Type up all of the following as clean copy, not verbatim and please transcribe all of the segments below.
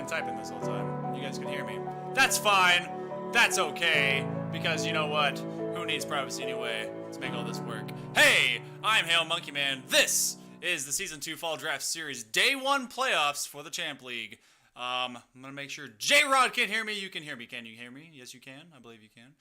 been typing this whole time. You guys can hear me. That's fine. That's okay. Because you know what? Who needs privacy anyway? Let's make all this work. Hey, I'm Hail Monkey Man. This is the Season 2 Fall Draft Series Day 1 playoffs for the Champ League. I'm going to make sure J-Rod can hear me. You can hear me. Can you hear me? Yes, you can. I believe you can.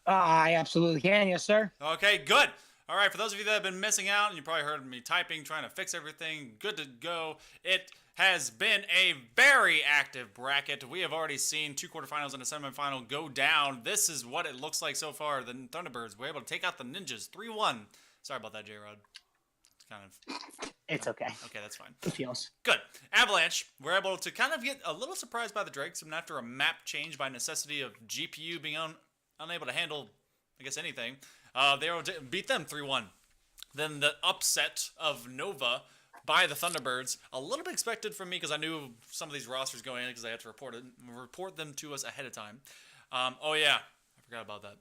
I absolutely can. Yes, sir. Okay, good. All right, for those of you that have been missing out, and you probably heard me typing, trying to fix everything, good to go. It has been a very active bracket. We have already seen 2 quarterfinals and a semifinal go down. This is what it looks like so far. The Thunderbirds were able to take out the Ninjas 3-1. Sorry about that, J-Rod. It's kind of... It's okay. Okay, that's fine. It feels. Good. Avalanche were able to kind of get a little surprised by the Drakes, and after a map change by necessity of GPU being unable to handle, I guess, anything, they were able to beat them 3-1. Then the upset of Nova by the Thunderbirds, a little bit expected from me because I knew some of these rosters going in because I had to report them to us ahead of time. Oh yeah, I forgot about that.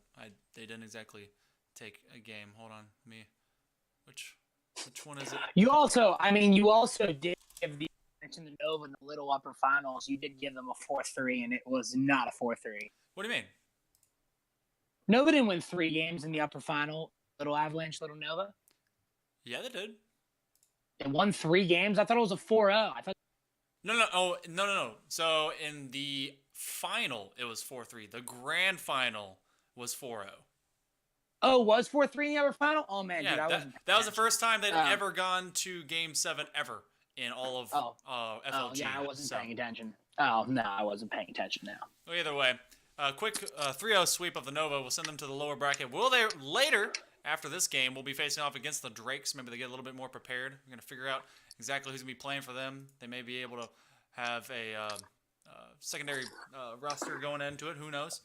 They didn't exactly take a game. Hold on, which one is it? You also did give the mention the Nova in the little upper finals. You did give them a 4-3, and it was not a 4-3. What do you mean? Nova didn't win 3 games in the upper final. Little Avalanche, Little Nova. Yeah, they did. They won 3 games. I thought it was a 4-0. I thought. No. Oh, no. So in the final, it was 4-3. The grand final was 4-0. Oh, was 4-3 in the upper final? Oh man, yeah, dude, that was the first time they'd ever gone to Game 7 ever in all of FLG. Oh yeah, I wasn't paying attention. Oh no, I wasn't paying attention now. Well, either way, a quick 3-0 sweep of the Nova will send them to the lower bracket. Will they later? After this game, we'll be facing off against the Drakes. Maybe they get a little bit more prepared. We're going to figure out exactly who's going to be playing for them. They may be able to have a secondary roster going into it. Who knows?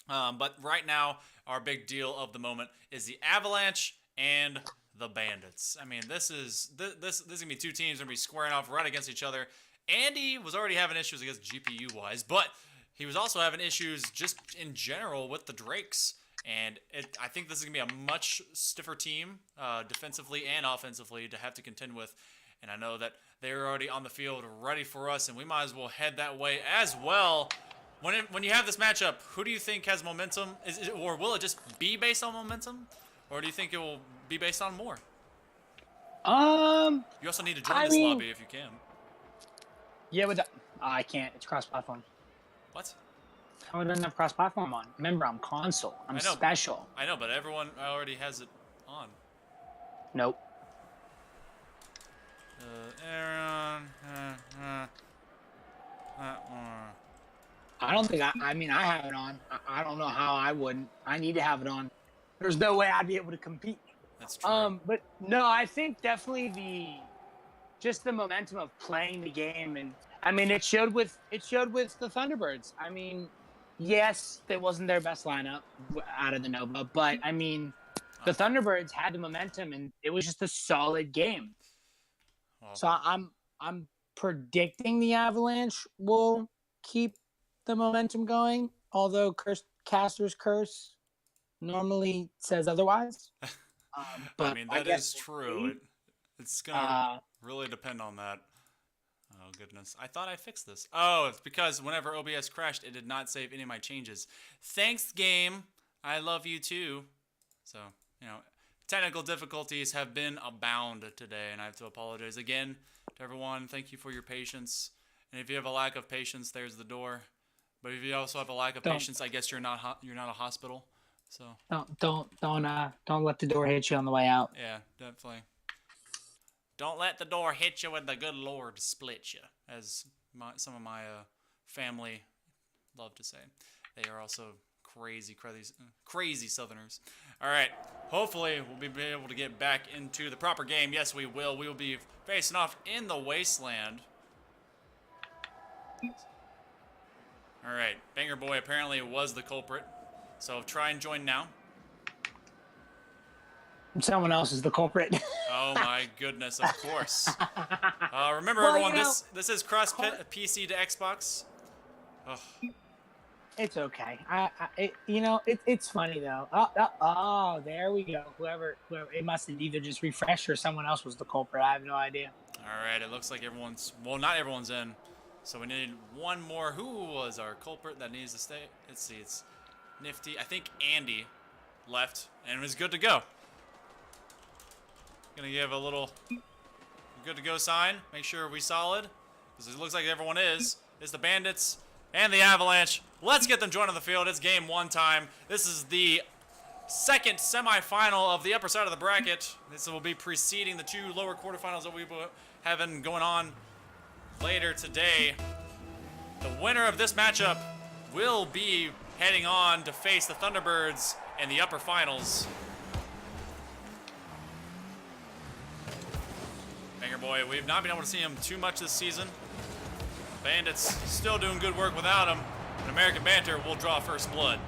But right now, our big deal of the moment is the Avalanche and the Bandits. I mean, this is going to be 2 teams going to be squaring off right against each other. Andy was already having issues against GPU-wise, but he was also having issues just in general with the Drakes. And I think this is going to be a much stiffer team defensively and offensively to have to contend with. And I know that they're already on the field ready for us, and we might as well head that way as well. When you have this matchup, who do you think has momentum? Or will it just be based on momentum? Or do you think it will be based on more? You also need to join this lobby if you can. Yeah, I can't. It's cross-platform. What? I don't have cross-platform on. Remember, I'm console. I'm special. I know, but everyone already has it on. Nope. Aaron. I don't think I have it on. I don't know how I wouldn't. I need to have it on. There's no way I'd be able to compete. That's true. But no, I think definitely the momentum of playing the game, and I mean it showed with the Thunderbirds. I mean, yes, it wasn't their best lineup out of the Nova, but I mean, the Thunderbirds had the momentum, and it was just a solid game. Well, so I'm predicting the Avalanche will keep the momentum going, although Caster's curse normally says otherwise. But I mean, that is true. It's going to really depend on that. Oh, goodness. I thought I fixed this. Oh, it's because whenever OBS crashed, it did not save any of my changes. Thanks, game. I love you, too. So, technical difficulties have been abound today, and I have to apologize again to everyone. Thank you for your patience. And if you have a lack of patience, there's the door. But if you also have a lack of patience, I guess you're not a hospital. So don't let the door hit you on the way out. Yeah, definitely. Don't let the door hit you when the good Lord split you, as some of my family love to say. They are also crazy Southerners. All right, hopefully we'll be able to get back into the proper game. Yes, we will. We will be facing off in the Wasteland. All right, Banger Boy apparently was the culprit, so try and join now. Someone else is the culprit. Oh my goodness, of course. Remember, everyone, this is cross PC to Xbox. Ugh. It's okay. It's funny though. Oh, there we go. Whoever, it must have either just refreshed or someone else was the culprit. I have no idea. All right, it looks like not everyone's in. So we need one more. Who was our culprit that needs to stay? Let's see. It's Nifty. I think Andy left and was good to go. Gonna give a little good to go sign. Make sure we solid. Because it looks like everyone is. It's the Bandits and the Avalanche. Let's get them joined on the field. It's game one time. This is the second semifinal of the upper side of the bracket. This will be preceding the two lower quarterfinals that we have been going on later today. The winner of this matchup will be heading on to face the Thunderbirds in the upper finals. Banger Boy, we've not been able to see him too much this season. Bandits still doing good work without him. And American Banter will draw first blood.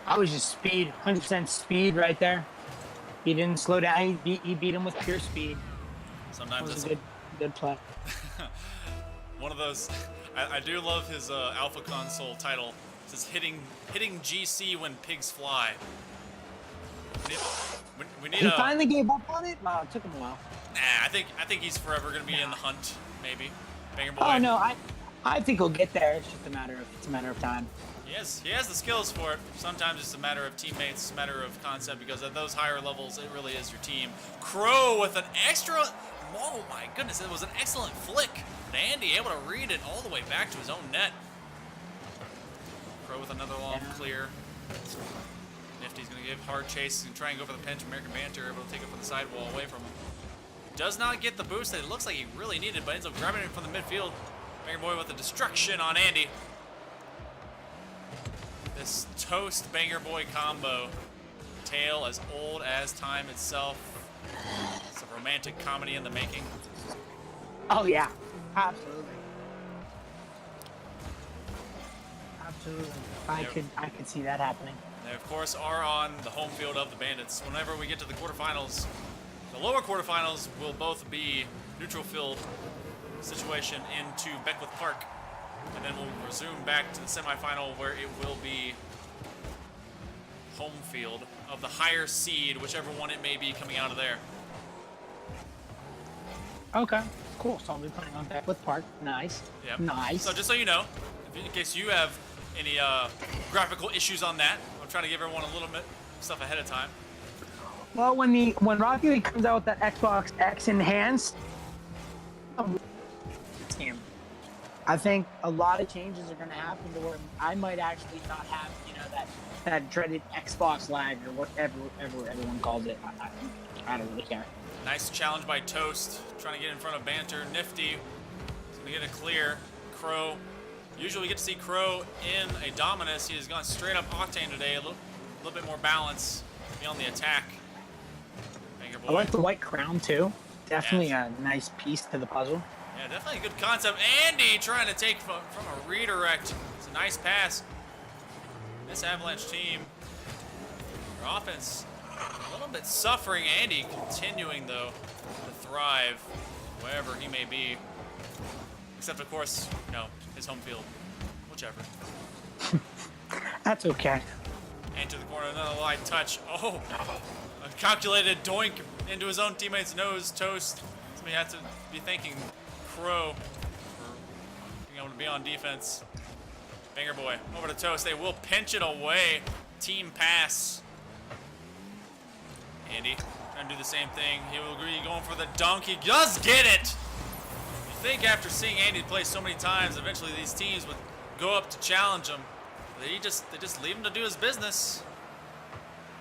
I was just speed, 100% speed right there. He didn't slow down. He beat him with pure speed. Sometimes That was it's a good play. one of those. I do love his Alpha Console title. It says hitting GC when pigs fly. We need He finally gave up on it. Wow, it took him a while. Nah, I think he's forever gonna be in the hunt. Maybe. Banger Boy. Oh no, I think he'll get there. It's just a matter of time. He has the skills for it. Sometimes it's a matter of teammates, it's a matter of concept, because at those higher levels, it really is your team. Crow with an extra, oh my goodness, it was an excellent flick. And Andy able to read it all the way back to his own net. Crow with another long clear. Nifty's gonna give hard chase and try and go for the pinch. American Banter able to take it from the sidewall away from him. Does not get the boost that it looks like he really needed, but ends up grabbing it from the midfield. Banger Boy with the destruction on Andy. This Toast Banger Boy combo, tale as old as time itself. It's a romantic comedy in the making. Oh yeah, absolutely. I could see that happening. They of course are on the home field of the Bandits. Whenever we get to the quarterfinals, the lower quarterfinals will both be neutral field situation into Beckwith Park. And then we'll resume back to the semifinal where it will be home field of the higher seed, whichever one it may be coming out of there. Okay, cool. So I'll be playing on Beckwith Park. Nice. Yep. Nice. So just so you know, in case you have any graphical issues on that, I'm trying to give everyone a little bit stuff ahead of time. Well, when Rocket League comes out with that Xbox X enhanced, I think a lot of changes are going to happen to where I might actually not have, that dreaded Xbox lag or whatever everyone calls it. I don't really care. Nice challenge by Toast, trying to get in front of Banter. Nifty is going to get a clear. Crow. Usually we get to see Crow in a Dominus. He has gone straight up Octane today. A little bit more balance. Be on the attack. Banger Boy. I like the white crown too. Definitely a nice piece to the puzzle. Yeah, definitely a good concept. Andy trying to take from a redirect. It's a nice pass. This Avalanche team, their offense, a little bit suffering. Andy continuing, though, to thrive wherever he may be. Except, of course, his home field. Whichever. That's okay. Into the corner, another light touch. Oh, a calculated doink into his own teammate's nose. Toast. Somebody has to be thanking Crow for being able to be on defense. Banger Boy over to Toast. They will pinch it away. Team pass. Andy trying to do the same thing. He will agree going for the dunk. He does get it. You think after seeing Andy play so many times, eventually these teams would go up to challenge him. They just leave him to do his business.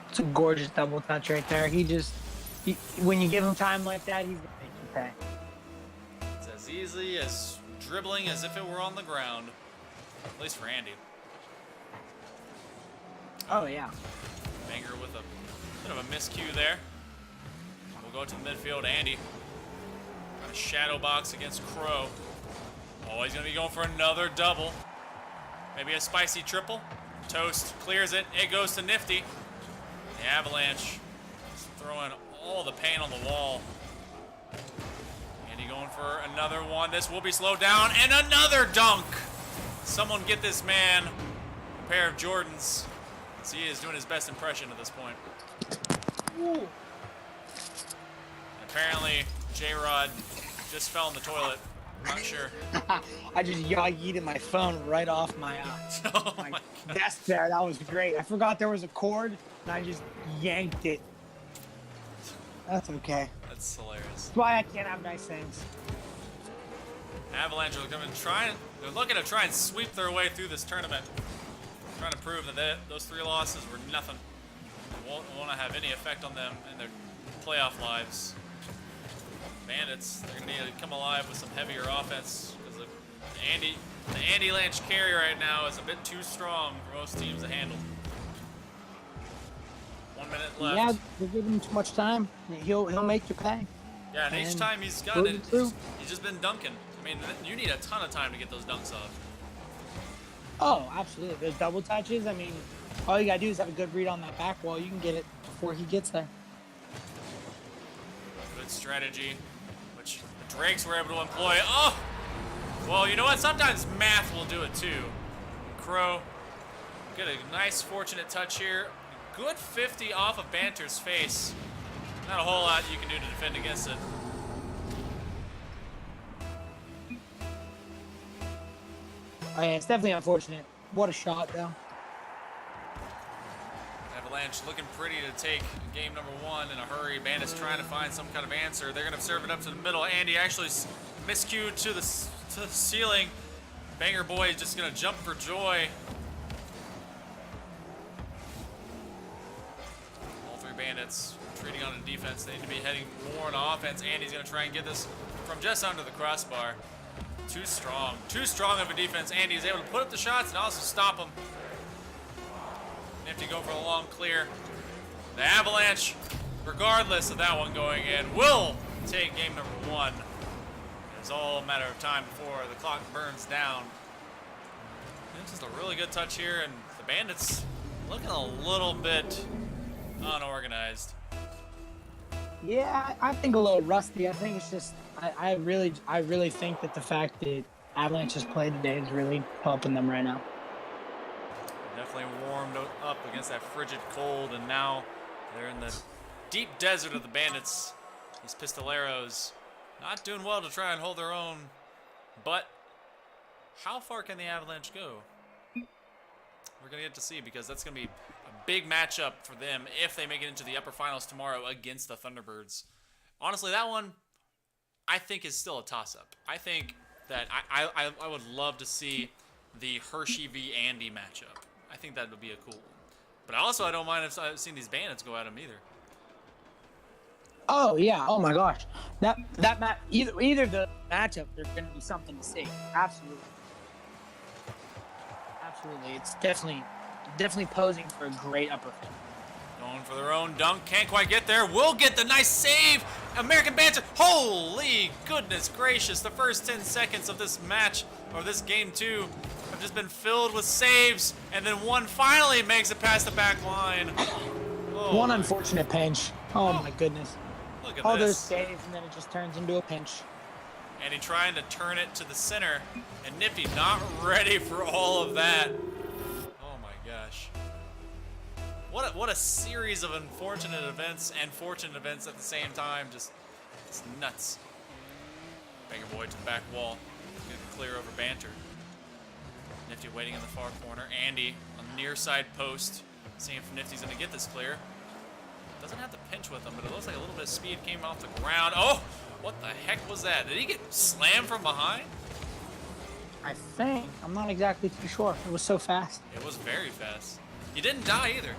It's a gorgeous double touch right there. When you give him time like that, he's gonna make you pay. It's as easy as dribbling as if it were on the ground. At least for Andy. Oh, yeah. Banger with a bit of a miscue there. We'll go to the midfield. Andy got a shadow box against Crow. Oh, he's going to be going for another double. Maybe a spicy triple. Toast clears it. It goes to Nifty. The Avalanche is throwing all the paint on the wall. Andy going for another one. This will be slowed down. And another dunk. Someone get this man a pair of Jordans. As he is doing his best impression at this point. Ooh. Apparently, J-Rod just fell in the toilet. I'm not sure. I just yeeted my phone right off my, Oh my my God. desk there. That was great. I forgot there was a cord, and I just yanked it. That's okay. That's hilarious. That's why I can't have nice things. Avalanche are going to they're looking to try and sweep their way through this tournament. Trying to prove that those 3 losses were nothing. It won't have any effect on them and their playoff lives. Bandits, they're going to need to come alive with some heavier offense because the Andy Lange carry right now is a bit too strong for most teams to handle. 1 minute left. Yeah, we're giving him too much time. He'll make you pay. Yeah, and each And time he's gotten it, through. he's just been dunking. I mean, you need a ton of time to get those dunks off. Oh, absolutely. Those double touches, I mean, all you got to do is have a good read on that back wall. You can get it before he gets there. Good strategy, which the Drakes were able to employ. Oh! Well, you know what? Sometimes math will do it too. Crow, get a nice fortunate touch here. Good 50 off of Banter's face. Not a whole lot you can do to defend against it. Oh, yeah, it's definitely unfortunate. What a shot, though. Avalanche looking pretty to take game number 1 in a hurry. Bandits trying to find some kind of answer. They're going to serve it up to the middle. Andy actually miscued to the ceiling. Banger Boy is just going to jump for joy. All 3 Bandits retreating on the defense. They need to be heading more on offense. Andy's going to try and get this from just under the crossbar. Too strong of a defense. Andy is able to put up the shots and also stop them. Nifty going for a long clear. The Avalanche, regardless of that one going in, will take game number 1. It's all a matter of time before the clock burns down. It's just a really good touch here, and the Bandits looking a little bit unorganized. Yeah, I think a little rusty. I think it's just I really think that the fact that Avalanche has played today is really helping them right now. Definitely warmed up against that frigid cold, and now they're in the deep desert of the Bandits. These Pistoleros not doing well to try and hold their own, but how far can the Avalanche go? We're going to get to see, because that's going to be a big matchup for them if they make it into the upper finals tomorrow against the Thunderbirds. Honestly, that one I think is still a toss-up. I think that I would love to see the Hershey v. Andy matchup. I think that would be a cool one. But also, I don't mind if I've seen these Bandits go at them either. Oh yeah! Oh my gosh! Either the matchup, there's going to be something to see. Absolutely. It's definitely posing for a great upper field. Going for their own dunk, can't quite get there. Will get the nice save. American Banter. Holy goodness gracious! The first 10 seconds of this match, or this game 2, have just been filled with saves, and then one finally makes it past the back line. Oh, one unfortunate pinch. Oh my goodness! Look at all this. those saves, and then it just turns into a pinch. And he trying to turn it to the center, and Nifty not ready for all of that. Oh my gosh. What a series of unfortunate events and fortunate events at the same time. Just, it's nuts. Banger Boy to the back wall. Getting clear over Banter. Nifty waiting in the far corner. Andy on the near side post. Seeing if Nifty's going to get this clear. Doesn't have to pinch with him, but it looks like a little bit of speed came off the ground. Oh! What the heck was that? Did he get slammed from behind? I think. I'm not exactly too sure. It was so fast. It was very fast. He didn't die either.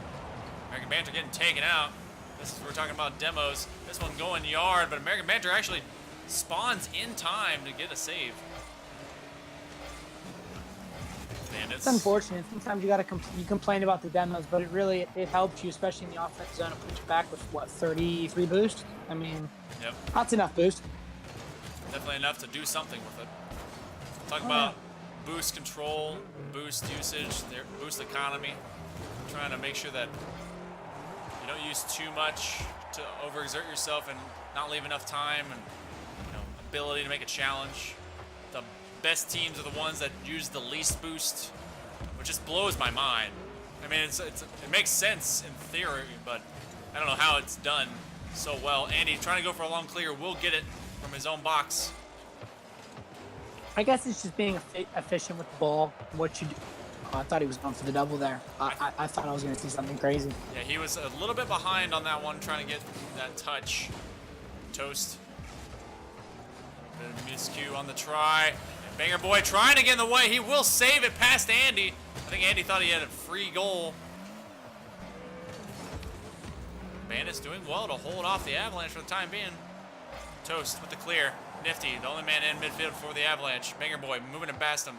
American Banter getting taken out. This is, we're talking about demos. This one going yard, but American Banter actually spawns in time to get a save. Bandits. It's unfortunate. Sometimes you complain about the demos, but it helps you, especially in the offense zone, to put you back with what, 33 boost. I mean, yep, that's enough boost. definitely enough to do something with it. Talk about boost control, boost usage, boost economy. Trying to make sure that you don't use too much to overexert yourself and not leave enough time and ability to make a challenge. The best teams are the ones that use the least boost, which just blows my mind. I mean, it makes sense in theory, but I don't know how it's done so well. Andy trying to go for a long clear, will get it from his own box. I guess it's just being efficient with the ball. What you do. Oh, I thought he was going for the double there. I thought I was going to see something crazy. Yeah, he was a little bit behind on that one, trying to get that touch. Toast. A bit of miscue on the try. And Banger Boy trying to get in the way. He will save it past Andy. I think Andy thought he had a free goal. Bandits doing well to hold off the Avalanche for the time being. Toast with the clear. Nifty, the only man in midfield for the Avalanche. Banger Boy moving it past him.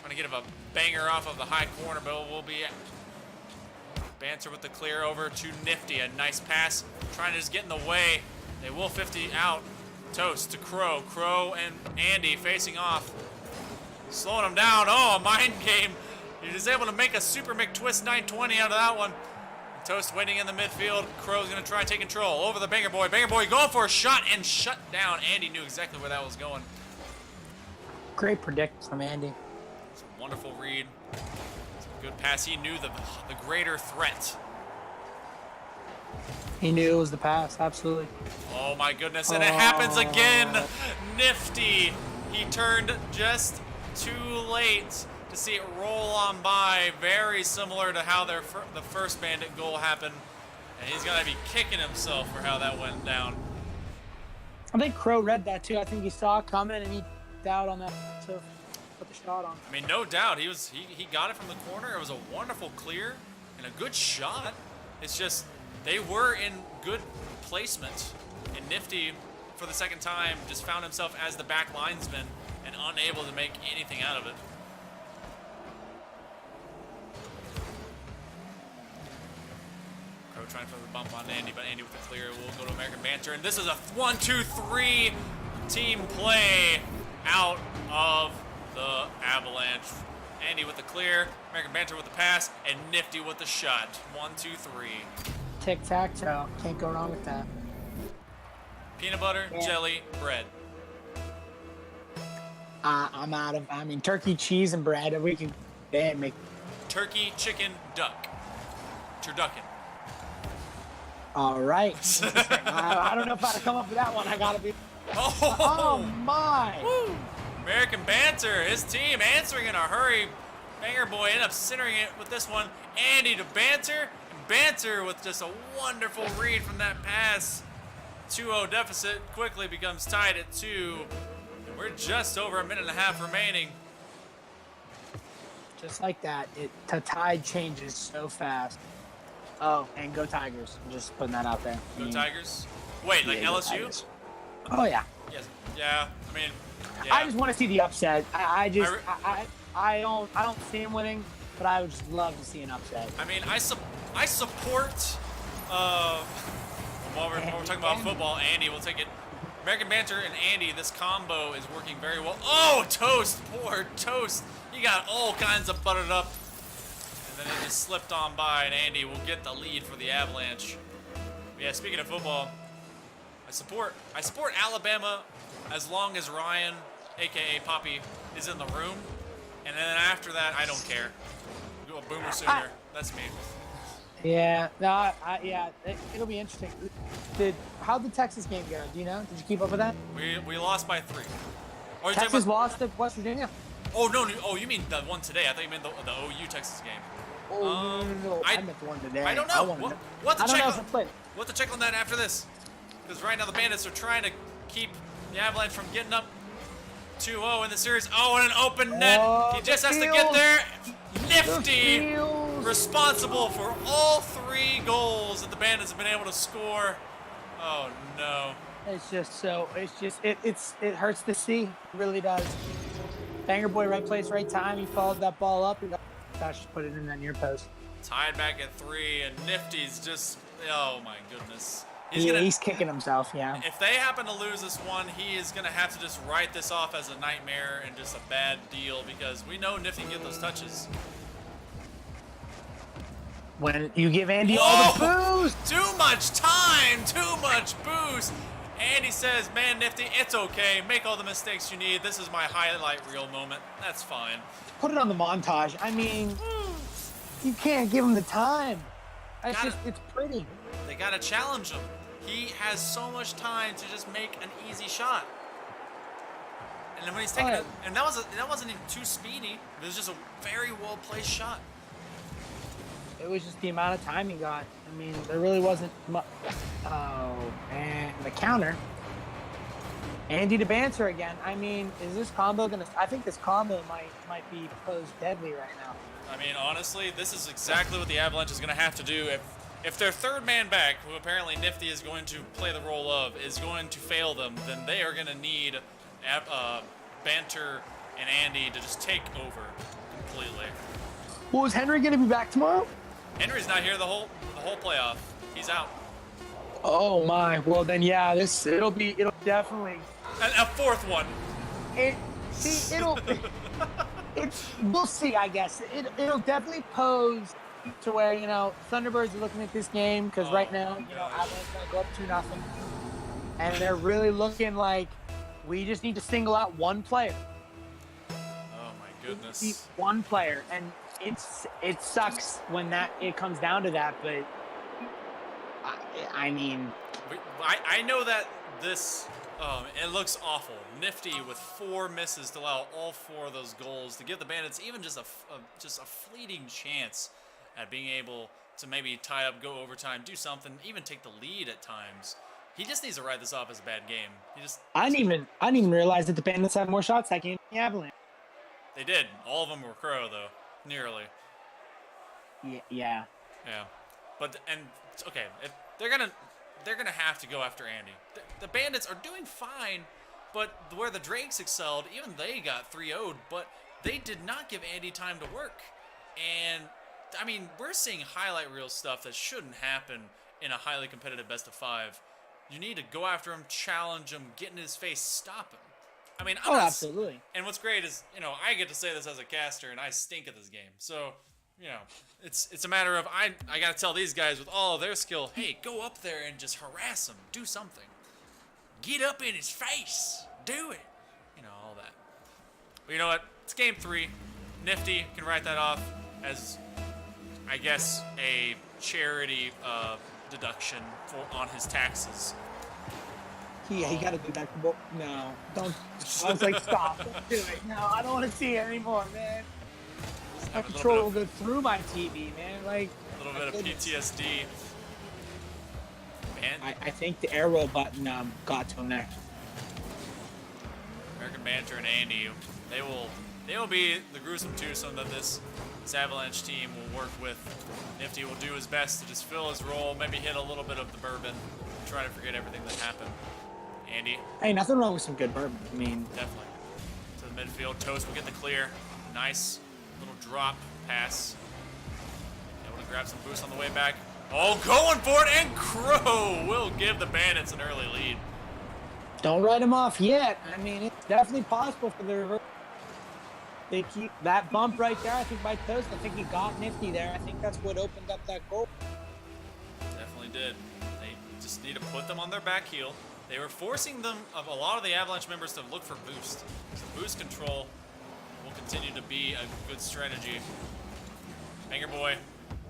Trying to get a banger off of the high corner, but it will be Banter with the clear over to Nifty. A nice pass. Trying to just get in the way. They will 50 out. Toast to Crow. Crow and Andy facing off. Slowing him down. Oh, a mind game. He was able to make a Super McTwist 920 out of that one. Toast waiting in the midfield. Crow's going to try and take control over the Banger Boy. Banger Boy going for a shot and shut down. Andy knew exactly where that was going. Great predict from Andy. It's a wonderful read. It's a good pass. He knew the greater threat. He knew it was the pass. Absolutely. Oh my goodness, and it happens again. Nifty. He turned just too late to see it roll on by. Very similar to how the first Bandit goal happened. And he's got to be kicking himself for how that went down. I think Crow read that too. I think he saw it coming and he dialed on that to put the shot on. I mean, no doubt. He got it from the corner. It was a wonderful clear and a good shot. It's just they were in good placement. And Nifty, for the second time, just found himself as the back linesman and unable to make anything out of it. Crow trying for the bump on Andy, but Andy with the clear will go to American Banter. And this is a 1-2-3 team play out of the Avalanche. Andy with the clear, American Banter with the pass, and Nifty with the shot. 1-2-3. Tic-tac-toe. Can't go wrong with that. Peanut butter, jelly, bread. I'm out of. I mean, turkey, cheese, and bread. We can make Turkey, chicken, duck. Turducken. All right. I don't know if I'd come up with that one. I gotta be. Oh, Oh my! Woo. American Banter, his team answering in a hurry. Banger Boy ended up centering it with this one. Andy to Banter. Banter with just a wonderful read from that pass. 2-0 deficit quickly becomes tied at 2. And we're just over a minute and a half remaining. Just like that, the tide changes so fast. Oh, and go Tigers! I'm just putting that out there. Go Tigers. Wait, like Yeah, go LSU? Tigers. Oh yeah. Yes. Yeah. I mean, yeah. I just want to see the upset. I don't see him winning, but I would just love to see an upset. I mean, I support. While we're talking about football, Andy will take it. American Banter and Andy, this combo is working very well. Oh, Toast, poor Toast. He got all kinds of buttered up, and then it just slipped on by, and Andy will get the lead for the Avalanche. But yeah, speaking of football, I support Alabama as long as Ryan, aka Poppy, is in the room, and then after that, I don't care. Go a Boomer Sooner. That's me. Yeah, no, it'll be interesting. How'd the Texas game go? Do you know? Did you keep up with that? We lost by 3. Oh, you're Texas talking about, lost to West Virginia. oh no! Oh, you mean the one today? I thought you meant the OU Texas game. Oh, no. I- I meant the one today. I don't know. What I to don't check know on? if I played. What to check on that after this? Because right now the Bandits are trying to keep the Avalanche from getting up 2-0 in the series. Oh, and an open net. Oh, He just the has to get field. there. The Nifty, field. responsible for all 3 goals that the Bandits have been able to score. Oh no. It's just it hurts to see. It really does. Banger Boy, right place, right time. He followed that ball up and gosh, put it in that near post. Tied back at 3, and Nifty's just, oh my goodness. He's kicking himself, yeah. If they happen to lose this one, he is going to have to just write this off as a nightmare and just a bad deal, because we know Nifty can get those touches. When you give Andy all the boost. Too much time, too much boost. Andy says, man, Nifty, it's okay. Make all the mistakes you need. This is my highlight reel moment. That's fine. Put it on the montage. I mean, you can't give him the time. It's pretty. They got to challenge him. He has so much time to just make an easy shot. And And then when he's taking Oh, it, and that wasn't even too speedy. It was just a very well placed shot. It was just the amount of time he got. I mean, there really wasn't much. Oh, and the counter. Andy to Banter again. I mean, is this combo gonna? I think this combo might be posed deadly right now. I mean, honestly, this is exactly what the Avalanche is going to have to do. If their third man back, who apparently Nifty is going to play the role of, is going to fail them, then they are going to need Banter and Andy to just take over completely. Well, is Henry gonna be back tomorrow? Henry's not here the whole playoff. He's out. Oh my. Well then, yeah. It'll definitely. And a fourth one. We'll see. I guess it'll definitely pose to where Thunderbirds are looking at this game because right now Avalanche gonna go up 2-0, and they're really looking like we just need to single out one player. Oh my goodness. Keep one player, and it sucks when it comes down to that, but I mean, I know that this. It looks awful. Nifty with 4 misses to allow all 4 of those goals to give the Bandits even just a fleeting chance at being able to maybe tie up, go overtime, do something, even take the lead at times. He just needs to write this off as a bad game. I didn't even realize that the Bandits had more shots that game than the Avalanche. They did. All of them were Crow though, nearly. Yeah. Yeah. But okay, if they're gonna have to go after Andy. The Bandits are doing fine, but where the Drakes excelled, even they got 3-0'd, but they did not give Andy time to work. And I mean, we're seeing highlight reel stuff that shouldn't happen in a highly competitive best of 5. You need to go after him, challenge him, get in his face, stop him. I mean, absolutely. And what's great is, I get to say this as a caster, and I stink at this game. So, it's a matter of I got to tell these guys with all of their skill, hey, go up there and just harass him, do something. Get up in his face, do it. All that. But you know what? It's game 3. Nifty can write that off as, I guess, a charity deduction on his taxes. He got to be back to book. No, don't. I was like, stop. Don't do it. No, I don't want to see it anymore, man. My control will go through my TV, man. Like a little bit of PTSD. Man, I think the arrow button got to him there. American Banter and Andy, they will be the gruesome twosome that this Avalanche team will work with. Nifty will do his best to just fill his role, maybe hit a little bit of the bourbon, try to forget everything that happened. Andy. Hey, nothing wrong with some good bourbon. I mean, definitely. To the midfield, Toast will get the clear. Nice little drop pass. Able to grab some boost on the way back. Oh, going for it, and Crow will give the Bandits an early lead. Don't write him off yet. I mean, it's definitely possible for the reverse. They keep that bump right there, I think, by Toast. I think he got Nifty there. I think that's what opened up that goal. Definitely did. They just need to put them on their back heel. They were forcing a lot of the Avalanche members to look for boost. So boost control will continue to be a good strategy. Banger Boy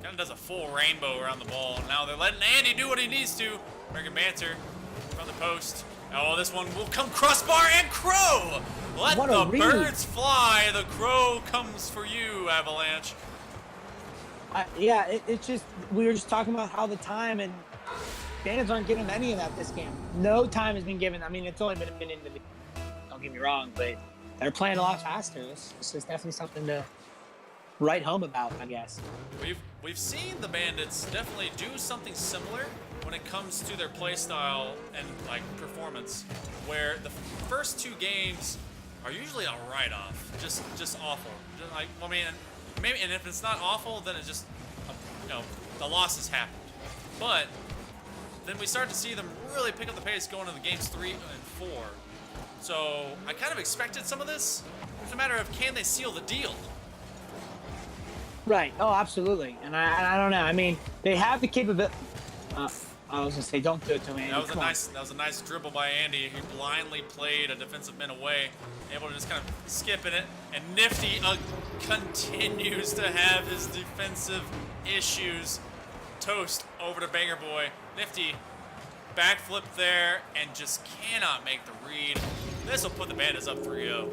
kind of does a full rainbow around the ball. Now they're letting Andy do what he needs to. American Banter from the post. Oh, this one will come crossbar and Crow! Let the birds fly. The Crow comes for you, Avalanche. It's just, we were just talking about how the time and Bandits aren't giving any of that this game. No time has been given. I mean, it's only been a minute into the game. Don't get me wrong, but they're playing a lot faster. This is definitely something to write home about, I guess. We've seen the Bandits definitely do something similar when it comes to their play style and performance, where the first 2 games are usually a write-off, just awful. Maybe, and if it's not awful, then it just the losses happened. But then we start to see them really pick up the pace going into the games 3 and 4. So I kind of expected some of this. It's a matter of, can they seal the deal? Right. Oh, absolutely. And I don't know. I mean, they have the capability. I was gonna say, don't do it to me. That was a nice dribble by Andy. He blindly played a defensive man away, able to just kind of skip in it. And Nifty continues to have his defensive issues. Toast over to Banger Boy. Nifty backflip there and just cannot make the read. This will put the Bandits up 3-0.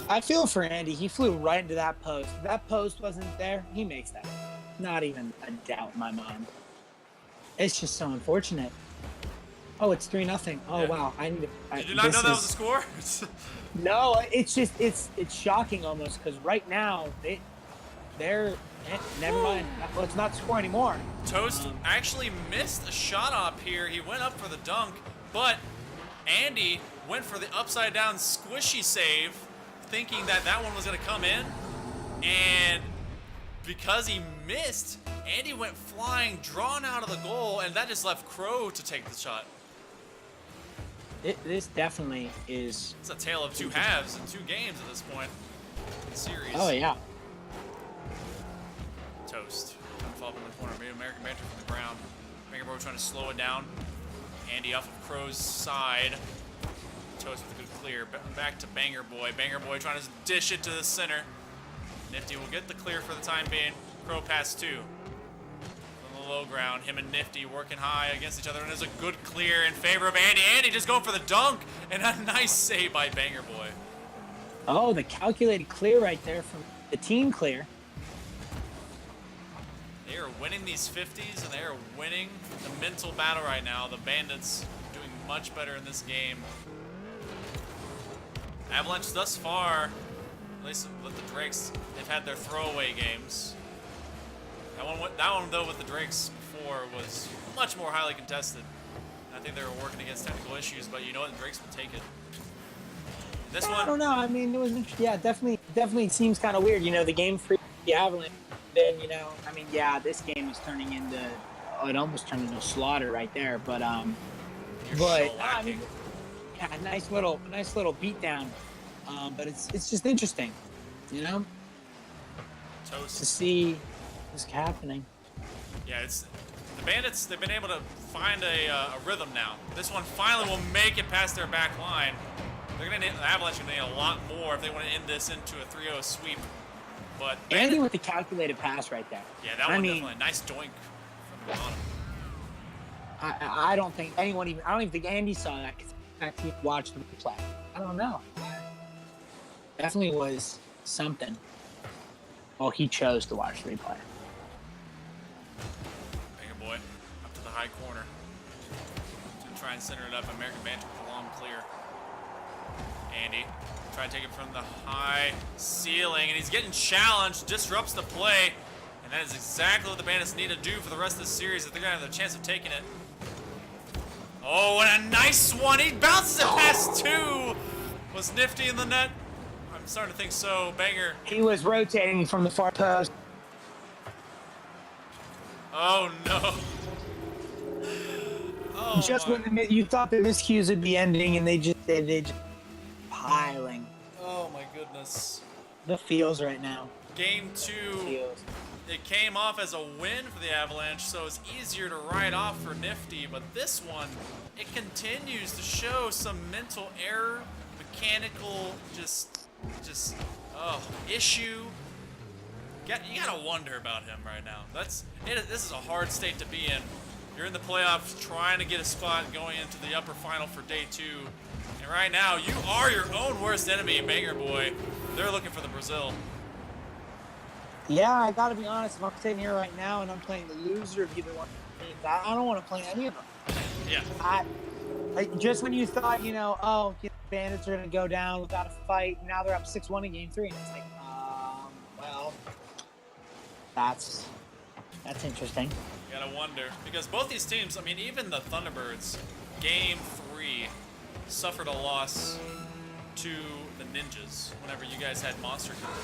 I feel for Andy. He flew right into that post. If that post wasn't there, he makes that. Not even a doubt in my mind. It's just so unfortunate. Oh, it's 3-0. Oh, Yeah. wow. I need to. Did you not know that was the score? No, it's just it's shocking almost because right now they're never mind. Let's not score anymore. Toast actually missed a shot up here. He went up for the dunk, but Andy went for the upside down squishy save, thinking that that one was going to come in, and because he missed, Andy went flying, drawn out of the goal, and that just left Crow to take the shot. This definitely is. It's a tale of two halves in 2 games at this point in the series. Oh yeah. Toast. Trying to fall up in the corner. Maybe American Banter from the ground. Banger Boy trying to slow it down. Andy off of Crow's side. Toast with a good clear. Back to Banger Boy. Banger Boy trying to dish it to the center. Nifty will get the clear for the time being. Crow pass 2. On the low ground. Him and Nifty working high against each other. And there's a good clear in favor of Andy. Andy just going for the dunk. And a nice save by Banger Boy. Oh, the calculated clear right there from the team clear. They are winning these 50s, and they are winning the mental battle right now. The Bandits doing much better in this game. Avalanche thus far, at least with the Drakes, they've had their throwaway games. That one though, with the Drakes before was much more highly contested. I think they were working against technical issues, but you know what, the Drakes will take it. This one, I don't know. I mean, it was yeah, definitely seems kind of weird. You know, the game for the Avalanche. Then I mean, yeah, this game is turning into it almost turned into a slaughter right there. But I mean, yeah, nice little beatdown. But it's just interesting, Toast. to see this happening. Yeah, it's the Bandits. They've been able to find a rhythm now. This one finally will make it past their back line. They're gonna need, the Avalanche are gonna need a lot more if they want to end this into a 3-0 sweep. But Andy with the calculated pass right there. Yeah, that one definitely nice doink from the bottom. I don't think anyone even. I don't even think Andy saw that because he watched the replay. I don't know. Definitely was something. Well, he chose to watch the replay. Banger Boy up to the high corner to try and center it up. American Banter with a long clear. Andy try to take it from the high ceiling, and he's getting challenged, disrupts the play, and that is exactly what the Bandits need to do for the rest of the series if they're going to have the chance of taking it. Oh, and a nice one. He bounces it past 2. Was Nifty in the net? I'm starting to think so. Banger. He was rotating from the far post. Oh, no. Oh, Just when you thought the miscues would be ending, and they just piling. Oh, my goodness. The feels right now. Game 2. Feels. It came off as a win for the Avalanche, so it's easier to write off for Nifty, but this one, it continues to show some mental error, mechanical, issue. You gotta wonder about him right now. This is a hard state to be in. You're in the playoffs trying to get a spot going into the upper final for day 2, and right now, you are your own worst enemy, Banger Boy. They're looking for the Brazil. Yeah, I gotta be honest. If I'm sitting here right now and I'm playing the loser of either one, I don't want to play any of them. Yeah. Just when you thought, the Bandits are gonna go down without a fight, now they're up 6-1 in Game 3, and it's like, well, that's interesting. You gotta wonder, because both these teams, I mean, even the Thunderbirds, Game 3, suffered a loss to the Ninjas whenever you guys had Monster Killer.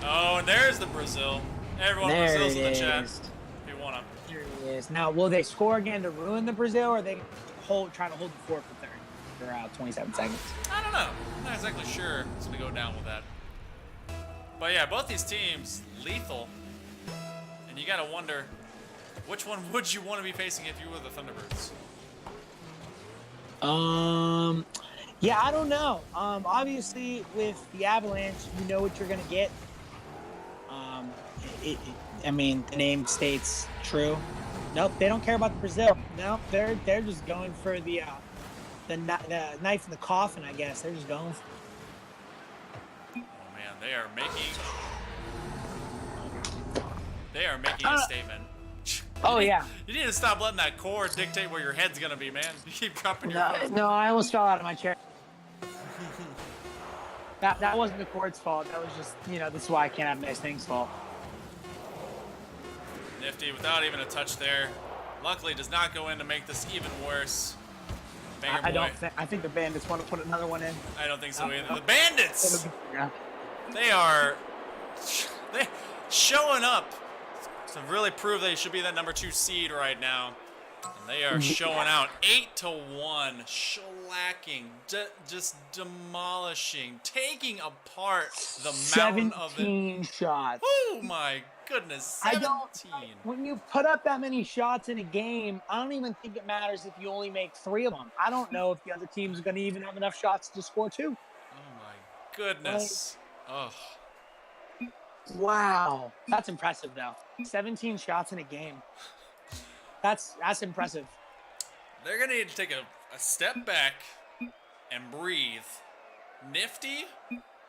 Oh, and there's the Brazil. Everyone Brazil's in the chat. If you want them. There he is. Now, will they score again to ruin the Brazil, or are they try to hold the fort for third for 27 seconds? I don't know. I'm not exactly sure it's going to go down with that. But yeah, both these teams, lethal. And you got to wonder, which one would you want to be facing if you were the Thunderbirds? Yeah, I don't know. Obviously, with the Avalanche, you know what you're going to get. I mean, the name states true. Nope, they don't care about the Brazil. No, they're just going for the knife in the coffin, I guess. They're just going for Oh man, they are making a statement. Oh, yeah. You need to stop letting that core dictate where your head's gonna be, man. You keep dropping your foot. No, I almost fell out of my chair. That wasn't the court's fault. That was just, this is why I can't have nice things fault. Nifty without even a touch there. Luckily does not go in to make this even worse. I think the Bandits want to put another one in. I don't think so either. The Bandits! Yeah. They are showing up to really prove they should be that number 2 seed right now. And they are showing out 8-1, shellacking, just demolishing, taking apart the mountain of it. 17 shots. Oh my goodness, 17. When you put up that many shots in a game, I don't even think it matters if you only make 3 of them. I don't know if the other team's going to even have enough shots to score 2. Oh my goodness. Oh. Wow. That's impressive, though. 17 shots in a game. That's impressive. They're going to need to take a step back and breathe. Nifty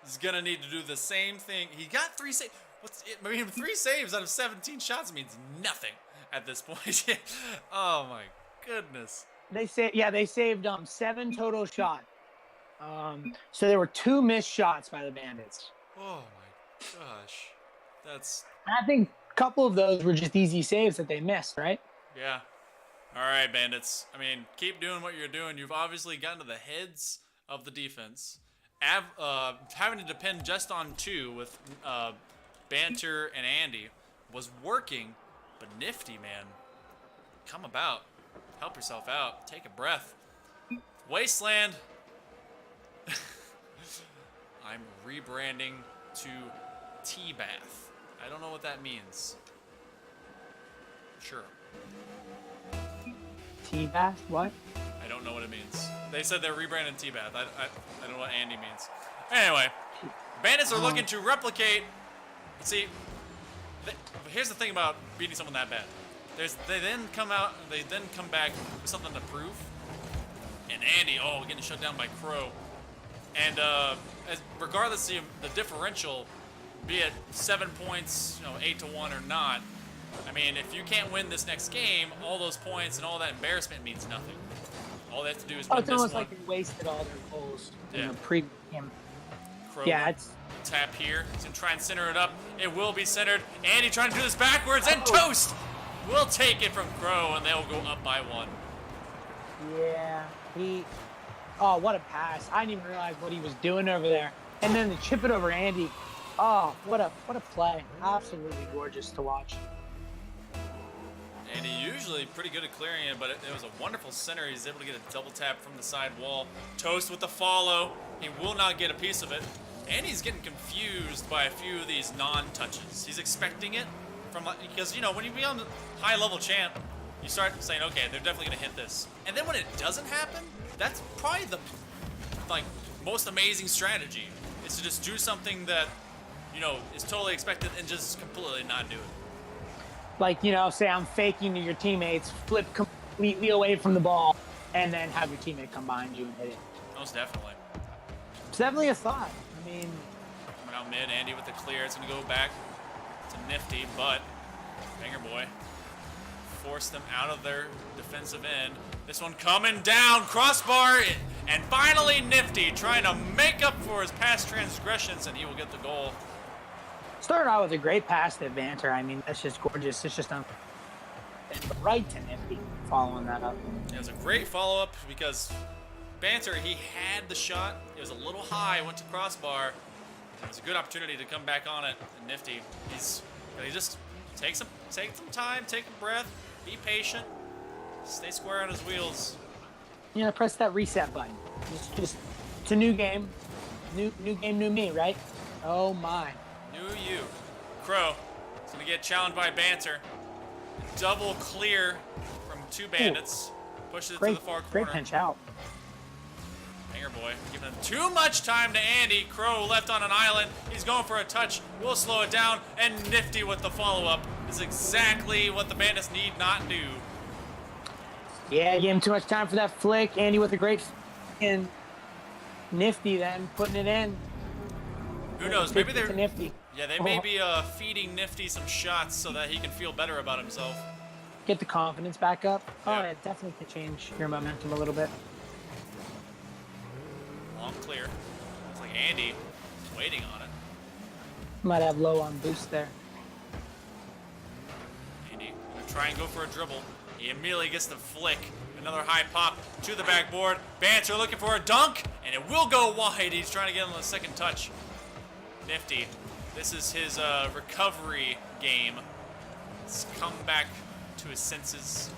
is going to need to do the same thing. He got 3 saves. I mean, 3 saves out of 17 shots means nothing at this point. Oh my goodness. They saved 7 total shots. So there were 2 missed shots by the Bandits. Oh my gosh. I think a couple of those were just easy saves that they missed, right? Yeah. All right, Bandits. I mean, keep doing what you're doing. You've obviously gotten to the heads of the defense. Having to depend just on 2 with Banter and Andy was working, but Nifty, man, come about. Help yourself out. Take a breath. Wasteland. I'm rebranding to T-Bath. I don't know what that means. Sure. T-Bath? What? I don't know what it means. They said they're rebranding T-Bath. I don't know what Andy means. Anyway, Bandits are looking to replicate. See, here's the thing about beating someone that bad. They then come back with something to prove. And Andy, getting shut down by Crow. And regardless of the differential, be it 7 points, 8-1 or not, I mean, if you can't win this next game, all those points and all that embarrassment means nothing. All they have to do is win this one. It's almost like they wasted all their goals in the pre-game. Crow, it's tap here. He's going to try and center it up. It will be centered. Andy trying to do this backwards, and Toast will take it from Crow, and they'll go up by 1. Yeah, what a pass. I didn't even realize what he was doing over there. And then to chip it over Andy. Oh, what a play. Absolutely gorgeous to watch. Andy usually pretty good at clearing it, but it was a wonderful center. He's able to get a double tap from the side wall. Toast with the follow. He will not get a piece of it. Andy's getting confused by a few of these non-touches. He's expecting it because, when you become a high-level champ, you start saying, okay, they're definitely going to hit this. And then when it doesn't happen, that's probably the most amazing strategy, is to just do something that, is totally expected and just completely not do it. Say I'm faking to your teammates, flip completely away from the ball, and then have your teammate come behind you and hit it. Most definitely. It's definitely a thought. I mean, coming out mid, Andy with the clear. It's going to go back to Nifty, but Banger Boy forced them out of their defensive end. This one coming down, crossbar, and finally Nifty trying to make up for his past transgressions, and he will get the goal. Started out with a great pass to Banter. I mean, that's just gorgeous. It's just right to Nifty following that up. It was a great follow-up because Banter, he had the shot. It was a little high, went to crossbar. It was a good opportunity to come back on it. And Nifty, he just take some time, take a breath, be patient, stay square on his wheels. Press that reset button. Just it's a new game. New game, new me, right? Oh my. New you. Crow is going to get challenged by Banter. Double clear from 2 Bandits. Pushes it to the far corner. Great pinch out. Banger Boy giving him too much time to Andy. Crow left on an island. He's going for a touch. We'll slow it down. And Nifty with the follow-up is exactly what the Bandits need not do. Yeah, gave him too much time for that flick. Andy with a great and Nifty then putting it in. Who knows? Maybe they're Nifty. Yeah, they may be feeding Nifty some shots so that he can feel better about himself. Get the confidence back up. Oh, Yeah. it definitely could change your momentum a little bit. Long clear. Looks like Andy waiting on it. Might have low on boost there. Andy gonna try and go for a dribble. He immediately gets the flick. Another high pop to the backboard. Banter looking for a dunk, and it will go wide. He's trying to get on the second touch. Nifty. This is his recovery game. He's come back to his senses.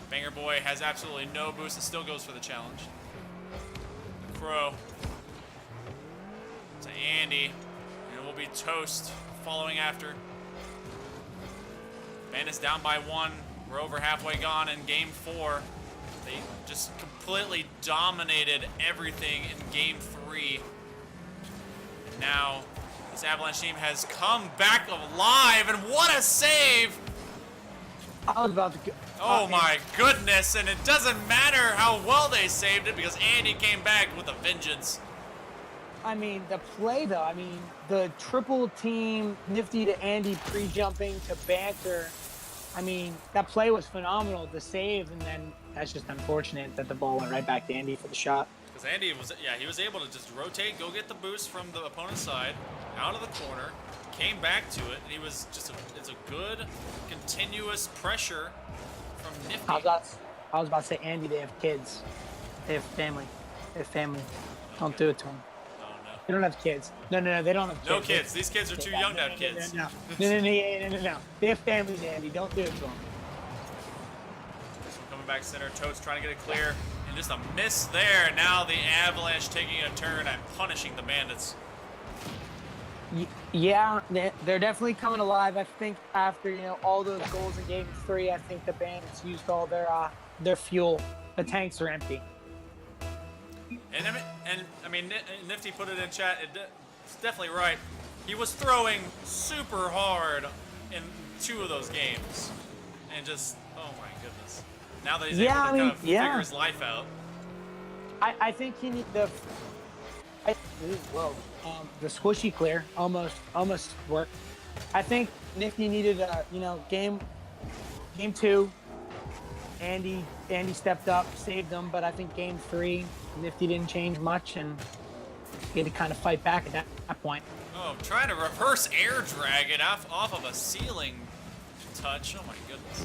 Banger Boy has absolutely no boost and still goes for the challenge. The Crow to Andy, and it will be Toast following after. Bandits down by 1. We're over halfway gone in game 4. They just completely dominated everything in game 3. And now this Avalanche team has come back alive, and what a save! I was about to go. Oh my goodness, and it doesn't matter how well they saved it because Andy came back with a vengeance. I mean, the play though. I mean, the triple team Nifty to Andy pre-jumping to Banter. I mean, that play was phenomenal. The save, and then that's just unfortunate that the ball went right back to Andy for the shot. Because Andy was, he was able to just rotate, go get the boost from the opponent's side, out of the corner, came back to it, and he was just, it's a good, continuous pressure from Nifty. I was about to say, Andy, they have kids. They have family. They have family. Don't do it to them. Oh, no. They don't have kids. No, they don't have kids. No kids. These kids are too young to have kids. No. They have families, Andy. Don't do it to them. This one coming back center. Toad's trying to get it clear. And just a miss there. Now the Avalanche taking a turn and punishing the Bandits. Yeah, they're definitely coming alive. I think after all those goals in Game 3, I think the Bandits used all their fuel. The tanks are empty. And I mean, Nifty put it in chat. It's definitely right. He was throwing super hard in 2 of those games, and just oh my goodness. Now that he's able to kind of figure his life out. I think he need the squishy clear almost worked. I think Nifty needed game 2. Andy stepped up, saved them, but I think game 3 Nifty didn't change much, and he had to kind of fight back at that point. Oh, trying to reverse air drag it off of a ceiling touch. Oh my goodness.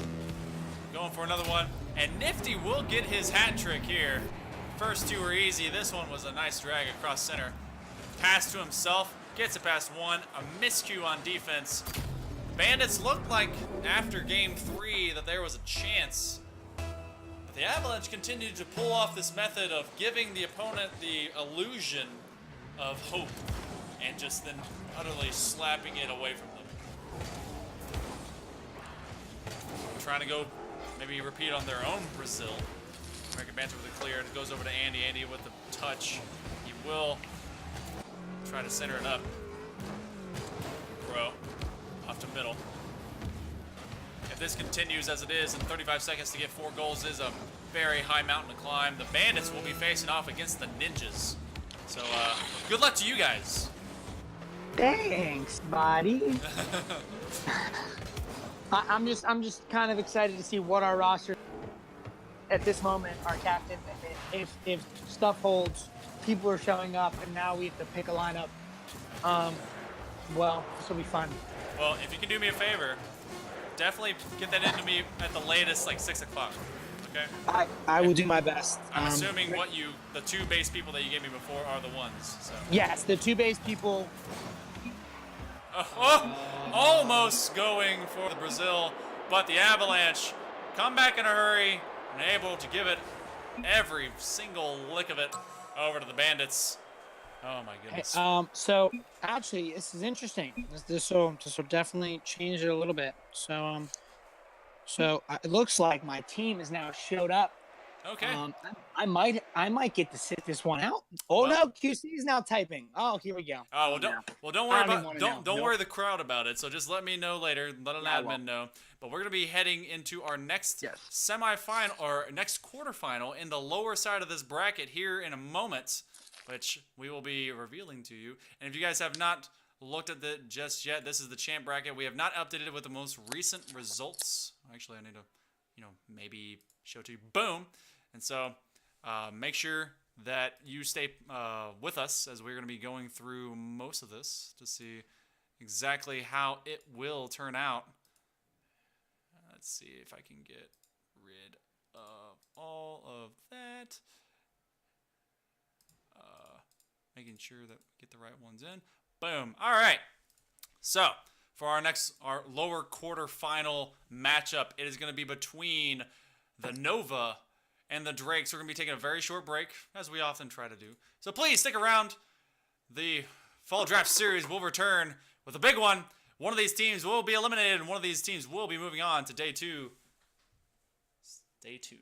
Going for another one, and Nifty will get his hat trick here. First 2 were easy. This one was a nice drag across center. Pass to himself, gets it past 1. A miscue on defense. Bandits looked like after game 3 that there was a chance. But the Avalanche continued to pull off this method of giving the opponent the illusion of hope and just then utterly slapping it away from them. Trying to go maybe repeat on their own Brazil. American Banter with a clear. It goes over to Andy. Andy with the touch. He will try to center it up. Crow off to middle. If this continues as it is, in 35 seconds to get 4 goals is a very high mountain to climb. The Bandits will be facing off against the Ninjas. So good luck to you guys. Thanks, buddy. I'm just kind of excited to see what our roster at this moment. Our captain, if stuff holds, people are showing up, and now we have to pick a lineup. Well, this will be fun. Well, if you can do me a favor, definitely get that into me at the latest, like 6 o'clock. Okay. I will do my best. I'm assuming the 2 base people that you gave me before are the ones. So. Yes, the 2 base people. Almost going for the Brazil, but the Avalanche come back in a hurry and able to give it every single lick of it over to the Bandits. Oh my goodness. So actually, this is interesting. This will definitely change it a little bit. So it looks like my team has now showed up Okay. I might get to sit this one out. Oh Well- no, QC is now typing. Oh, here we go. Oh, well, no. don't I worry don't even about wanna don't know. worry the crowd about it. So just let me know later. Let an Yeah, I admin won't. know. But we're gonna be heading into our next Yes. semifinal or next quarterfinal in the lower side of this bracket here in a moment, which we will be revealing to you. And if you guys have not looked at it just yet, this is the champ bracket. We have not updated it with the most recent results. Actually, I need to, maybe show to you. Boom. And so make sure that you stay with us as we're going to be going through most of this to see exactly how it will turn out. Let's see if I can get rid of all of that. Making sure that we get the right ones in. Boom. All right. So for our lower quarterfinal matchup, it is going to be between the Nova and the Drakes. We're going to be taking a very short break, as we often try to do. So please stick around. The Fall Draft Series will return with a big one. One of these teams will be eliminated, and one of these teams will be moving on to Day 2. Stay tuned.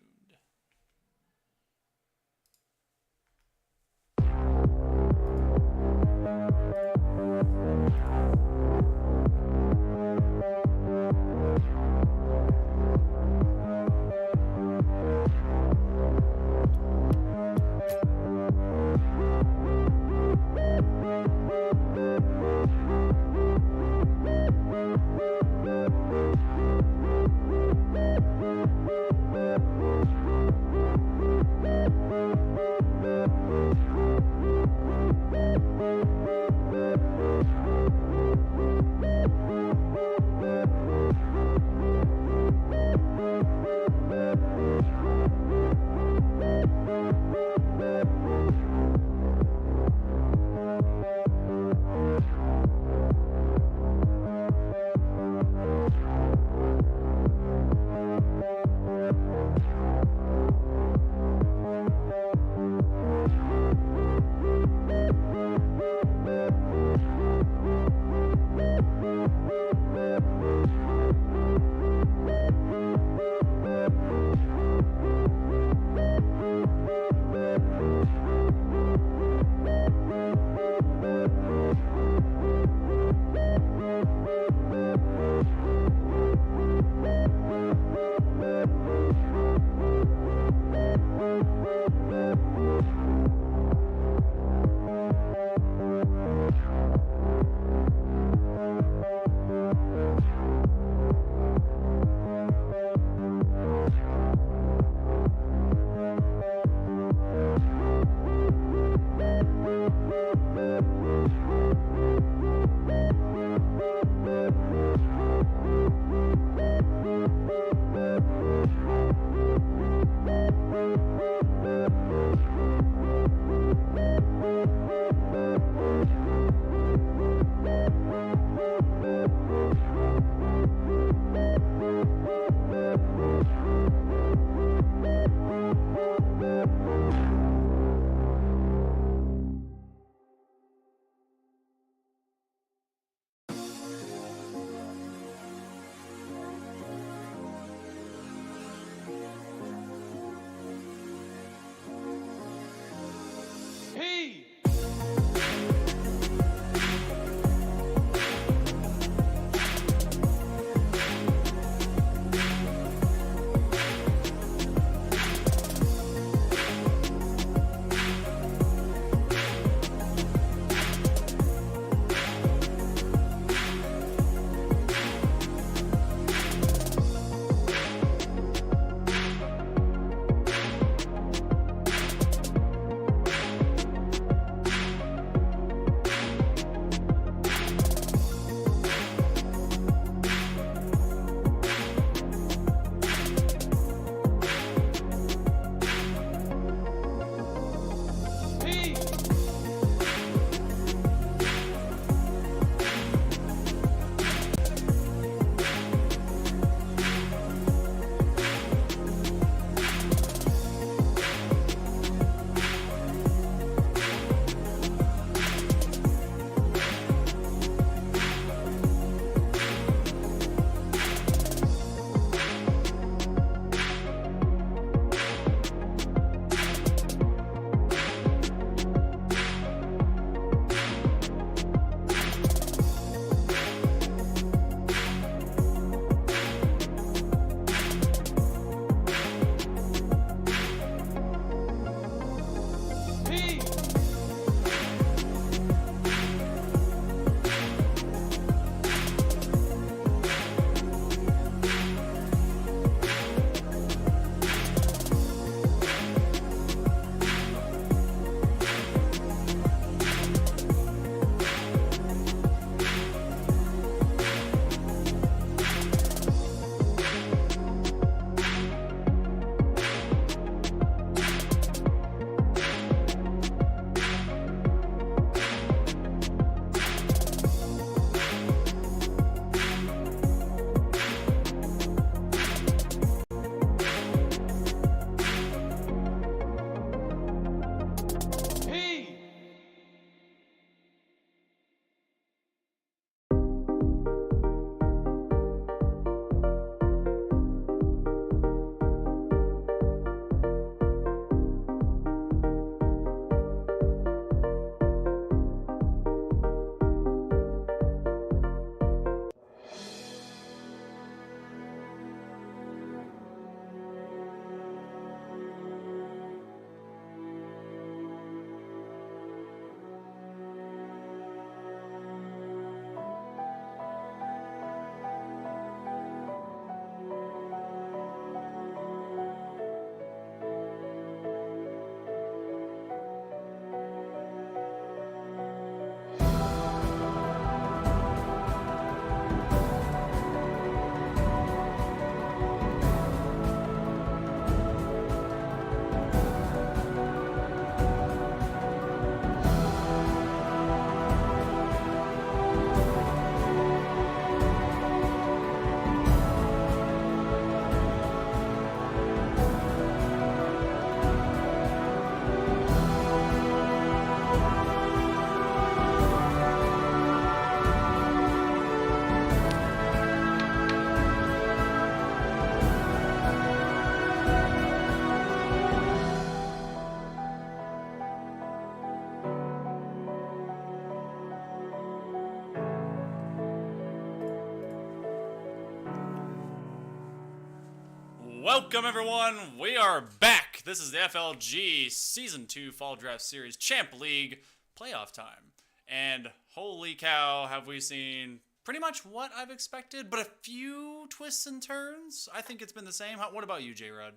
Welcome, everyone. We are back. This is the FLG Season 2 Fall Draft Series Champ League playoff time. And holy cow, have we seen pretty much what I've expected, but a few twists and turns. I think it's been the same. What about you, J-Rod?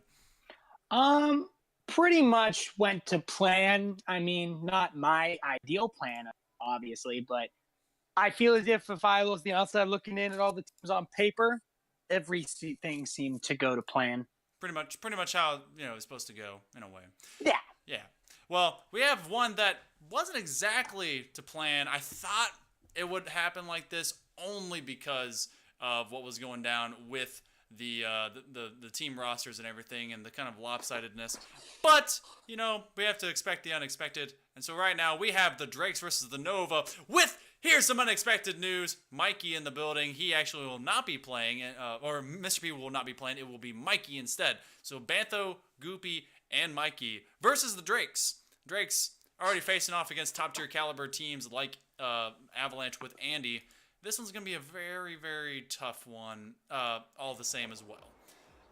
Pretty much went to plan. I mean, not my ideal plan, obviously, but I feel as if I was the outside looking in at all the teams on paper, everything seemed to go to plan. Pretty much how, it's supposed to go in a way. Yeah. Yeah. Well, we have one that wasn't exactly to plan. I thought it would happen like this only because of what was going down with the team rosters and everything and the kind of lopsidedness. But, we have to expect the unexpected. And so right now we have the Drakes versus the Nova with, here's some unexpected news. Mikey in the building. He actually will not be playing, or Mr. P will not be playing. It will be Mikey instead. So Bantho, Goopy, and Mikey versus the Drakes. Drakes already facing off against top-tier caliber teams like Avalanche with Andy. This one's going to be a very, very tough one, all the same as well.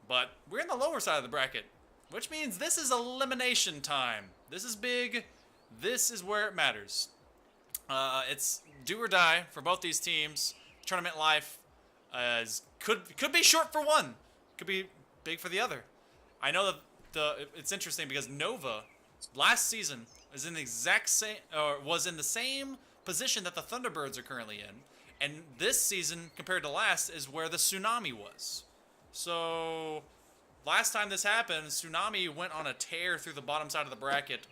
But we're in the lower side of the bracket, which means this is elimination time. This is big. This is where it matters. It's do or die for both these teams. Tournament life could be short for one. Could be big for the other. I know that it's interesting because Nova last season was in the same position that the Thunderbirds are currently in. And this season, compared to last, is where the Tsunami was. So, last time this happened, Tsunami went on a tear through the bottom side of the bracket.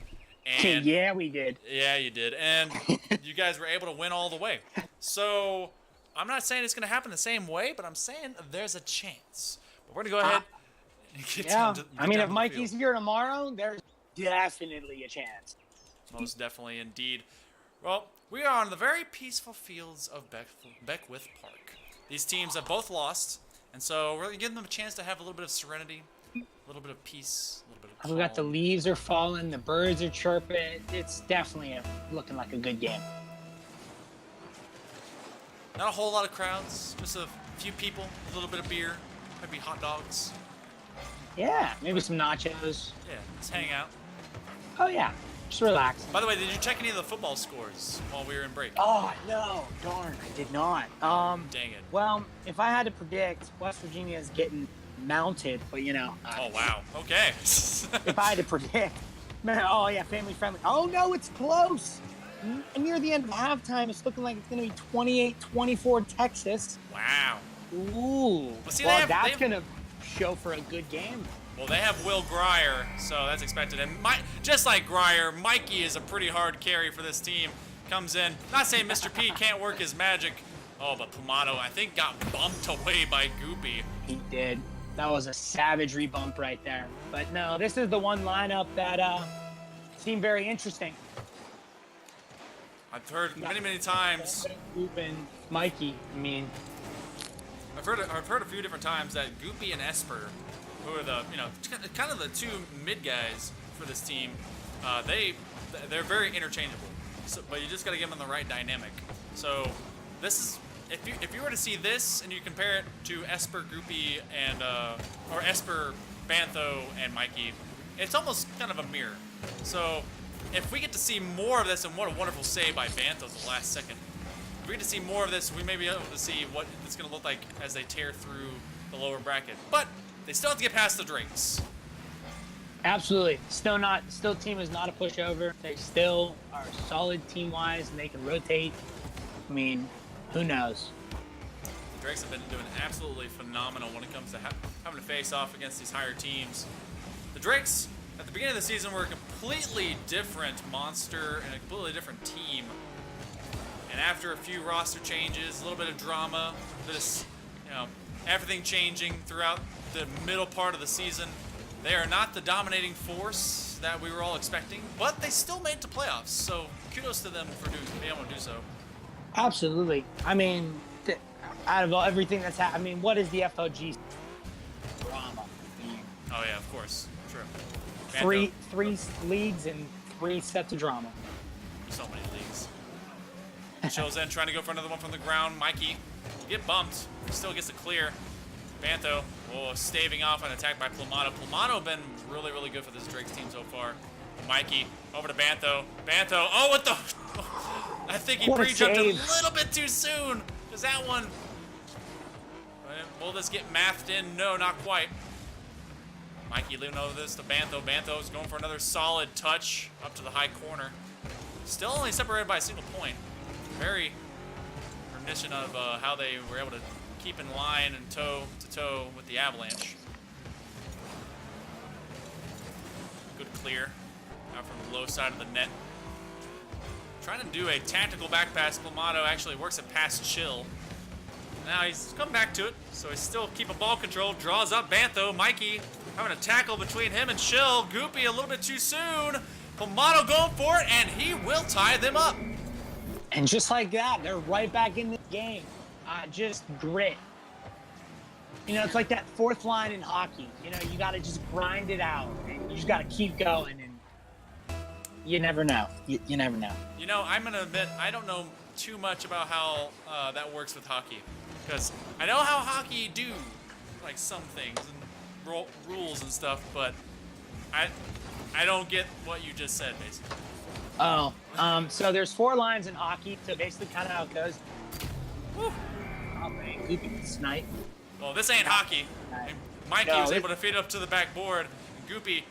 And yeah, we did. Yeah, you did. And you guys were able to win all the way. So, I'm not saying it's going to happen the same way, but I'm saying there's a chance. But we're going to go ahead and get down to if Mikey's here tomorrow, there's definitely a chance. Most definitely indeed. Well, we are on the very peaceful fields of Beckwith Park. These teams have both lost, and so we're giving them a chance to have a little bit of serenity, a little bit of peace, a little bit of calm. We got the leaves are falling, the birds are chirping. It's definitely looking like a good game. Not a whole lot of crowds, just a few people, a little bit of beer, maybe hot dogs. Yeah, maybe some nachos. Yeah, just hang out. Oh, yeah. Just relax. By the way, did you check any of the football scores while we were in break? Oh, no. Darn, I did not. Dang it. Well, if I had to predict, West Virginia is getting mounted, but, oh, wow. Okay. if I had to predict, man, oh, yeah, family friendly. Oh, no, it's close. Near the end of halftime, it's looking like it's going to be 28-24 Texas. Wow. Ooh. Well, that's going to show for a good game. Well, they have Will Grier, so that's expected. And just like Grier, Mikey is a pretty hard carry for this team. Comes in, not saying Mr. P can't work his magic. Oh, but Pumato, I think, got bumped away by Goopy. He did. That was a savage rebump right there. But no, this is the one lineup that seemed very interesting. I've heard many times. And Mikey, I've heard a few different times that Goopy and Esper, who are the kind of the two mid guys for this team, they're very interchangeable. So, but you just got to give them the right dynamic. So this is if you were to see this and you compare it to Esper, Goopy, and or Esper, Bantho, and Mikey, it's almost kind of a mirror. So if we get to see more of this, and what a wonderful save by Bantho at the last second. If we get to see more of this, we may be able to see what it's going to look like as they tear through the lower bracket. But they still have to get past the Drakes. Absolutely. Still team is not a pushover. They still are solid team-wise, and they can rotate. Who knows? The Drakes have been doing absolutely phenomenal when it comes to having to face off against these higher teams. The Drakes, at the beginning of the season, were a completely different monster and a completely different team. And after a few roster changes, a little bit of drama, everything changing throughout the middle part of the season, they are not the dominating force that we were all expecting, but they still made it to playoffs. So kudos to them for being able to do so. Absolutely. Out of everything that's happened, what is the FLG drama? Oh yeah, of course. True. Three leagues and 3 sets of drama. So many leagues. Chosen trying to go for another one from the ground. Mikey get bumped. Still gets a clear. Bantho, staving off an attack by Plamato. Plamato been really, really good for this Drake's team so far. Mikey, over to Bantho. Bantho, oh, what the? I think he pre-jumped a little bit too soon. Does that one? Will this get mathed in? No, not quite. Mikey leaving over this to Bantho. Bantho's going for another solid touch up to the high corner. Still only separated by a single point. Very reminiscent of how they were able to keep in line and toe-to-toe with the Avalanche. Good clear out from the low side of the net. Trying to do a tactical back pass. Plamato actually works it past Chill. Now he's come back to it, so he's still keeping ball control. Draws up Bantho. Mikey having a tackle between him and Chill. Goopy a little bit too soon. Plamato going for it, and he will tie them up. And just like that, they're right back in the game. Just grit. You know, it's like that fourth line in hockey. You know, you got to just grind it out. And you just got to keep going. And you never know. You never know. You know, I'm going to admit, I don't know too much about how that works with hockey. Because I know how hockey do, like, some things and rules and stuff, but I don't get what you just said, basically. Oh, so there's 4 lines in hockey, so basically kind of how it goes. Woo. Oh, man, Goopy can snipe. Well, this ain't hockey. Mikey was able to feed it up to the backboard. Goopy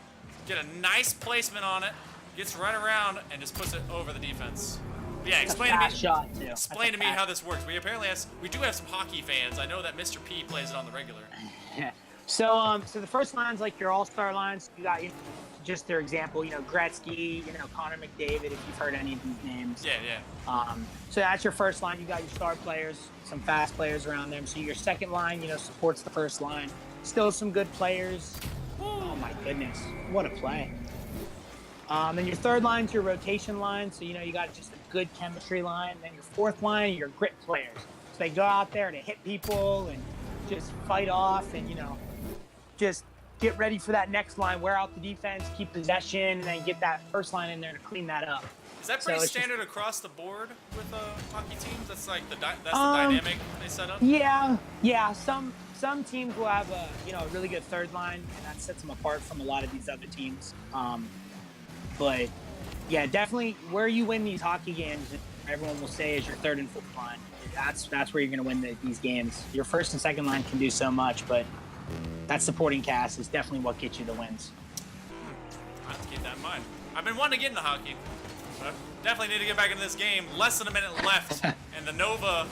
get a nice placement on it, gets right around, and just puts it over the defense. But yeah, explain to me. Shot too. Explain to me how this works. We do have some hockey fans. I know that Mr. P plays it on the regular. Yeah. So the first line's like your all-star lines. You got just their example, Gretzky, Connor McDavid, if you've heard any of these names. Yeah. So that's your first line. You got your star players, some fast players around them. So your second line, supports the first line. Still some good players. Oh my goodness, what a play. Then your third line's your rotation line. So, you got just a good chemistry line. Then your fourth line, your grit players. So they go out there to hit people and just fight off and, just get ready for that next line, wear out the defense, keep possession, and then get that first line in there to clean that up. Is that pretty standard across the board with hockey teams? That's like the dynamic they set up? Yeah. Some teams will have a really good third line, and that sets them apart from a lot of these other teams. But yeah, definitely where you win these hockey games, everyone will say is your third and fourth line. That's where you're going to win these games. Your first and second line can do so much, but that supporting cast is definitely what gets you the wins. I have to keep that in mind. I've been wanting to get into hockey, but I definitely need to get back into this game. Less than a minute left, and the Nova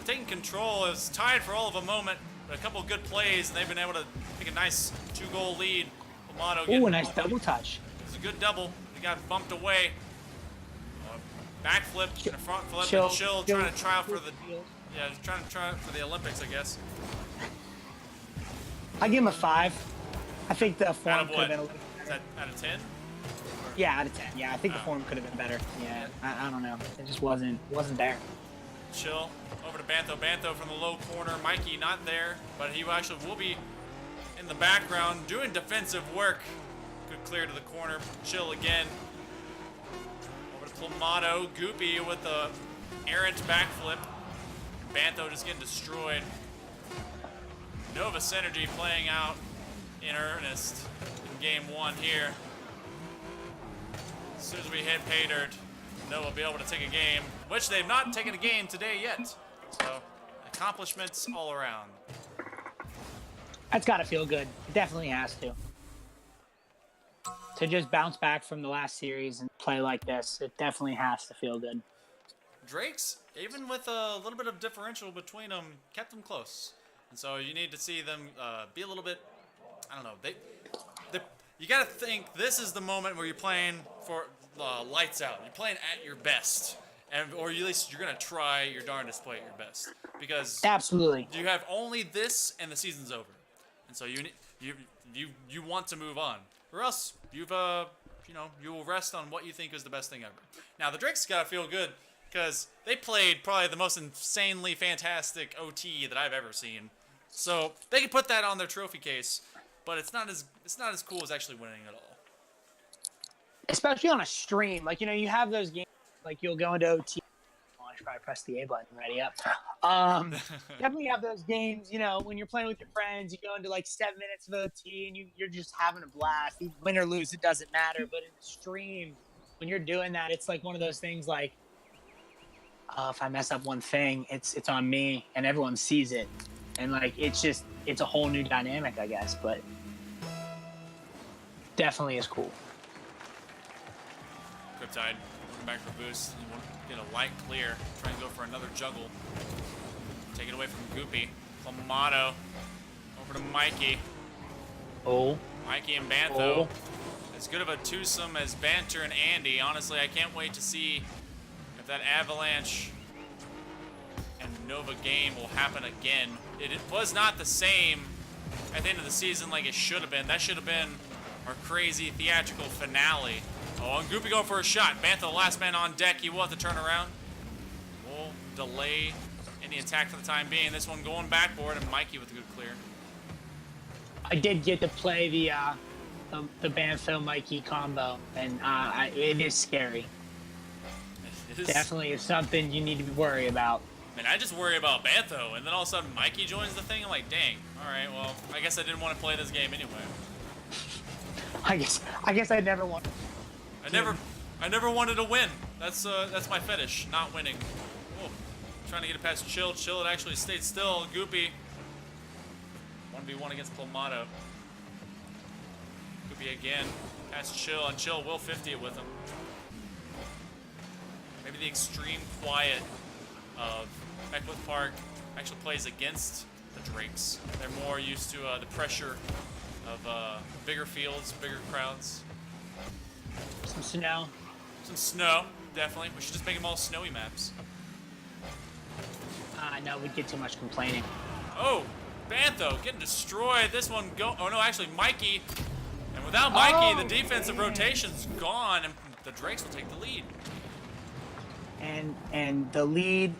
taking control. It was tied for all of a moment, but a couple of good plays, and they've been able to take a nice 2-goal lead. Ooh, a nice double touch. It was a good double. He got bumped away. Backflip and a front flip. Chill trying to try out for the trying to try out for the Olympics, I guess. I give him a 5. I think the form could have been a little better. Is that out of 10? Yeah, out of 10. Yeah, I think the form could have been better. Yeah, I don't know. It just wasn't there. Chill over to Bantho. Bantho from the low corner. Mikey not there, but he actually will be in the background doing defensive work. Good clear to the corner. Chill again. Over to Plamato. Goopy with the errant backflip. Bantho just getting destroyed. Nova Synergy playing out in earnest in game 1 here. As soon as we hit pay dirt, Nova will be able to take a game, which they've not taken a game today yet. So, accomplishments all around. That's got to feel good. It definitely has to. To just bounce back from the last series and play like this, it definitely has to feel good. Drake's, even with a little bit of differential between them, kept them close. And so you need to see them be a little bit, I don't know, you got to think this is the moment where you're playing for lights out. You're playing at your best. Or at least you're going to try your darndest to play at your best. Because absolutely, you have only this and the season's over. And so you want to move on. Or else you will rest on what you think is the best thing ever. Now, the Drake's got to feel good because they played probably the most insanely fantastic OT that I've ever seen. So they can put that on their trophy case, but it's not as cool as actually winning at all. Especially on a stream, you have those games, you'll go into OT, I pressed the A button. Ready up. Definitely have those games, when you're playing with your friends, you go into like 7 minutes of OT and you're just having a blast. Win or lose, it doesn't matter. But in the stream, when you're doing that, it's like one of those things like, if I mess up one thing, it's on me and everyone sees it. And like, it's a whole new dynamic, I guess, but definitely is cool. Cryptide looking back for boost. You want to get a light clear. Try and go for another juggle. Take it away from Goopy. Clamato. Over to Mikey. Oh. Mikey and Bantho. As good of a twosome as Banter and Andy. Honestly, I can't wait to see if that Avalanche and Nova game will happen again. It was not the same at the end of the season like it should have been. That should have been our crazy theatrical finale. Oh, and Goopy going for a shot. Bantha, the last man on deck. He will have to turn around. We'll delay any attack for the time being. This one going backboard, and Mikey with a good clear. I did get to play the Bantho Mikey combo, and it is scary. It is. Definitely is something you need to be worried about. Man, I just worry about Bantho, and then all of a sudden Mikey joins the thing. I'm like, dang. All right, well, I guess I didn't want to play this game anyway. I guess I never want. I never wanted to win. That's my fetish, not winning. Oh, trying to get it past Chill. Chill, it actually stayed still. Goopy. 1v1 against Clamato. Goopy again. Past Chill, and Chill will 50 it with him. Maybe the extreme quiet of Beckwith Park actually plays against the Drakes. They're more used to the pressure of bigger fields, bigger crowds. Some snow. Some snow, definitely. We should just make them all snowy maps. No, we'd get too much complaining. Oh, Bantho getting destroyed. This one go. Oh no, actually Mikey. And without Mikey, the defensive rotation's gone, and the Drakes will take the lead. And the lead,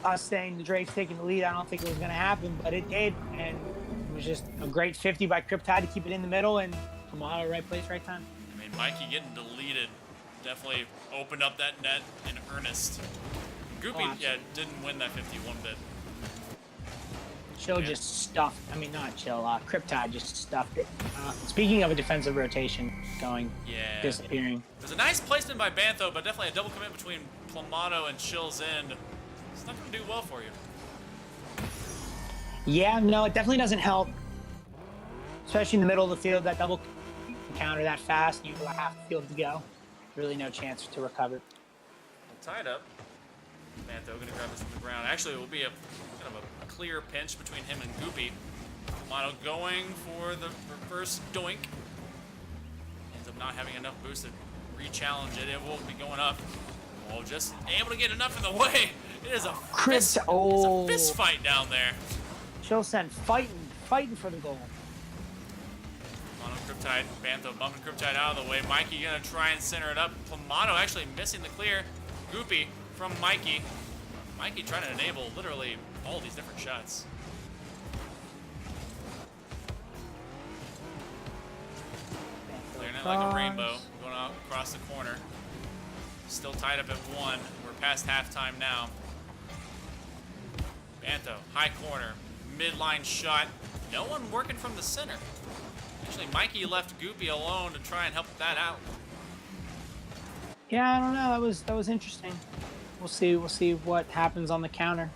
us saying the Drakes taking the lead, I don't think it was going to happen, but it did. And it was just a great 50 by Cryptide to keep it in the middle, and Kamala, right place, right time. I mean, Mikey getting deleted definitely opened up that net in earnest. Goopy, didn't win that 50 one bit. Chill just stuffed. I mean, not Chill. Cryptide just stuffed it. Speaking of a defensive rotation going, disappearing. There's a nice placement by Bantho, but definitely a double commit between Clamato and Chill's end. It's not going to do well for you. Yeah, no, it definitely doesn't help. Especially in the middle of the field, that double counter that fast, you have half the field to go. Really no chance to recover. Tied up. Bantho going to grab this from the ground. Actually, it will be a kind of a clear pinch between him and Goopy. Clamato going for the reverse doink. Ends up not having enough boost to re-challenge it. It will be going up. Oh, just able to get enough in the way. It is a fist fight down there. Chill sent fighting for the goal. Clamato, Cryptide, Bantho bumping Cryptide out of the way. Mikey gonna try and center it up. Clamato actually missing the clear. Goopy from Mikey. Mikey trying to enable literally all these different shots. Clearing it like a rainbow. Going out across the corner. Still tied up at 1. We're past halftime now. Bantho, high corner. Midline shot. No one working from the center. Actually, Mikey left Goopy alone to try and help that out. Yeah, I don't know. That was interesting. We'll see what happens on the counter.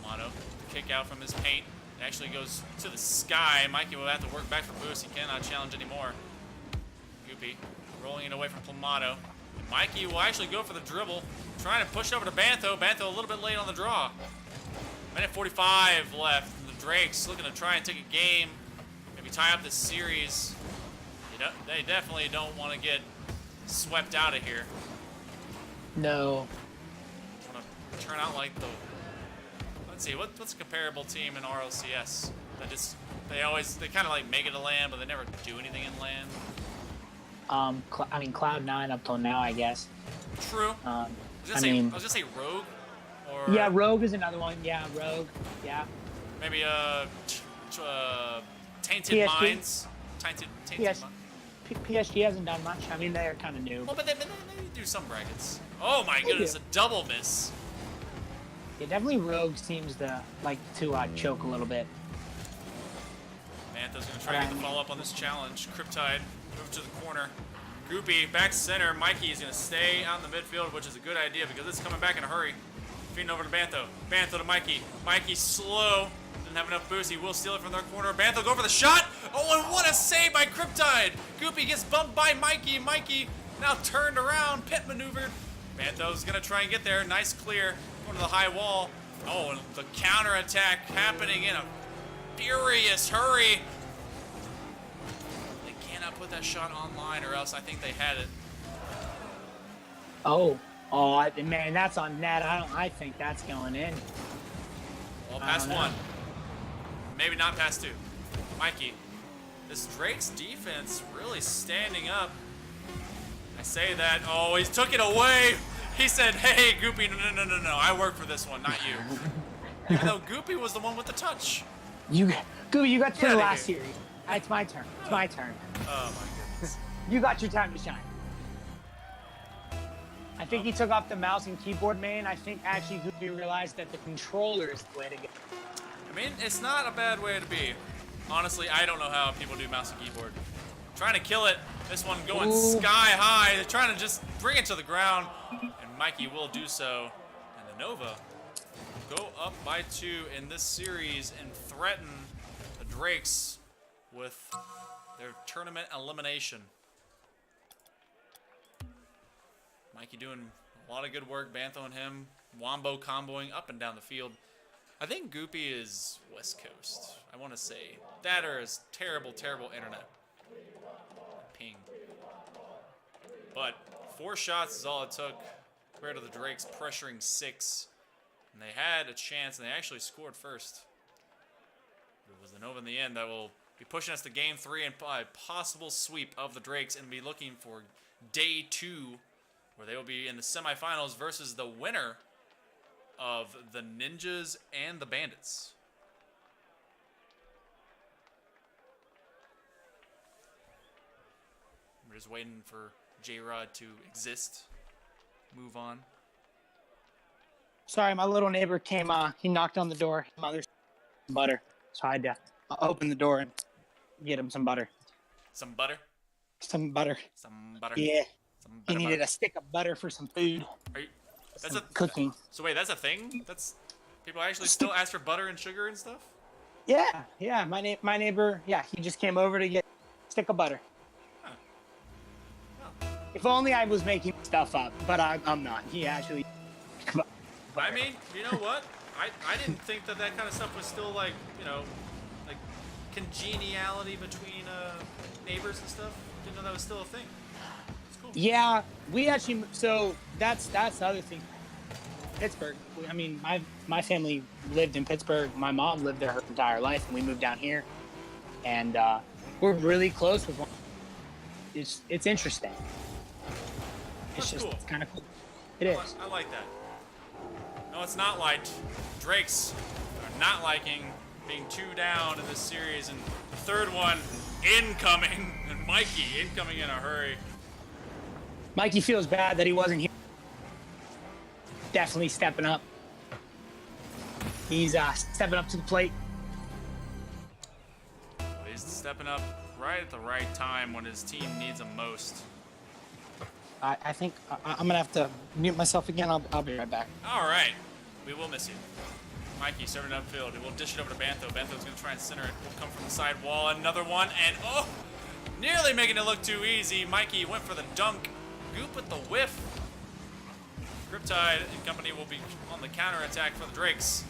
Clamato, kick out from his paint. It actually goes to the sky. Mikey will have to work back for boost. He cannot challenge anymore. Goopy rolling it away from Clamato. And Mikey will actually go for the dribble. Trying to push over to Bantho. Bantho a little bit late on the draw. Minute 45 left. And the Drakes looking to try and take a game. Maybe tie up this series. They definitely don't want to get swept out of here. No. Want to turn out like the. Let's see, what's a comparable team in RLCS? They kind of like make it a land, but they never do anything in land. I mean Cloud9 up till now, I guess. True. I was gonna say Rogue. Or yeah, Rogue is another one. Yeah, Rogue. Yeah. Maybe Tainted TSG. Minds. Tainted Yes. Minds. PSG hasn't done much. I mean, they're kind of new. Well, but they do some brackets. Oh my goodness, a double miss. Yeah, definitely Rogue seems to like to choke a little bit. Mantha's going to try to get the follow-up on this challenge. Cryptide move to the corner. Goopy back center. Mikey is going to stay out in the midfield, which is a good idea because it's coming back in a hurry. Feeding over to Bantho. Bantho to Mikey. Mikey slow. Doesn't have enough boost. He will steal it from their corner. Bantho go for the shot. Oh, and what a save by Cryptide. Goopy gets bumped by Mikey. Mikey now turned around. Pit maneuvered. Bantho's going to try and get there. Nice clear. Going to the high wall. Oh, and the counterattack happening in a furious hurry. They cannot put that shot online or else I think they had it. Oh, man, that's on net. I think that's going in. Well, past one. Maybe not past two. Mikey. This Drake's defense really standing up. I say that. Oh, he took it away. He said, hey, Goopy, no. I work for this one, not you. Even though Goopy was the one with the touch. Goopy, you got to the last series. It's my turn. It's my turn. Oh, my goodness. You got your time to shine. I think he took off the mouse and keyboard main. I think actually Goopy realized that the controller is the way to go. I mean, it's not a bad way to be. Honestly, I don't know how people do mouse and keyboard. Trying to kill it. This one going sky high. They're trying to just bring it to the ground. And Mikey will do so. And the Nova go up by 2 in this series and threaten the Drakes with their tournament elimination. Mikey doing a lot of good work. Bantho and him wombo comboing up and down the field. I think Goopy is West Coast. I want to say that or is terrible internet. Ping. But 4 shots is all it took compared to the Drakes pressuring 6. And they had a chance, and they actually scored first. It was the Nova in the end that will be pushing us to Game 3 and a possible sweep of the Drakes and be looking for Day 2, where they will be in the semifinals versus the winner of the Ninjas and the Bandits. We're just waiting for J-Rod to exist. Move on. Sorry, my little neighbor came, he knocked on the door. Mother's butter. So I had to open the door and get him some butter. Some butter? Some butter. Some butter. Yeah. Some He butter, needed a stick of butter for some food. Are you, that's Some a cooking. So wait, that's a thing? That's people actually still ask for butter and sugar and stuff? Yeah. My neighbor, he just came over to get a stick of butter. Huh. If only I was making stuff up, but I'm not. He actually. I mean, you know what? I didn't think that kind of stuff was still like, like congeniality between neighbors and stuff. Didn't know that was still a thing. It's cool. Yeah, we actually. So that's the other thing. Pittsburgh. I mean, my family lived in Pittsburgh. My mom lived there her entire life, and we moved down here, and we're really close with one. It's interesting. That's cool. It's kind of cool. It is. I like that. No, it's not liked. Drakes are not liking being 2 down in this series, and the third one incoming, and Mikey incoming in a hurry. Mikey feels bad that he wasn't here. Definitely stepping up. He's stepping up to the plate. He's stepping up right at the right time when his team needs him most. I think I'm going to have to mute myself again. I'll be right back. All right. We will miss you. Mikey serving upfield. We'll dish it over to Bantho. Bantho's going to try and center it. Will come from the side wall. Another one. And, nearly making it look too easy. Mikey went for the dunk. Goop with the whiff. Cryptide and company will be on the counterattack for the Drakes.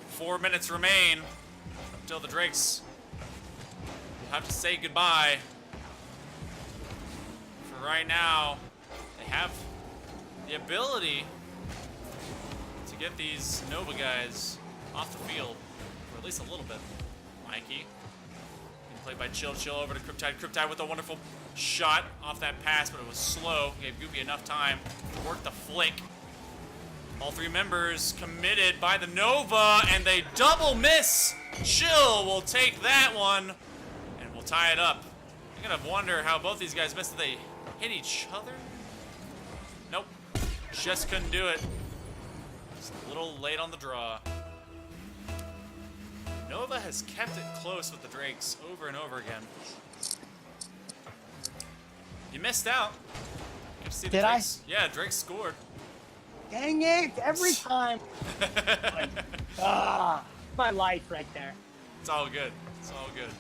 4 minutes remain until the Drakes will have to say goodbye. For right now, they have the ability to get these Nova guys off the field for at least a little bit. Mikey being played by Chill over to Cryptide. Cryptide with a wonderful shot off that pass, but it was slow. Gave Goopy enough time to work the flick. All 3 members committed by the Nova, and they double miss. Chill will take that one and will will tie it up. I'm gonna wonder how both these guys missed it. They hit each other? Nope. Just couldn't do it. Just a little late on the draw. Nova has kept it close with the Drakes over and over again. You missed out. You see the Did I? Drakes. Yeah, Drake scored. Dang it! Every time. My life right there. It's all good. It's all good.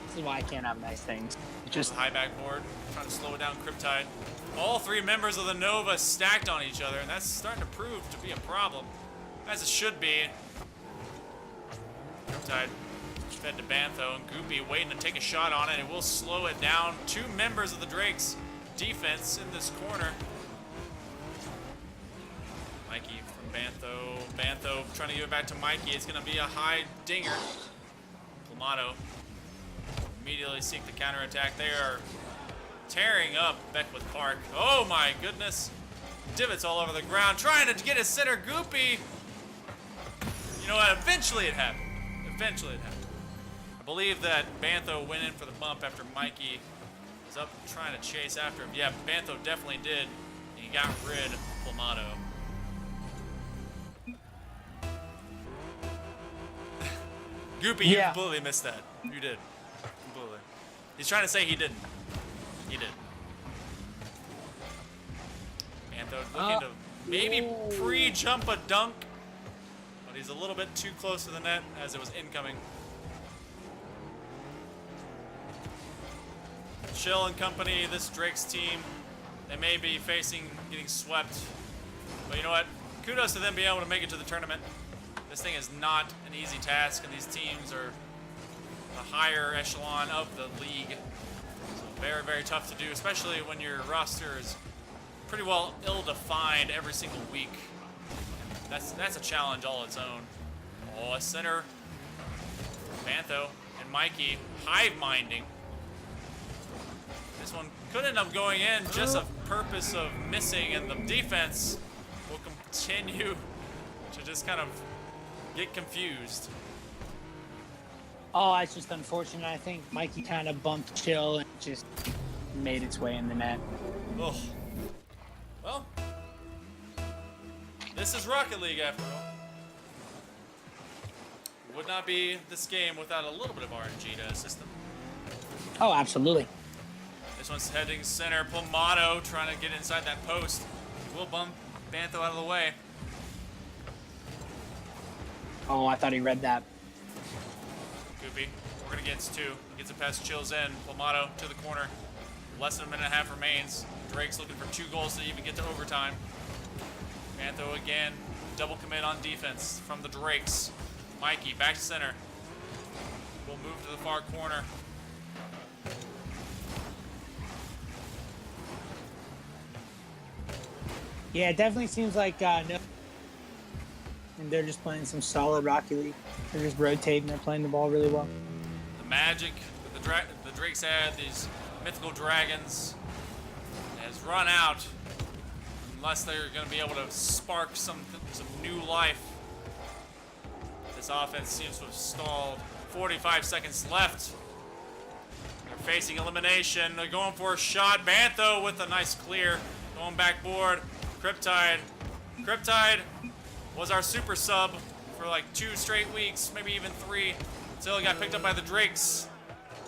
This is why I can't have nice things. It Just just high backboard, trying to slow it down. Cryptide. All three members of the Nova stacked on each other, and that's starting to prove to be a problem, as it should be. Cryptide fed to Bantho, and Goopy waiting to take a shot on it. It will slow it down. Two members of the Drakes defense in this corner. Mikey from Bantho. Bantho trying to give it back to Mikey. It's going to be a high dinger. Clamato immediately seek the counterattack. They are tearing up Beckwith Park. Oh my goodness. Divots all over the ground. Trying to get his center. Goopy. You know what? Eventually it happened. Eventually it happened. I believe that Bantho went in for the bump after Mikey was up trying to chase after him. Yeah, Bantho definitely did. And he got rid of Clamato. Goopy, you completely missed that. You did. Completely. He's trying to say he didn't. He did. Bantho looking to maybe pre-jump a dunk, but he's a little bit too close to the net as it was incoming. Chill and company, this Drake's team, they may be facing getting swept, but you know what? Kudos to them being able to make it to the tournament. This thing is not an easy task, and these teams are the higher echelon of the league. So very, very tough to do, especially when your roster is pretty well ill-defined every single week. That's a challenge all its own. Oh, a center. Bantho and Mikey hive-minding. This one could end up going in, just a purpose of missing, and the defense will continue to just kind of get confused. Oh, it's just unfortunate. I think Mikey kind of bumped Chill and just made its way in the net. Ugh. Well, this is Rocket League after all. Would not be this game without a little bit of RNG to assist them. Oh, absolutely. This one's heading center. Clamato trying to get inside that post. Will bump Bantho out of the way. Oh, I thought he read that. Goopy working against two. Gets it past Chills in. Clamato to the corner. Less than a minute and a half remains. Drake's looking for 2 goals to even get to overtime. Bantho again. Double commit on defense from the Drakes. Mikey back to center. Will move to the far corner. Yeah, it definitely seems like no. And they're just playing some solid Rocket League. They're just rotating. They're playing the ball really well. The magic that the Drakes had, these mythical dragons, has run out unless they're going to be able to spark some new life. This offense seems to have stalled. 45 seconds left. They're facing elimination. They're going for a shot. Bantho with a nice clear. Going backboard. Cryptide. Cryptide was our super sub for like 2 straight weeks, maybe even 3, until he got picked up by the Drakes.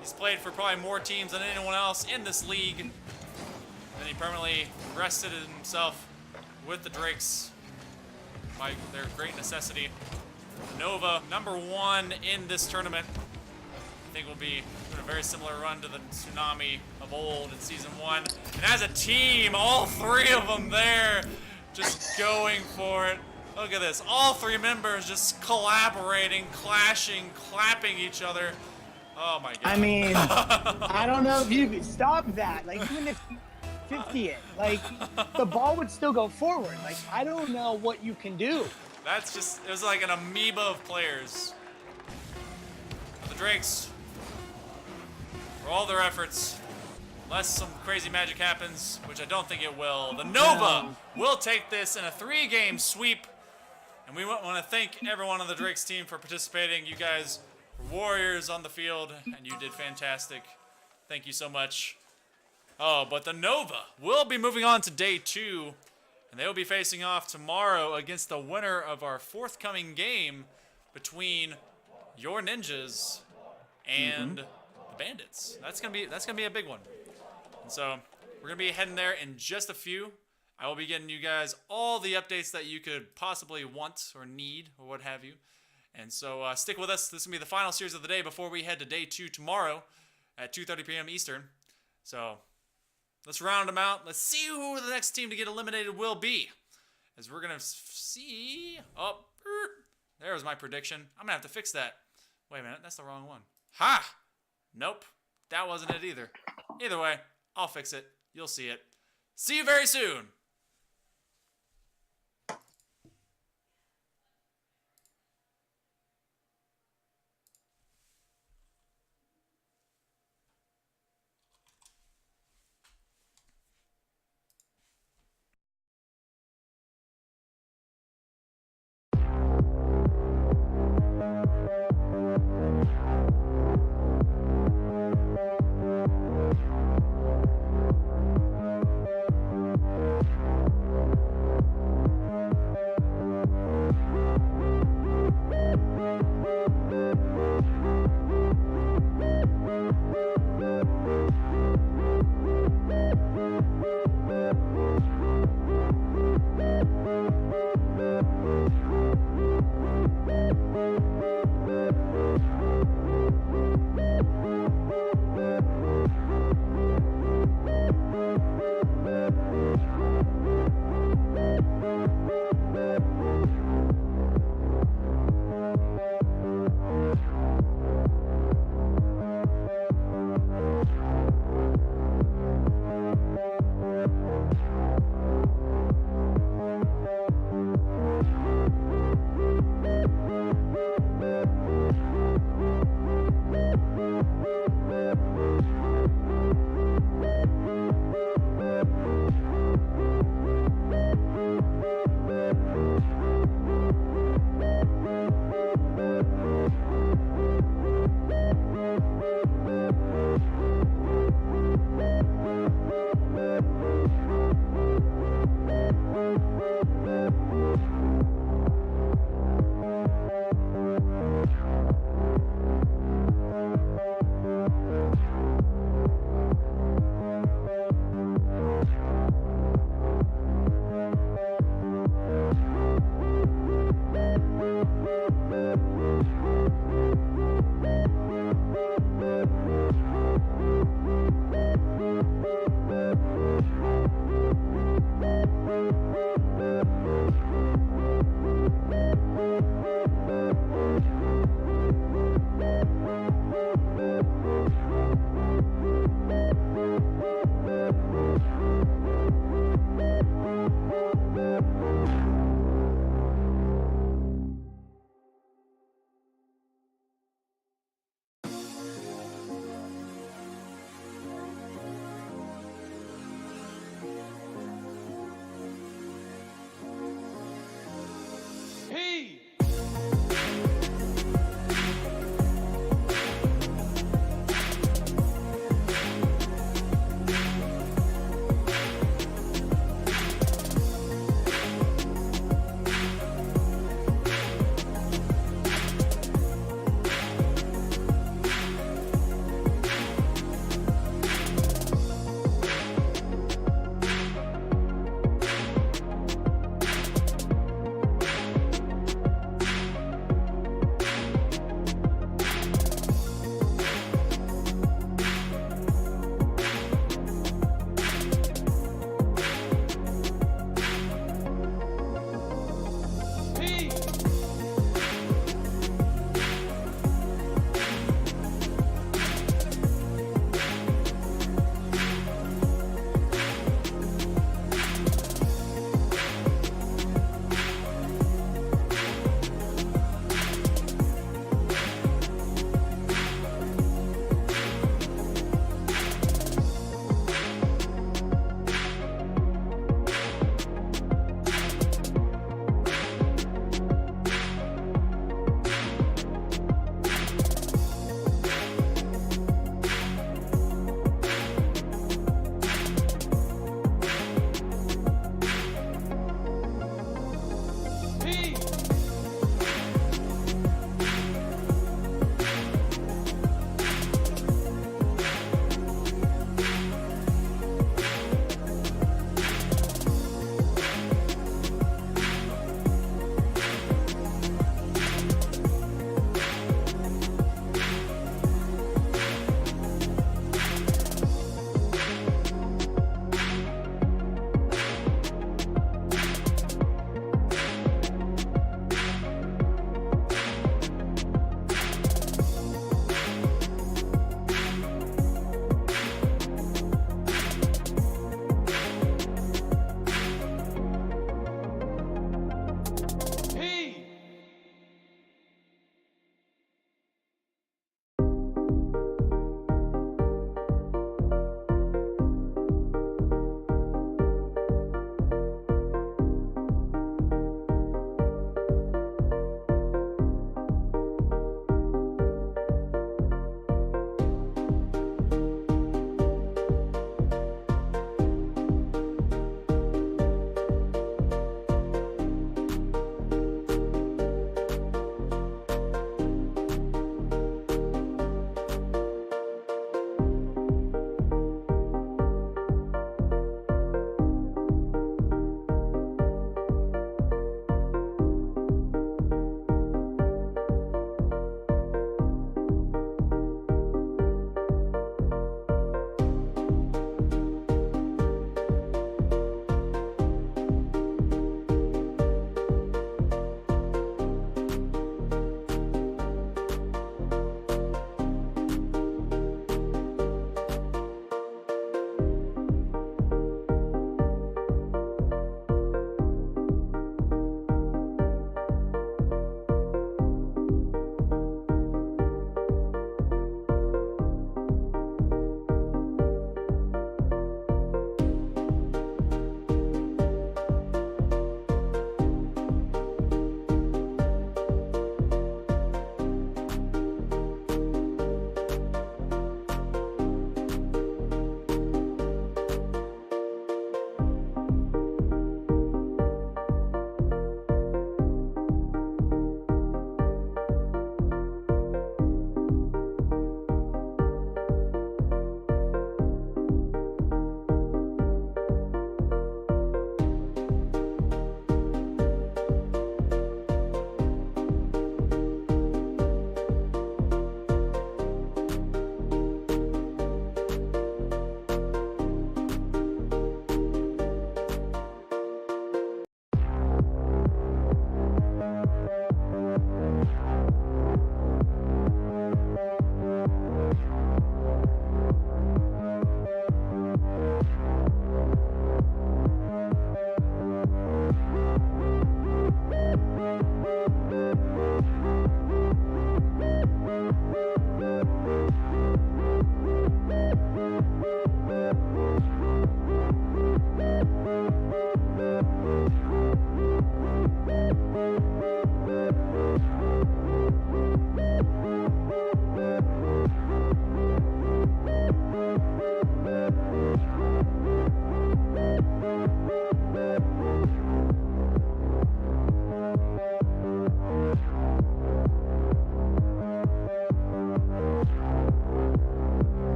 He's played for probably more teams than anyone else in this league. Then he permanently rested himself with the Drakes by their great necessity. Nova, #1 in this tournament. I think will be doing a very similar run to the Tsunami of old in Season 1. And as a team, all 3 of them there, just going for it. Look at this. All 3 members just collaborating, clashing, clapping each other. Oh my god. I mean, I don't know if you could stop that. Like, even if 50 it, like, the ball would still go forward. Like, I don't know what you can do. That's just, it was like an amoeba of players. The Drakes, for all their efforts, unless some crazy magic happens, which I don't think it will, the Nova will take this in a 3-game sweep. And we want to thank everyone on the Drakes team for participating. You guys were Warriors on the field, and you did fantastic. Thank you so much. Oh, but the Nova will be moving on to day 2, and they will be facing off tomorrow against the winner of our forthcoming game between your Ninjas and the Bandits. That's gonna be a big one. And so we're gonna be heading there in just a few. I will be getting you guys all the updates that you could possibly want or need or what have you. And so stick with us. This is gonna be the final series of the day before we head to day 2 tomorrow at 2:30 p.m. Eastern. So let's round them out. Let's see who the next team to get eliminated will be. As we're gonna see. Oh, there was my prediction. I'm gonna have to fix that. Wait a minute, that's the wrong one. Ha! Nope, that wasn't it either. Either way, I'll fix it. You'll see it. See you very soon.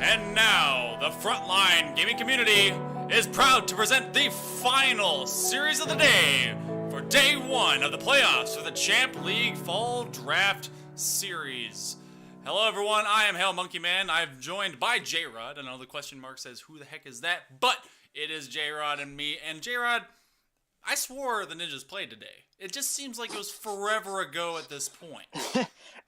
And now, the Frontline Gaming community is proud to present the final series of the day for day 1 of the playoffs for the Champ League Fall Draft Series. Hello everyone, I am Hail Monkey Man. I'm joined by J-Rod. I know the question mark says, who the heck is that? But it is J-Rod and me. And J-Rod, I swore the Ninjas played today. It just seems like it was forever ago at this point.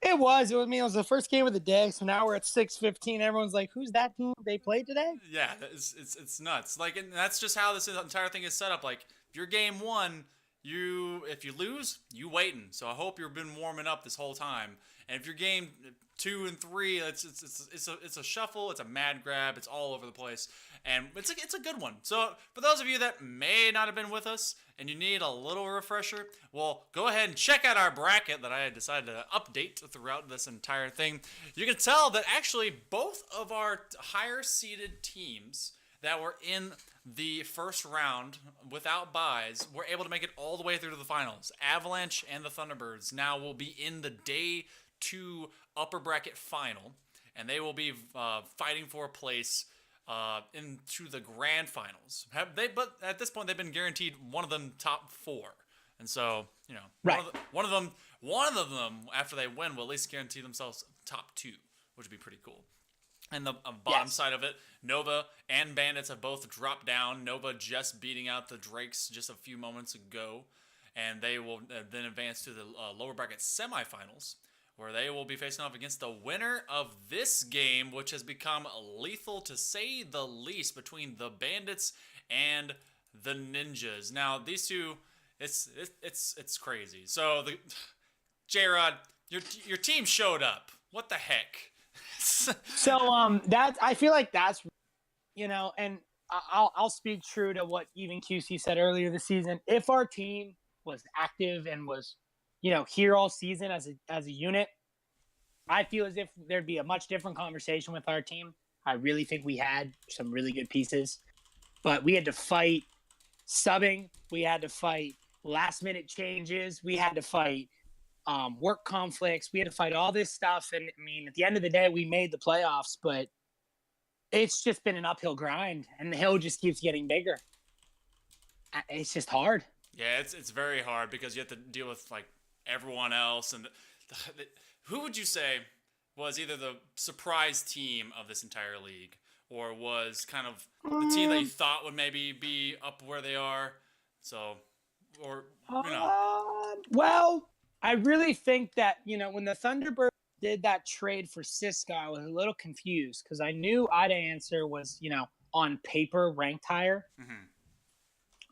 It was. It was the first game of the day. So now we're at 6:15. Everyone's like, "Who's that team they played today?" Yeah, it's nuts. Like, and that's just how this entire thing is set up. Like, if you're game 1, if you lose, you waiting. So I hope you've been warming up this whole time. And if you're game 2 and 3, it's a shuffle. It's a mad grab. It's all over the place, and it's a good one. So for those of you that may not have been with us and you need a little refresher, well, go ahead and check out our bracket that I had decided to update throughout this entire thing. You can tell that actually both of our higher seeded teams that were in the first round without buys were able to make it all the way through to the finals. Avalanche and the Thunderbirds now will be in the day 2 upper bracket final, and they will be fighting for a place into the grand finals. But at this point, they've been guaranteed one of them top 4, and so Right. one of them after they win will at least guarantee themselves top 2, which would be pretty cool. And the bottom side of it, Nova and Bandits have both dropped down. Nova just beating out the Drakes just a few moments ago, and they will then advance to the lower bracket semifinals, where they will be facing off against the winner of this game, which has become lethal to say the least between the Bandits and the Ninjas. Now, these two, it's crazy. So, J-Rod, your team showed up. What the heck? So that I feel like that's and I'll speak true to what even QC said earlier this season. If our team was active and was here all season as a unit, I feel as if there'd be a much different conversation with our team. I really think we had some really good pieces, but we had to fight subbing, we had to fight last minute changes, we had to fight work conflicts, we had to fight all this stuff. And I mean, at the end of the day, we made the playoffs, but it's just been an uphill grind, and the hill just keeps getting bigger. It's just hard. Yeah, it's very hard because you have to deal with like everyone else. And who would you say was either the surprise team of this entire league, or was kind of the team that you thought would maybe be up where they are? So, or well, I really think that when the Thunderbirds did that trade for Cisco, I was a little confused because I knew Ida Answer was on paper ranked higher,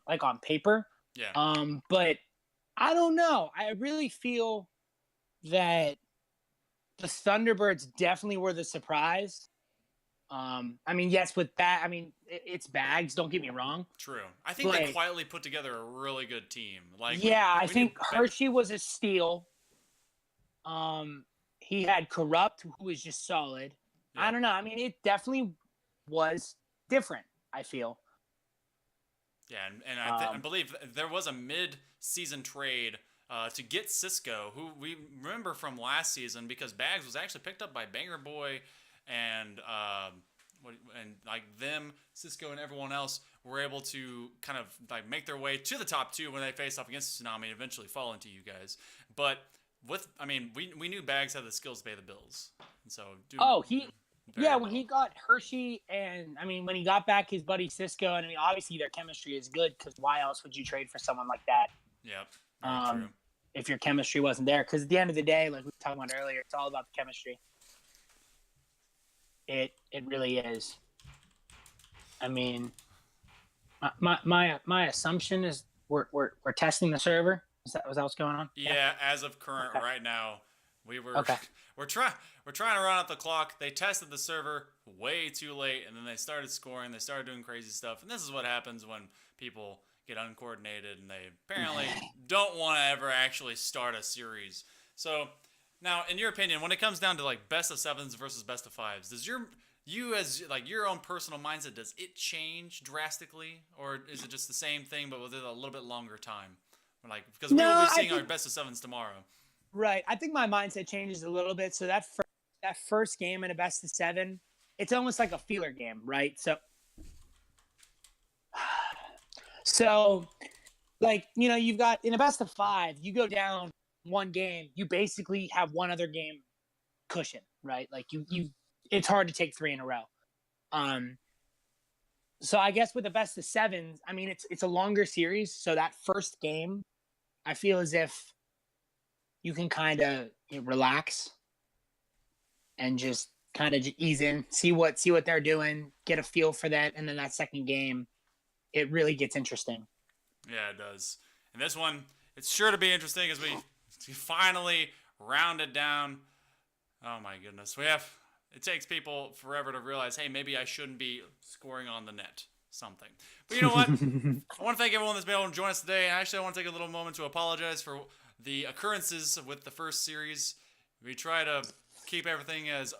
like on paper. Yeah. But I don't know. I really feel that the Thunderbirds definitely were the surprise. I mean, yes, with that, I mean, it's Bags. Don't get me wrong. True. I think they quietly put together a really good team. Like, yeah, I think Hershey was a steal. He had Corrupt, who was just solid. Yeah. I don't know. I mean, it definitely was different, I feel. Yeah, and I believe there was a mid-season trade to get Cisco, who we remember from last season, because Bags was actually picked up by Banger Boy, and Cisco and everyone else were able to kind of like make their way to the top 2 when they faced off against Tsunami and eventually fall into you guys. But we knew Bags had the skills to pay the bills, and so when he got Hershey, and I mean when he got back his buddy Cisco, and I mean obviously their chemistry is good, because why else would you trade for someone like that? Yep. True. If your chemistry wasn't there, because at the end of the day, like we were talking about earlier, it's all about the chemistry. It really is. I mean, my assumption is we're testing the server. Was that what's going on? Yeah, as of current right now, we're trying to run out the clock. They tested the server way too late, and then they started scoring. They started doing crazy stuff, and this is what happens when people get uncoordinated and they apparently don't want to ever actually start a series. So now, in your opinion, when it comes down to like best of 7s versus best of 5s, does your own personal mindset, does it change drastically, or is it just the same thing but with a little bit longer time? Like, because we will be seeing our best of 7s tomorrow. Right. I think my mindset changes a little bit. So that first game in a best of 7, it's almost like a feeler game, right? So like, you've got in a best of 5, you go down one game, you basically have one other game cushion, right? Like it's hard to take 3 in a row. So I guess with the best of 7s, I mean, it's a longer series. So that first game, I feel as if you can kind of relax and just kind of ease in, see what they're doing, get a feel for that. And then that second game, it really gets interesting. Yeah, it does. And this one, it's sure to be interesting as we finally round it down. Oh my goodness. It takes people forever to realize, hey, maybe I shouldn't be scoring on the net. Something. But you know what? I want to thank everyone that's been able to join us today. And actually, I want to take a little moment to apologize for the occurrences with the first series. We try to keep everything as,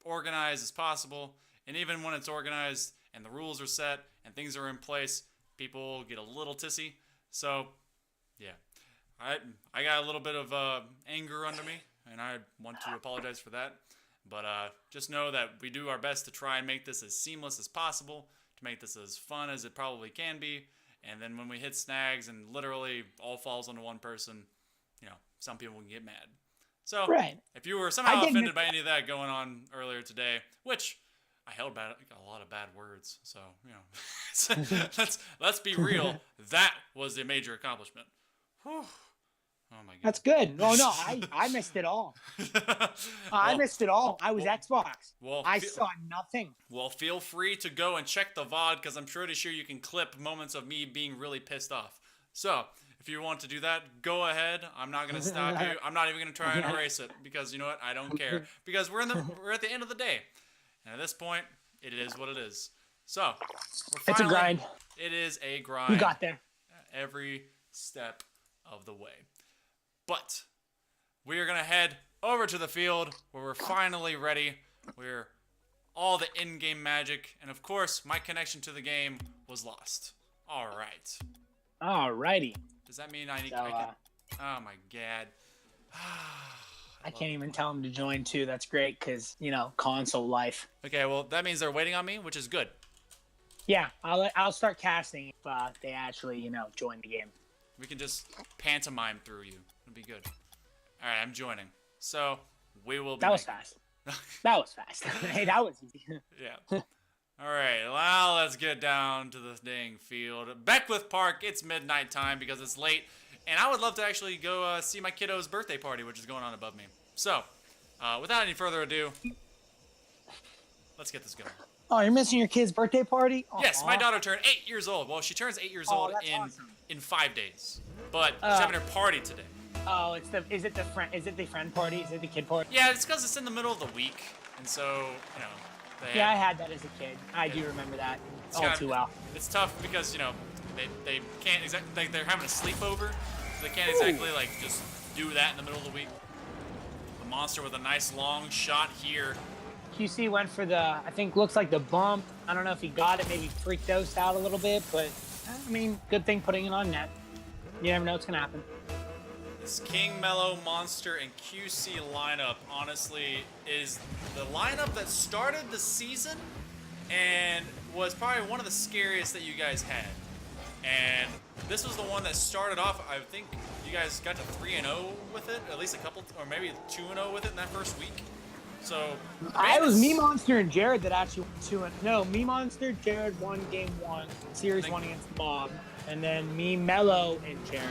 organized as possible. And even when it's organized and the rules are set and things are in place, people get a little tissy. So, yeah. I got a little bit of anger under me, and I want to apologize for that. But just know that we do our best to try and make this as seamless as possible, to make this as fun as it probably can be. And then when we hit snags and literally all falls onto one person, some people can get mad. So right. If you were somehow offended by any of that going on earlier today, which I held back a lot of bad words, so let's be real. That was a major accomplishment. Whew. Oh my god. That's good. No, I missed it all. I missed it all. I was Xbox. I saw nothing. Well, feel free to go and check the VOD because I'm pretty sure you can clip moments of me being really pissed off. So if you want to do that, go ahead. I'm not going to stop you. I'm not even going to try and erase it because you know what? I don't care because we're at the end of the day, and at this point, it is what it is. So it's a grind. It is a grind. We got there every step of the way. But we are going to head over to the field where we're finally ready. We're all the in-game magic. And of course, my connection to the game was lost. All right. Alrighty. Does that mean I need... oh my god. I can't even tell him to join too. That's great because, console life. Okay, well, that means they're waiting on me, which is good. Yeah, I'll start casting if they actually, join the game. We can just pantomime through you. It'll be good. All right, I'm joining. So we will be. That was fast. That was fast. Hey, that was easy. Yeah. All right, well, let's get down to the dang field. Beckwith Park, it's midnight time because it's late. And I would love to actually go see my kiddo's birthday party, which is going on above me. So, without any further ado, let's get this going. Oh, you're missing your kid's birthday party? Aww. Yes, my daughter turned 8 years old. Well, she turns 8 years old in 5 days. But she's having her party today. Oh, is it the friend party? Is it the kid party? Yeah, it's because it's in the middle of the week. And so, Yeah, I had that as a kid. I do remember that too well. It's tough because, they can't exactly, they're having a sleepover. So they can't exactly, just do that in the middle of the week. The monster with a nice long shot here. QC went for looks like the bump. I don't know if he got it, maybe freaked out a little bit, but, good thing putting it on net. You never know what's going to happen. This King, Mellow, Monster, and QC lineup, honestly, is the lineup that started the season and was probably one of the scariest that you guys had. And this was the one that started off, I think you guys got to 3-0 with it, at least a couple, or maybe 2-0 with it in that first week. So, it was me, Monster, and Jared that actually went 2-0. No, me, Monster, Jared won game 1, series 1 against Bob, and then me, Mellow, and Jared.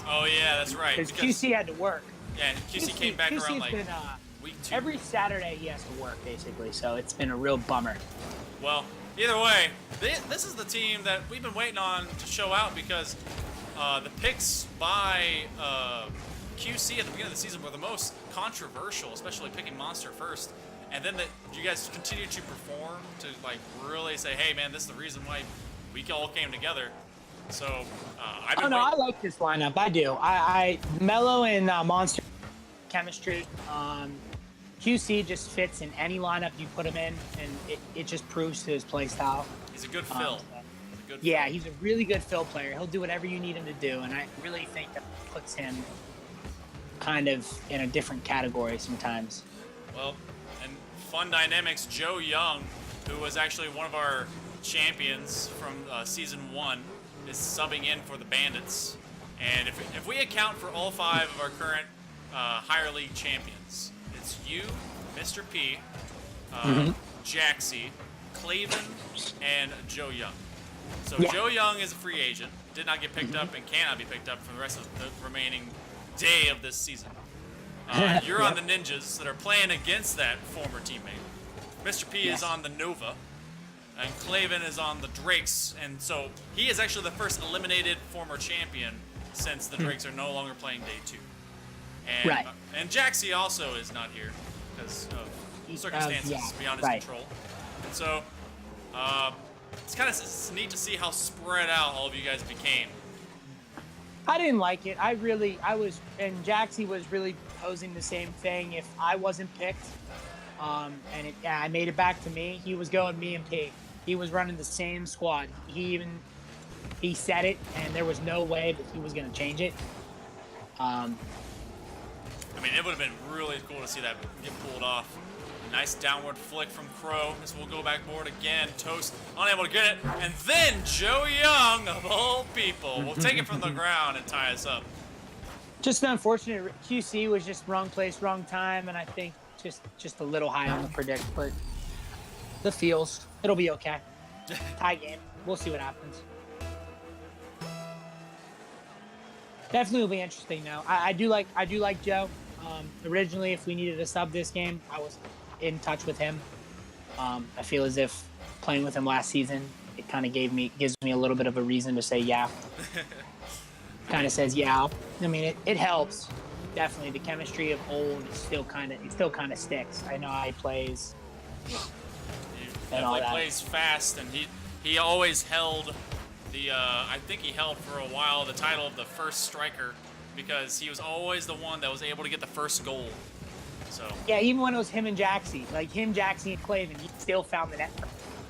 Oh yeah, that's right. Because QC had to work. Yeah, and QC came back around week 2. Every Saturday he has to work basically, so it's been a real bummer. Well, either way, this is the team that we've been waiting on to show out because the picks by QC at the beginning of the season were the most controversial, especially picking Monster first. And then you guys continue to perform to really say, hey man, this is the reason why we all came together. So I like this lineup. I do. I Mellow and Monster chemistry. QC just fits in any lineup you put him in, and it just proves to his play style. He's a good fill. He's a really good fill player. He'll do whatever you need him to do, and I really think that puts him kind of in a different category sometimes. Well, and fun dynamics. Joe Young, who was actually one of our champions from Season 1, is subbing in for the Bandits. And if we account for all 5 of our current higher league champions, it's you, Mr. P, Jaxie, Claven, and Joe Young. So Joe Young is a free agent, did not get picked up and cannot be picked up for the rest of the remaining day of this season. You're on the Ninjas that are playing against that former teammate. Mr. P is on the Nova, and Claven is on the Drakes, and so he is actually the first eliminated former champion since the Drakes are no longer playing day 2. And, and Jaxie also is not here because of circumstances beyond his control. And so it's kind of neat to see how spread out all of you guys became. I didn't like it. And Jaxie was really posing the same thing. If I wasn't picked, and I made it back to me, he was going me and P. He was running the same squad. He said it, and there was no way that he was going to change it. I mean, it would have been really cool to see that get pulled off. Nice downward flick from Crow. This will go back board again. Toast unable to get it. And then Joe Young, of all people, will take it from the ground and tie us up. Just unfortunate. QC was just wrong place, wrong time, and I think just a little high on the predict. But the feels, it'll be okay. Tie game. We'll see what happens. Definitely will be interesting now. I do like Joe. Originally, if we needed a sub this game, I was in touch with him. I feel as if playing with him last season, it kind of gives me a little bit of a reason to say yeah. Kind of says yeah. I mean, it helps. Definitely, the chemistry of old is still kind of sticks. I know how he plays. He definitely plays fast, and he always held the. I think he held for a while the title of the first striker because he was always the one that was able to get the first goal. So yeah, even when it was him and Jaxie, Jaxie, and Claven, he still found the net.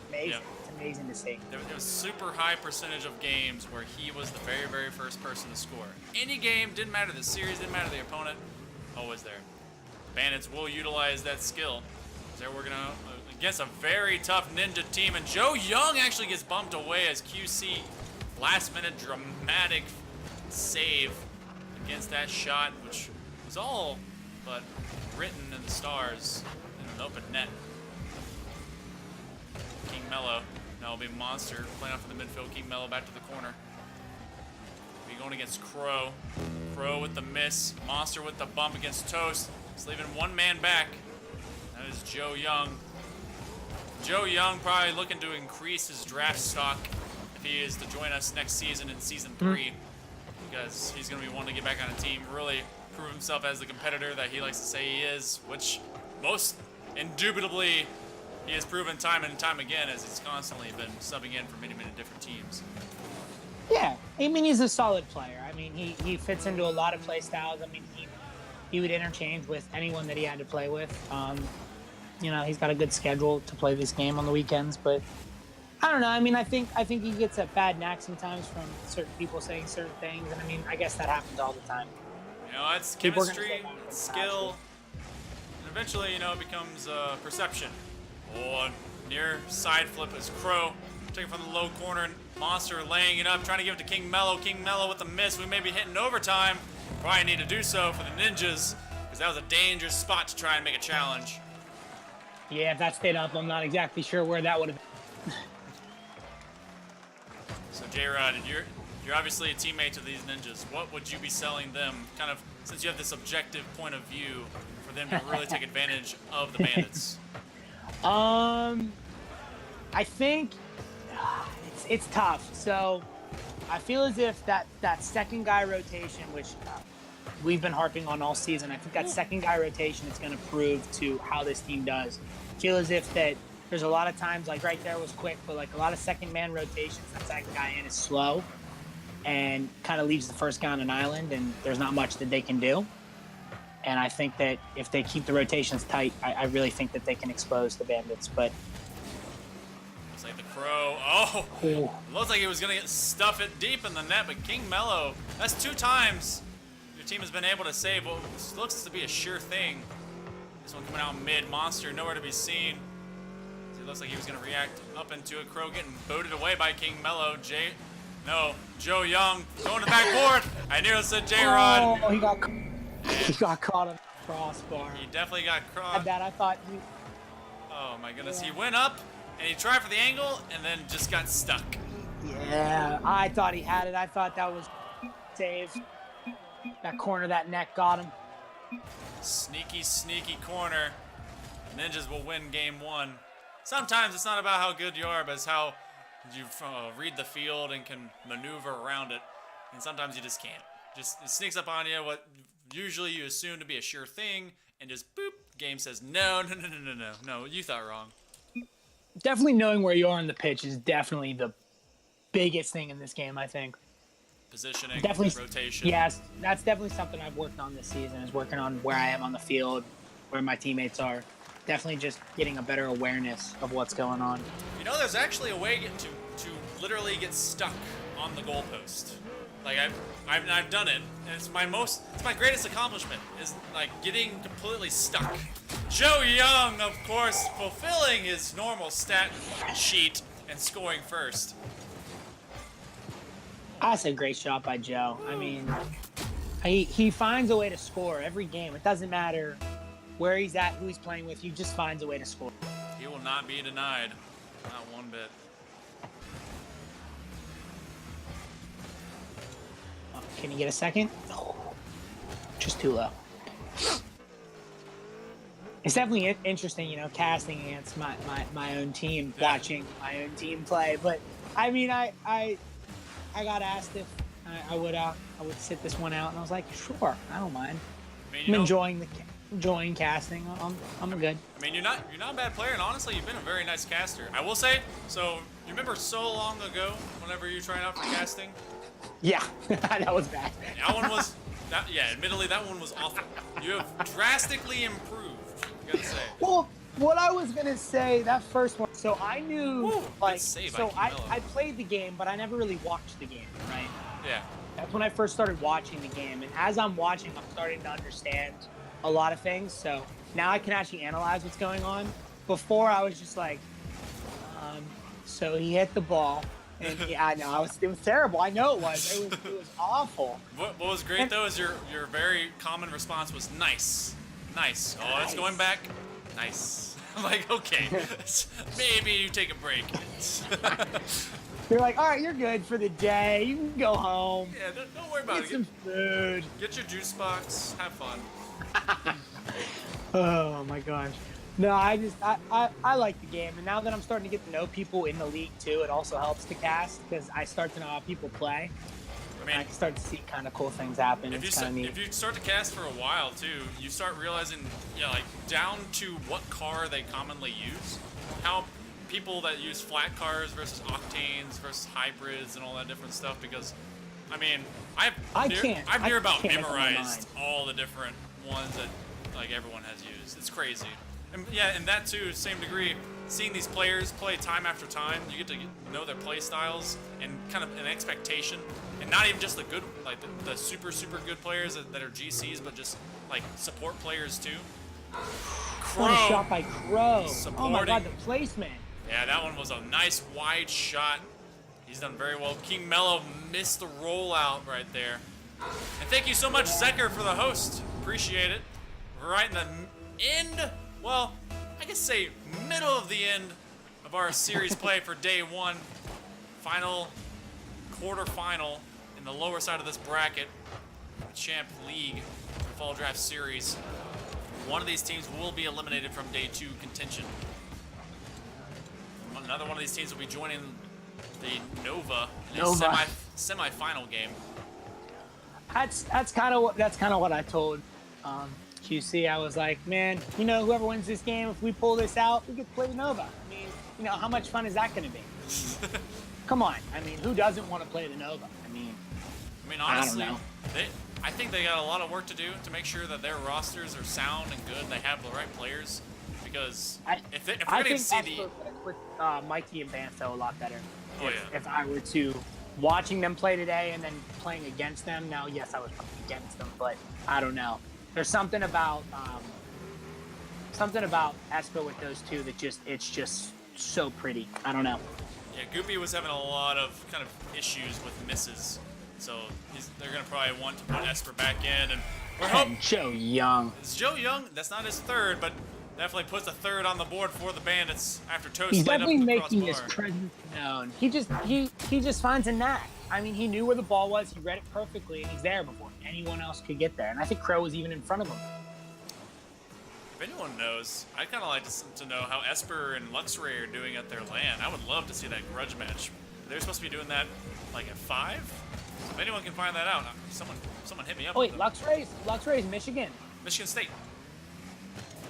Amazing. Yep. It's amazing to see. There was super high percentage of games where he was the very, very first person to score. Any game, didn't matter the series, didn't matter the opponent, always there. Bandits will utilize that skill. They're working against a very tough Ninja team, and Joe Young actually gets bumped away as QC last-minute dramatic save against that shot, which was all but written in the stars in an open net. King Mello, now will be Monster playing off in the midfield. King Mello back to the corner. Be going against Crow. Crow with the miss. Monster with the bump against Toast. He's leaving one man back. That is Joe Young. Joe Young probably looking to increase his draft stock if he is to join us next season in Season 3. Because he's going to be wanting to get back on a team, really prove himself as the competitor that he likes to say he is, which most indubitably he has proven time and time again as he's constantly been subbing in for many, many different teams. Yeah, I mean, he's a solid player. I mean, he fits into a lot of play styles. I mean, he would interchange with anyone that he had to play with. You know, he's got a good schedule to play this game on the weekends, but I don't know. I mean, I think he gets a bad knack sometimes from certain people saying certain things, and I mean, I guess that happens all the time. You know, it's chemistry, it's skill, and eventually, you know, it becomes perception. Oh, near side flip is Crow, taking from the low corner. Monster laying it up, trying to give it to King Mello. King Mello with the miss. We may be hitting overtime. Probably need to do so for the Ninjas, because that was a dangerous spot to try and make a challenge. Yeah, if that stayed up, I'm not exactly sure where that would have been. So J-Rod, you're obviously a teammate to these Ninjas. What would you be selling them, kind of, since you have this objective point of view, for them to really take advantage of the Bandits? I think it's tough. So I feel as if that second guy rotation, which we've been harping on all season, I think that second guy rotation is going to prove to how this team does. I feel as if that there's a lot of times, like right there was quick, but like a lot of second man rotations, that second guy in is slow and kind of leaves the first guy on an island, and there's not much that they can do. And I think that if they keep the rotations tight, I really think that they can expose the Bandits. But looks like the Crow. Oh, ooh. Looks like he was gonna stuff it deep in the net, but King Mello, that's 2 times your team has been able to save what looks to be a sure thing. This one coming out mid. Monster nowhere to be seen. It looks like he was going to react up into it. Crow getting booted away by King Mello. Joe Young going to the backboard. I nearly said J-Rod. Oh, he got caught on the crossbar. He definitely got caught. That I thought. Oh my goodness. He went up and he tried for the angle and then just got stuck. Yeah, I thought he had it. I thought that was save. That corner, that neck got him. Sneaky, sneaky corner. Ninjas will win game 1. Sometimes it's not about how good you are, but it's how you read the field and can maneuver around it. And sometimes you just can't. Just it sneaks up on you. What usually you assume to be a sure thing, and just boop. Game says no. You thought wrong. Definitely knowing where you are on the pitch is definitely the biggest thing in this game, I think. Positioning, definitely, rotation. Yes, that's definitely something I've worked on this season. Is working on where I am on the field, where my teammates are. Definitely just getting a better awareness of what's going on. You know, there's actually a way to literally get stuck on the goalpost. Like I've done it, and it's my greatest accomplishment is like getting completely stuck. Joe Young, of course, fulfilling his normal stat sheet and scoring first. That's a great shot by Joe. I mean, he finds a way to score every game. It doesn't matter where he's at, who he's playing with. He just finds a way to score. He will not be denied. Not one bit. Oh, can you get a second? No. Just too low. It's definitely interesting, you know, casting against my own team, watching my own team play. But, I mean, I got asked if I would sit this one out, and I was like, sure, I don't mind. I mean, I'm enjoying casting. I'm good. I mean, you're not a bad player, and honestly, you've been a very nice caster. I will say. So, you remember so long ago, whenever you were trying out for casting? Yeah, that was bad. That one was. Admittedly, that one was awful. You have drastically improved. I gotta say. Well, what I was gonna say, that first one. So I knew, Woo, like, save so by I played the game, but I never really watched the game, right? Yeah. That's when I first started watching the game, and as I'm watching, I'm starting to understand a lot of things. So now I can actually analyze what's going on. Before I was just like, so he hit the ball, and yeah, I know it was terrible. I know it was awful. What was great though is your very common response was nice. Oh, it's going back. Nice. I'm like, okay, maybe you take a break. They're like, all right, you're good for the day. You can go home. Yeah, don't worry about Get it. some food. Get your juice box. Have fun. Oh my gosh. No, I like the game, and now that I'm starting to get to know people in the league too, it also helps to cast because I start to know how people play. I mean, I can start to see kind of cool things happen. if It's kind of neat. you start to cast for a while too, you start realizing, like down to what car they commonly use, how people that use flat cars versus octanes versus hybrids and all that different stuff. Because, I mean, I've near about memorized all the different ones that like everyone has used. It's crazy. And yeah, and that too, same degree. Seeing these players play time after time, you get to know their play styles and kind of an expectation, and not even just the good, like the super good players that are GCs, but just like support players too. What a shot by Crow! Oh my God, the placement. Yeah, that one was a nice wide shot. He's done very well. King Mello missed the rollout right there. And thank you so much, Zeker, for the host. Appreciate it. We're right in the end. Well, I guess say middle of the end of our series play for day 1. Final quarterfinal in the lower side of this bracket, Champ League Fall Draft Series. One of these teams will be eliminated from day 2 contention. Another one of these teams will be joining the Nova in a semi-final game. That's kind of what I told QC. I was like, man, you know, whoever wins this game, if we pull this out, we get to play the Nova. I mean, you know, how much fun is that going to be? Come on. I mean, who doesn't want to play the Nova? I mean, honestly, I don't know. I think they got a lot of work to do to make sure that their rosters are sound and good. They have the right players. Because if we're going to see the... with Mikey and Banto a lot better. Oh, yeah. If I were to watching them play today and then playing against them, now, yes, I was playing against them, but I don't know. There's something about something about Espo with those two that it's just so pretty. I don't know. Yeah, Goopy was having a lot of kind of issues with misses, so they're gonna probably want to put Esper back in, and we're hoping. And Joe Young. Is Joe Young? That's not his third, but definitely puts a third on the board for the Bandits after Toast He's laid up definitely the making his crossbar. presence known. He just finds a knack. I mean, he knew where the ball was. He read it perfectly, and he's there before anyone else could get there. And I think Crow was even in front of him. If anyone knows, I'd kind of like to know how Esper and Luxray are doing at their LAN. I would love to see that grudge match. They're supposed to be doing that like at 5. If anyone can find that out, someone hit me up. Oh wait, Luxray's Michigan. Michigan State.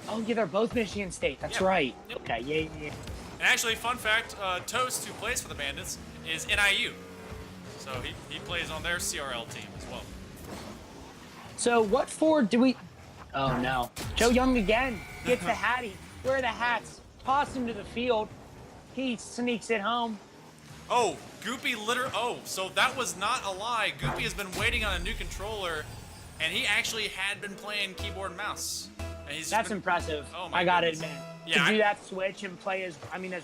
Oh yeah, they're both Michigan State. That's Yep. right. Yep. Okay, yeah. And actually, fun fact, Toast, who plays for the Bandits, is NIU. So he plays on their CRL team as well. So what for do we? Oh no, Joe Young again gets the hattie. Where are the hats? Toss him to the field. He sneaks it home. Oh, Goopy so that was not a lie. Goopy has been waiting on a new controller, and he actually had been playing keyboard and mouse. And That's impressive. Oh my I gotta goodness. admit. Yeah, to do that switch and play as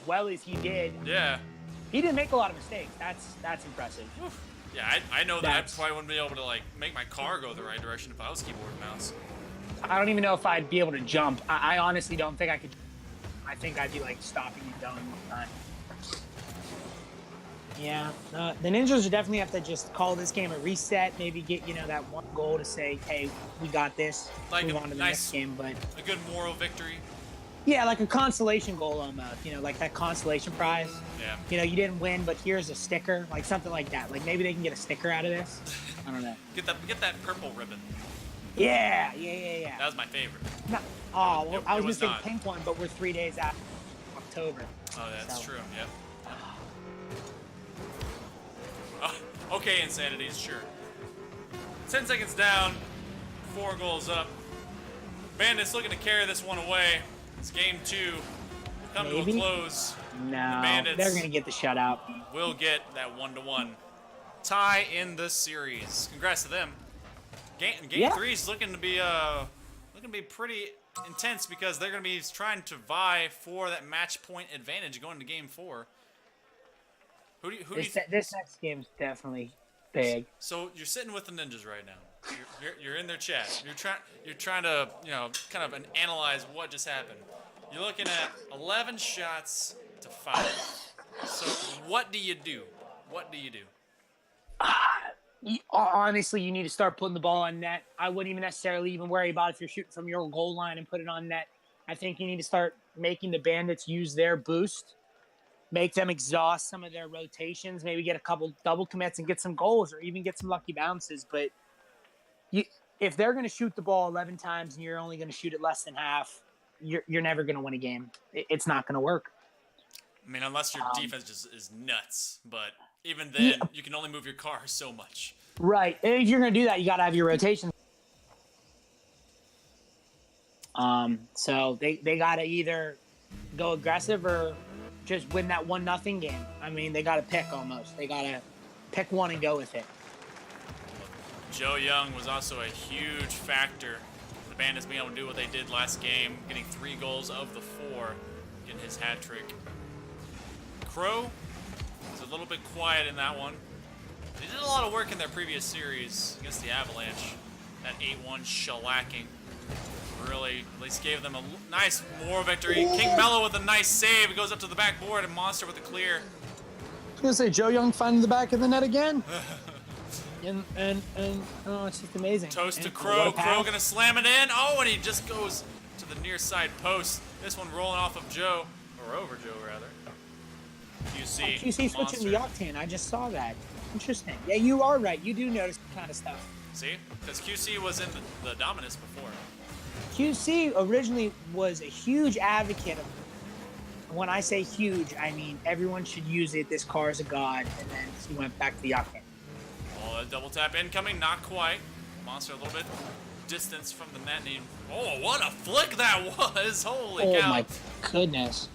well as he did. Yeah. He didn't make a lot of mistakes. That's impressive. Yeah, I know that That's- I probably wouldn't be able to like make my car go the right direction if I was keyboard and mouse. I don't even know if I'd be able to jump. I honestly don't think I could. I think I'd be like stopping and going all the time. Yeah, the Ninjas would definitely have to just call this game a reset. Maybe get that one goal to say, "Hey, we got this." Like move a on to the nice- next game, but A good moral victory. yeah, like a consolation goal almost. Like that consolation prize. Yeah. You didn't win, but here's a sticker, like something like that. Like maybe they can get a sticker out of this. I don't know. Get that purple ribbon. Yeah. That was my favorite. No, oh, well, It- I it was was gonna not. say pink one, but we're 3 days out October. Oh, that's So- true. Yep. Oh, okay, Insanities, sure. 10 seconds down, 4 goals up. Bandits looking to carry this one away. It's game 2. Come to Maybe? a close. No, Bandits- they're gonna get the shutout. We'll get that 1-1 tie in the series. Congrats to them. Game Yeah. 3 is looking to be pretty intense because they're going to be trying to vie for that match point advantage going to game 4. Who do you This next game's definitely big. So you're sitting with the Ninjas right now. You're in their chat. You're trying to kind of analyze what just happened. You're looking at 11 shots to 5. So what do you do? What do you do? Honestly, you need to start putting the ball on net. I wouldn't even necessarily even worry about if you're shooting from your goal line and put it on net. I think you need to start making the Bandits use their boost, make them exhaust some of their rotations, maybe get a couple double commits and get some goals or even get some lucky bounces. But if they're going to shoot the ball 11 times and you're only going to shoot it less than half, you're never going to win a game. It's not going to work. I mean, unless your defense just is nuts. But even then, you can only move your car so much. Right. And if you're going to do that, you got to have your rotation. So they got to either go aggressive or just win that 1-0 game. I mean, they got to pick almost. They got to pick one and go with it. Joe Young was also a huge factor. The Bandits being able to do what they did last game, getting 3 goals of the 4, getting his hat trick. Crow was a little bit quiet in that one. They did a lot of work in their previous series against the Avalanche. That 8-1 shellacking really at least gave them a nice moral victory. King Mello with a nice save. It goes up to the backboard and Monster with the clear. I was going to say, Joe Young finding the back of the net again. and oh, it's just amazing. Toast to And Crow. what a pass. Crow gonna slam it in. Oh, and he just goes to the near side post. This one rolling off of Joe, or over Joe rather. QC. QC switching the Octane. I just saw that. Interesting. Yeah, you are right. You do notice that kind of stuff. See? Because QC was in the Dominus before. QC originally was a huge advocate of. When I say huge, I mean everyone should use it. This car is a god, and then he went back to the Octane. Oh, a double tap incoming, not quite. Monster a little bit distance from the net. And oh, what a flick that was! Holy Oh cow! my goodness.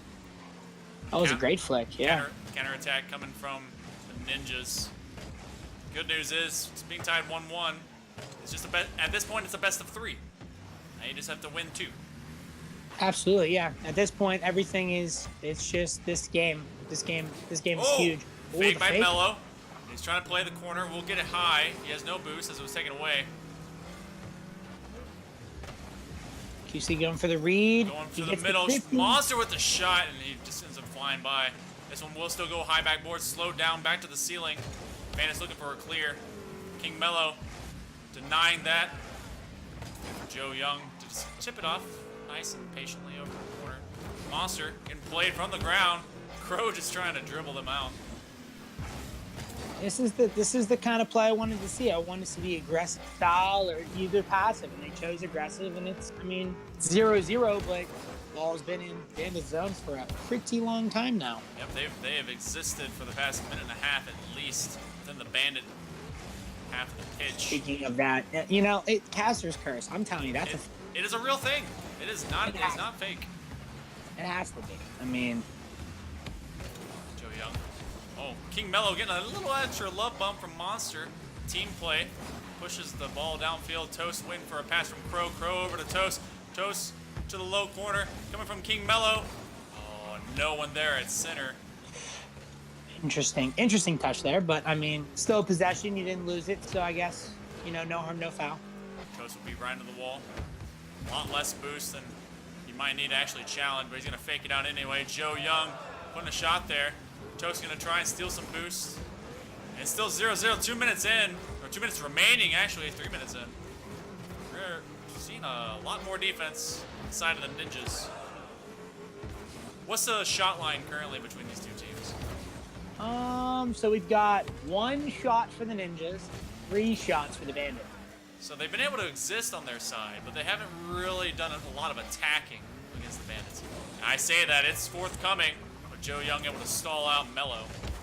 That was a great flick. Yeah. Counter attack coming from the Ninjas. Good news is it's being tied 1-1. It's just at this point it's a best of 3. Now you just have to win 2. Absolutely, yeah. At this point, everything is it's just this game. This game is huge. Ooh, Fake the by fake. Mello. He's trying to play the corner. We'll get it high. He has no boost as it was taken away. QC going for the read. Going He for the gets middle. 50. Monster with the shot, and he just ends up flying by. This one will still go high backboard. Slowed down back to the ceiling. Bandits looking for a clear. King Mello denying that. For Joe Young to just chip it off nice and patiently over the corner. Monster getting played from the ground. Crow just trying to dribble them out. This is the kind of play I wanted to see. I wanted to see aggressive style or either passive, and they chose aggressive. And it's 0-0, but ball's been in Bandit zones for a pretty long time now. Yep, they have existed for the past minute and a half at least within the Bandit half of the pitch. Speaking of that, Caster's curse. I'm telling you, It is a real thing. It is not. It is not fake. It has to be. I mean, Joe Young. Oh, King Mello getting a little extra love bump from Monster. Team play. Pushes the ball downfield. Toast waiting for a pass from Crow. Crow over to Toast. Toast to the low corner. Coming from King Mello. Oh, no one there at center. interesting touch there. But I mean, still possession. You didn't lose it, so I guess no harm, no foul. Toast will be right into the wall. A lot less boost than he might need to actually challenge, but he's going to fake it out anyway. Joe Young putting a shot there. Toast's going to try and steal some boost. And it's still 0-0, 2 minutes in, or 2 minutes remaining, actually, 3 minutes in. We're seeing a lot more defense inside of the Ninjas. What's the shot line currently between these two teams? So we've got 1 shot for the Ninjas, 3 shots for the Bandit. So they've been able to exist on their side, but they haven't really done a lot of attacking against the Bandits. And I say that, it's forthcoming, but Joe Young able to stall out Mello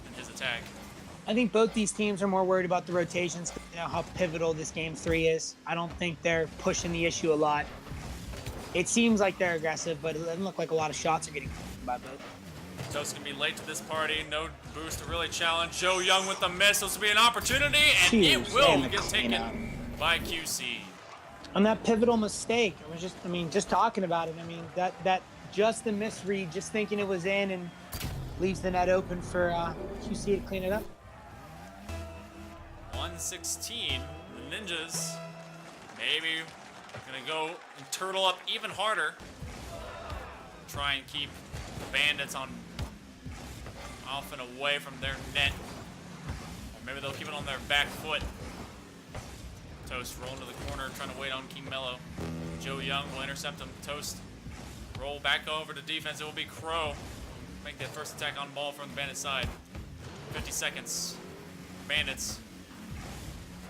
in his attack. I think both these teams are more worried about the rotations, how pivotal this game 3 is. I don't think they're pushing the issue a lot. It seems like they're aggressive, but it doesn't look like a lot of shots are getting by both. Toast's gonna be late to this party. No boost to really challenge. Joe Young with the miss. This will be an opportunity, and it will get taken by QC. On that pivotal mistake, I was just talking about it. I mean, that just the misread, just thinking it was in, and leaves the net open for QC to clean it up. 116. The Ninjas maybe gonna go and turtle up even harder. Try and keep the Bandits on off and away from their net. Or maybe they'll keep it on their back foot. Toast rolling to the corner, trying to wait on King Mello. Joe Young will intercept him. Toast roll back over to defense. It will be Crow. Make that first attack on ball from the Bandit side. 50 seconds. Bandits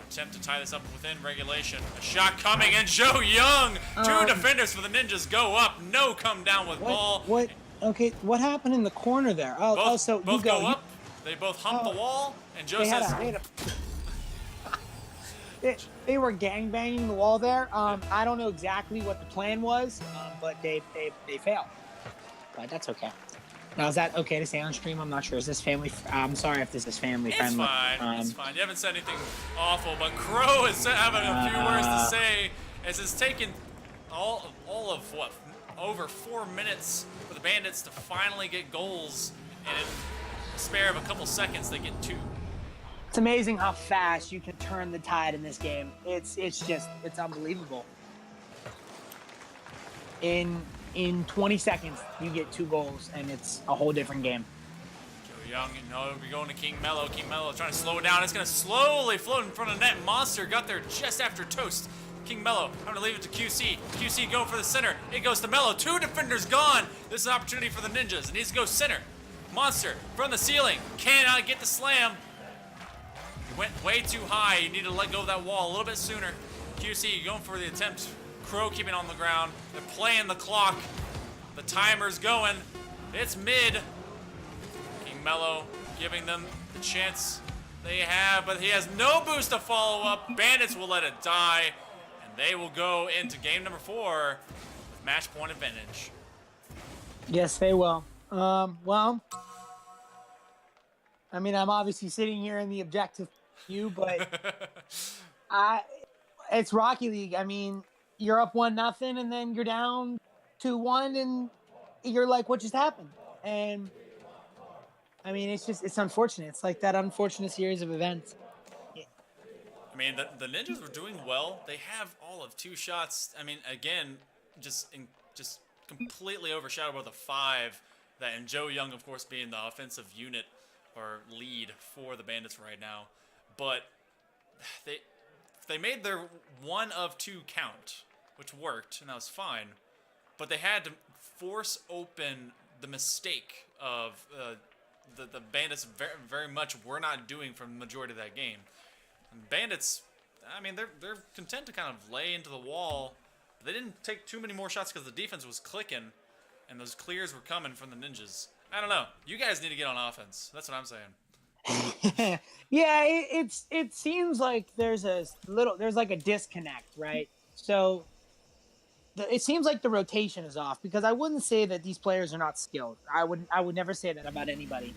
attempt to tie this up within regulation. A shot coming, and Joe Young! 2 defenders for the Ninjas go up. No come down with ball. Okay, what happened in the corner there? Both so you go up. They both hump the wall, and Joe says... They were gangbanging the wall there. I don't know exactly what the plan was, but they failed. But that's okay. Now, is that okay to say on stream? I'm not sure. Is this family? I'm sorry if this is family friendly. It's fine. It's fine. You haven't said anything awful, but Crow is having a few words to say as it's taken all of what, over 4 minutes for the Bandits to finally get goals, and in a spare of a couple seconds, they get 2. It's amazing how fast you can turn the tide in this game. It's unbelievable. In 20 seconds, you get 2 goals, and it's a whole different game. Joe Young, we're going to King Mello. King Mello trying to slow it down. It's going to slowly float in front of net. Monster got there just after Toast. King Mello, I'm going to leave it to QC. QC going for the center. It goes to Mello. 2 defenders gone. This is an opportunity for the Ninjas. It needs to go center. Monster from the ceiling. Cannot get the slam. He went way too high. You need to let go of that wall a little bit sooner. QC going for the attempt. Crow keeping on the ground. They're playing the clock. The timer's going. It's mid. King Mello giving them the chance they have, but he has no boost to follow up. Bandits will let it die, and they will go into game number 4 with match point advantage. Yes, they will. Well, I mean, I'm obviously sitting here in the objective view, but it's Rocky League. I mean, you're up 1-0, and then you're down 2-1, and you're like, what just happened? And I mean, it's unfortunate. It's like that unfortunate series of events. I mean, the Ninjas were doing well. They have all of 2 shots. I mean, again, just completely overshadowed by the 5 that, and Joe Young, of course, being the offensive unit or lead for the Bandits right now. But they made their 1 of 2 count, which worked, and that was fine. But they had to force open the mistake of the Bandits very, very much were not doing for the majority of that game. And Bandits, I mean, they're content to kind of lay into the wall. But they didn't take too many more shots because the defense was clicking, and those clears were coming from the Ninjas. I don't know. You guys need to get on offense. That's what I'm saying. Yeah, it seems like there's like a disconnect, right? So it seems like the rotation is off, because I wouldn't say that these players are not skilled. I would never say that about anybody.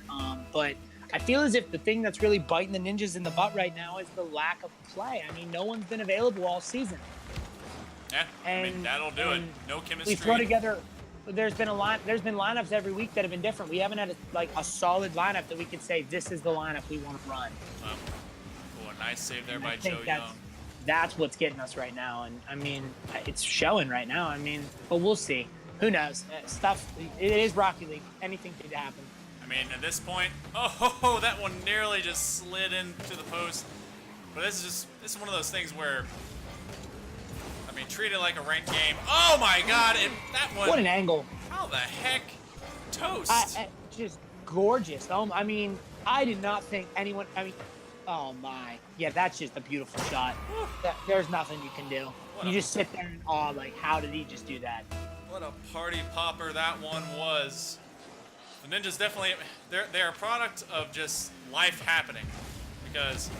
But I feel as if the thing that's really biting the Ninjas in the butt right now is the lack of play. I mean, no one's been available all season. Yeah, I mean, that'll do it. No chemistry. We throw together. There's been lineups every week that have been different. We haven't had a solid lineup that we could say this is the lineup we want to run. Oh, a nice save there by Joe Young. That's what's getting us right now, and I mean, it's showing right now. I mean, but we'll see. Who knows? It is Rocket League. Anything could happen. I mean, at this point, oh, that one nearly just slid into the post. But this is one of those things where, I mean, treat it like a ranked game. Oh my God! That one. What an angle! How the heck, Toast? Just gorgeous. I mean, I did not think anyone. I mean, oh my, yeah, that's just a beautiful shot. There's nothing you can do. You just sit there in awe, like, how did he just do that? What a party popper that one was. The Ninjas definitely, they're a product of just life happening, because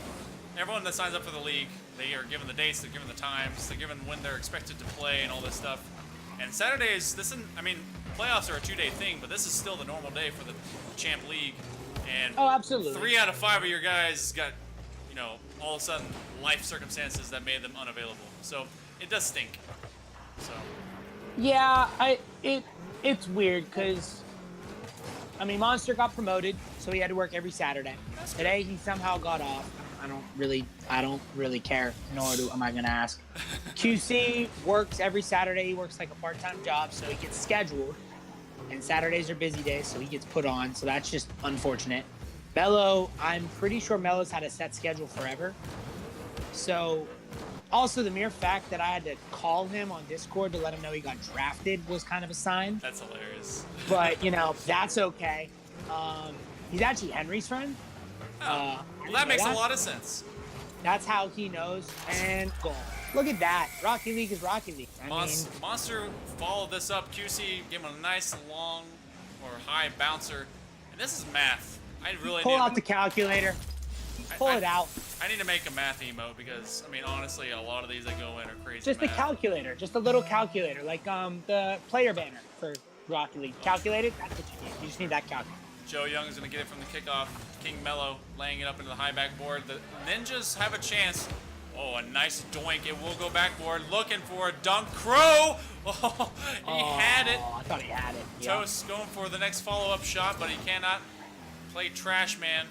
everyone that signs up for the league, they are given the dates, they're given the times, they're given when they're expected to play and all this stuff. And Saturdays, I mean, playoffs are a 2-day thing, but this is still the normal day for the Champ League. And absolutely. 3 out of 5 of your guys got, all of a sudden life circumstances that made them unavailable. So it does stink. So. Yeah, it's weird because, I mean, Monster got promoted, so he had to work every Saturday. Today he somehow got off. I don't really care, nor am I gonna ask. QC works every Saturday. He works like a part-time job, so he gets scheduled. And Saturdays are busy days, so he gets put on. So that's just unfortunate. Mello, I'm pretty sure Mello's had a set schedule forever. So, also the mere fact that I had to call him on Discord to let him know he got drafted was kind of a sign. That's hilarious. But, that's okay. He's actually Henry's friend. Well, that makes a lot of sense. That's how he knows. And goal. Look at that. Rocket League is Rocket League. Monster followed this up. QC gave him a nice long or high bouncer. And this is math. I really pull out the calculator. Pull it out. I need to make a math emote because, I mean, honestly, a lot of these that go in are crazy. Just math. a calculator. Just a little calculator. Like the player banner for Rocket League. Calculated, that's what you need. You just need that calculator. Joe Young is going to get it from the kickoff. King Mello laying it up into the high backboard. The Ninjas have a chance. Oh, a nice doink. It will go backboard. Looking for a dunk. Crow! Oh, he had it. I thought he had it. Toast going for the next follow-up shot, but he cannot play trash man.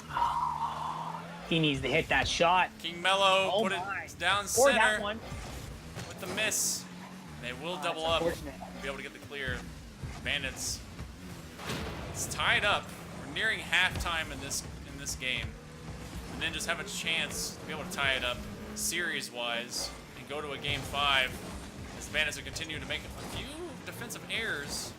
He needs to hit that shot. King Mello put it down center that one. with the miss. They will double up. Be able to get the clear. Bandits. It's tied up. We're nearing halftime in this game. The Ninjas have a chance to be able to tie it up series-wise and go to a game 5. As the Bandits are continuing to make a few defensive errors.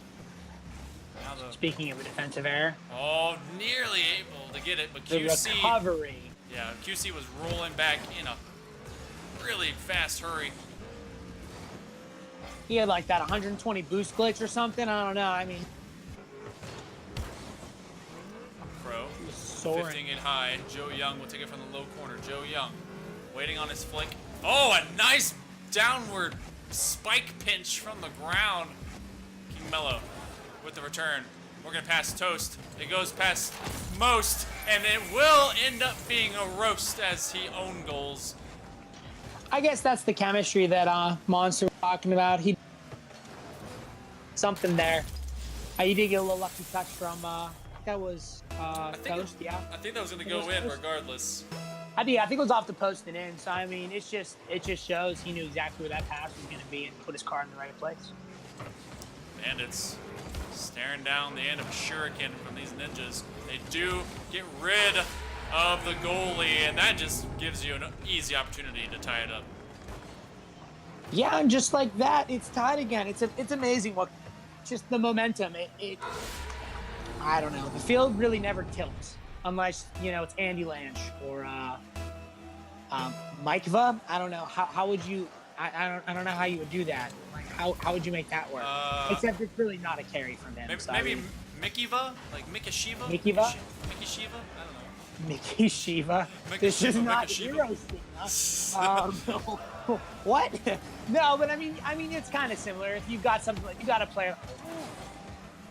Speaking of a defensive error. Oh, nearly able to get it, but the QC. recovery. Yeah, QC was rolling back in a really fast hurry. He had like that 120 boost glitch or something. I don't know. I mean, Crow, soaring. 15 it high. Joe Young will take it from the low corner. Joe Young waiting on his flick. Oh, a nice downward spike pinch from the ground. King Mello with the return. We're going to pass Toast. It goes past Most, and it will end up being a roast as he own goals. I guess that's the chemistry that Monster was talking about. something there. You did get a little lucky touch from that was Toast, yeah. I think that was going to go in regardless. I think it was off the post and in. So I mean, it just shows he knew exactly where that pass was going to be and put his car in the right place. Bandits staring down the end of a shuriken from these ninjas. They do get rid of the goalie, and that just gives you an easy opportunity to tie it up. Yeah, and just like that, it's tied again. It's amazing what just the momentum. I don't know. The field really never tilts unless it's Andy Lange or Mike Va. I don't know how would you. I don't know how you would do that. Like how would you make that work? Except it's really not a carry from him. Maybe Mickey Va, like Mickey Shiva. Mickey Va. Mickey Shiva. I don't know. Mickey Shiva. This is not hero What? No, but I mean, it's kind of similar. If you've got something like you got a player,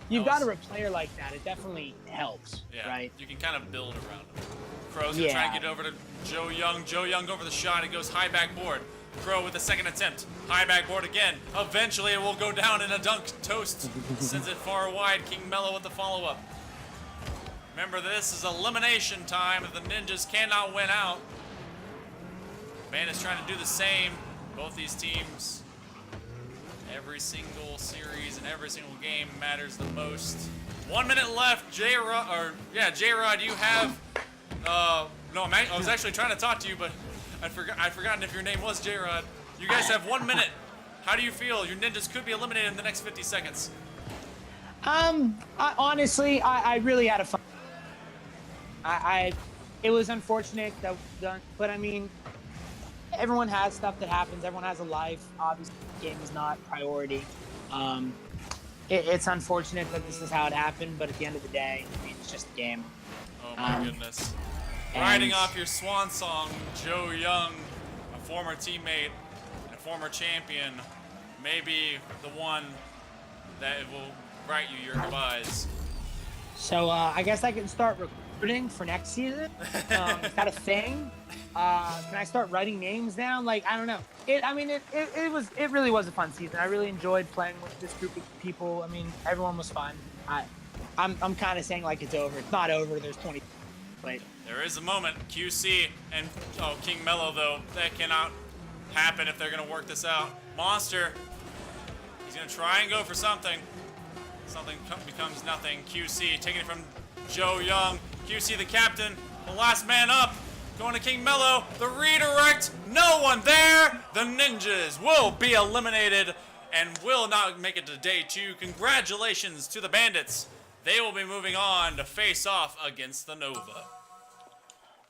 you've got a player like that. It definitely helps, right? You can kind of build around him. Crow's gonna try and get over to Joe Young. Joe Young over the shot. It goes high backboard. Crow with the second attempt. High backboard again. Eventually it will go down in a dunk. Toast sends it far wide. King Mello with the follow-up. Remember, this is elimination time if the Ninjas cannot win out. Bandits trying to do the same. Both these teams, every single series and every single game matters the most. 1 minute left. J-Rod, you have, no, I was actually trying to talk to you, but I'd forgotten if your name was J-Rod. You guys have 1 minute. How do you feel? Your Ninjas could be eliminated in the next 50 seconds. Honestly, I really had a fun. It was unfortunate but I mean, everyone has stuff that happens. Everyone has a life. Obviously, the game is not priority. It's unfortunate that this is how it happened, but at the end of the day, I mean, it's just a game. Oh my goodness. Riding off your swan song, Joe Young, a former teammate and a former champion, maybe the one that will write you your goodbyes. So I guess I can start recruiting for next season. Is that a thing? Can I start writing names down? Like, I don't know. It really was a fun season. I really enjoyed playing with this group of people. I mean, everyone was fun. I'm kind of saying like it's over. It's not over. There's 20. But there is a moment. QC and King Mello, though, that cannot happen if they're gonna work this out. Monster, he's gonna try and go for something. Something becomes nothing. QC taking it from Joe Young. QC, the captain, the last man up. Going to King Mello, the redirect, no one there. The Ninjas will be eliminated and will not make it to day 2. Congratulations to the Bandits. They will be moving on to face off against the Nova.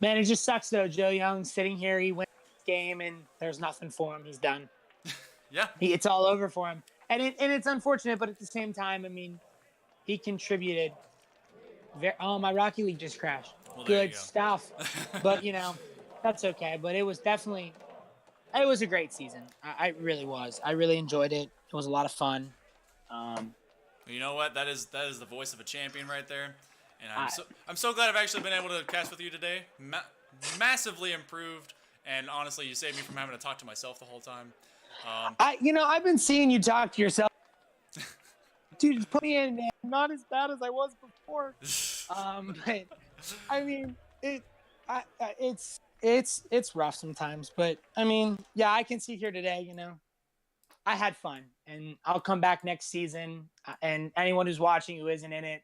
Man, it just sucks though. Joe Young sitting here, he wins the game and there's nothing for him. He's done. Yeah. It's all over for him. And it's unfortunate, but at the same time, I mean, he contributed. My Rocky League just crashed. Well, good stuff. But, that's okay. But it was a great season. I really was. I really enjoyed it. It was a lot of fun. You know what? That is the voice of a champion right there. And I'm so glad I've actually been able to cast with you today. Massively improved. And honestly, you saved me from having to talk to myself the whole time. I've been seeing you talk to yourself. Dude, just put me in, man. I'm not as bad as I was before. But I mean, it's rough sometimes. But I mean, yeah, I can see here today. I had fun, and I'll come back next season. And anyone who's watching who isn't in it,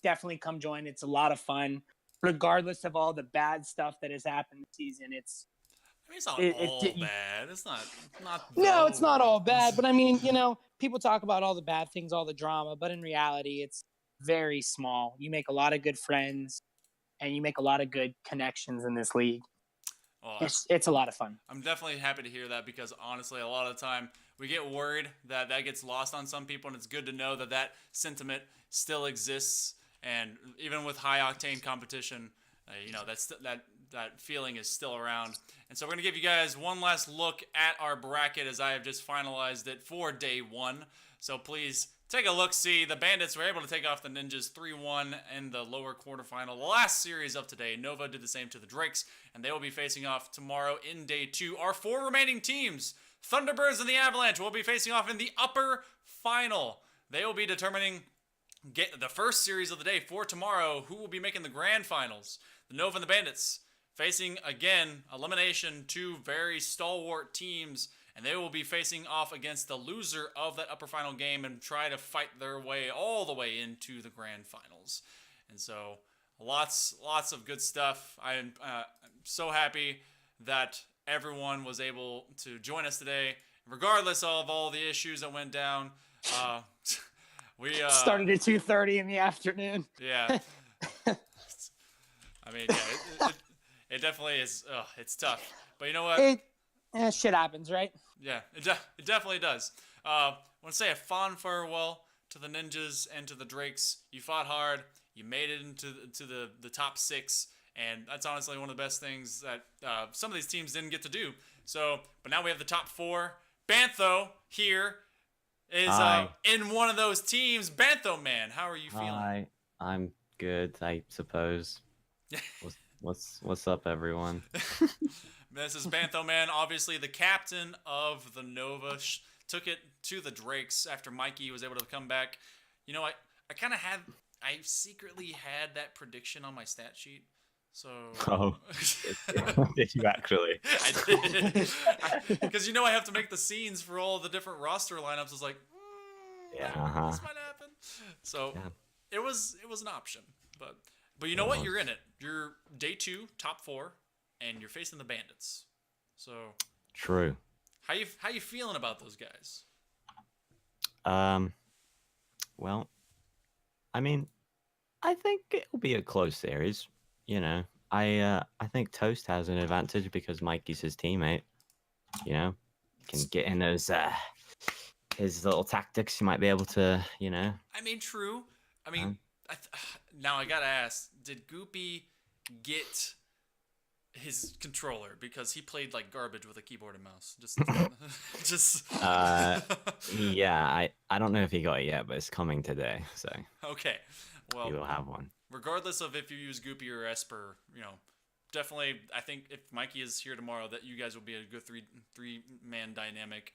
definitely come join. It's a lot of fun, regardless of all the bad stuff that has happened this season. It's not all bad. It's not. No, it's not all bad. But I mean, people talk about all the bad things, all the drama, but in reality, it's very small. You make a lot of good friends, and you make a lot of good connections in this league. Well, it's a lot of fun. I'm definitely happy to hear that because honestly, a lot of the time we get worried that gets lost on some people, and it's good to know that sentiment still exists. And even with high octane competition, that feeling is still around. And so we're going to give you guys one last look at our bracket as I have just finalized it for day 1. So please take a look. See, the Bandits were able to take off the Ninjas 3-1 in the lower quarterfinal. The last series of today, Nova did the same to the Drakes, and they will be facing off tomorrow in day 2. Our 4 remaining teams, Thunderbirds and the Avalanche, will be facing off in the upper final. they will be determining the first series of the day for tomorrow, who will be making the grand finals. The Nova and the Bandits facing, again, elimination, two very stalwart teams, and they will be facing off against the loser of that upper final game and try to fight their way all the way into the grand finals. And so lots of good stuff. I'm so happy that everyone was able to join us today, regardless of all the issues that went down. We started at 2:30 in the afternoon. Yeah. I mean, yeah, it definitely is. It's tough, but you know what? Shit happens, right? Yeah, it definitely does. I want to say a fond farewell to the Ninjas and to the Drakes. You fought hard. You made it into the top 6, and that's honestly one of the best things that some of these teams didn't get to do. So, but now we have the top 4. Bantho here is in one of those teams. Bantho man, how are you feeling? Hi, I'm good, I suppose. What's up, everyone? This is Bantho man, obviously the captain of the Nova. Took it to the Drakes after Mikey was able to come back. You know, I secretly had that prediction on my stat sheet. So. Oh, did you actually? I did. Because I have to make the scenes for all the different roster lineups. I was like, yeah, this might happen. So it was an option. But you know what? You're in it. You're day 2, top 4, and you're facing the Bandits. So. True. How you feeling about those guys? Well, I mean, I think it'll be a close series. I think Toast has an advantage because Mikey's his teammate. Can get in those his little tactics. You might be able to, I mean, true. I mean, now I gotta ask: did Goopy get his controller because he played like garbage with a keyboard and mouse? Yeah. I don't know if he got it yet, but it's coming today. So okay, well, he will have one. Regardless of if you use Goopy or Esper, definitely, I think if Mikey is here tomorrow, that you guys will be a good three-man dynamic.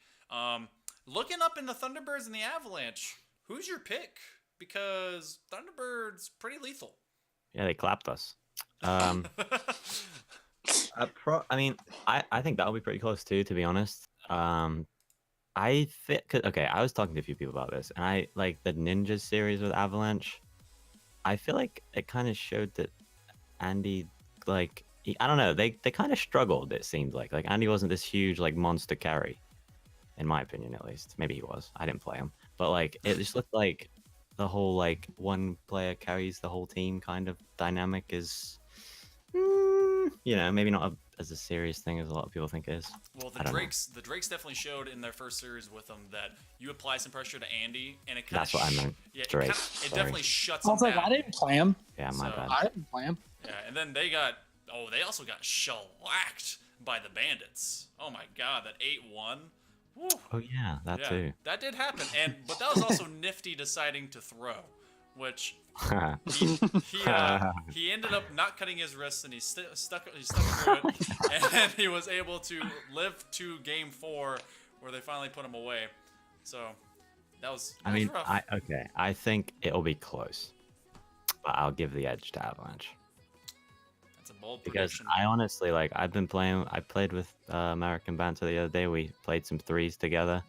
Looking up in the Thunderbirds and the Avalanche, who's your pick? Because Thunderbirds pretty lethal. Yeah, they clapped us. I think that'll be pretty close too, to be honest. I was talking to a few people about this, and I like the Ninja series with Avalanche. I feel like it kind of showed that Andy, I don't know, they kind of struggled, it seemed like. Like, Andy wasn't this huge, monster carry, in my opinion, at least. Maybe he was. I didn't play him. But, it just looked like the whole, one player carries the whole team kind of dynamic is, maybe not as a serious thing as a lot of people think it is. Well, the Drakes definitely showed in their first series with them that you apply some pressure to Andy, and it kind of... That's what I meant. Yeah, Drake. It definitely shuts I him was like, down. I didn't play him. Yeah, my bad. I didn't play him. Yeah, and then they also got shellacked by the Bandits. Oh my god, that 8-1. Woo. Oh yeah, that too. That did happen, but that was also Nifty deciding to throw, which he ended up not cutting his wrists, and he stuck through it, and he was able to live to Game 4, where they finally put him away. So that was rough. I think it'll be close, but I'll give the edge to Avalanche. That's a bold because prediction. I honestly I played with American Banter the other day. We played some threes together,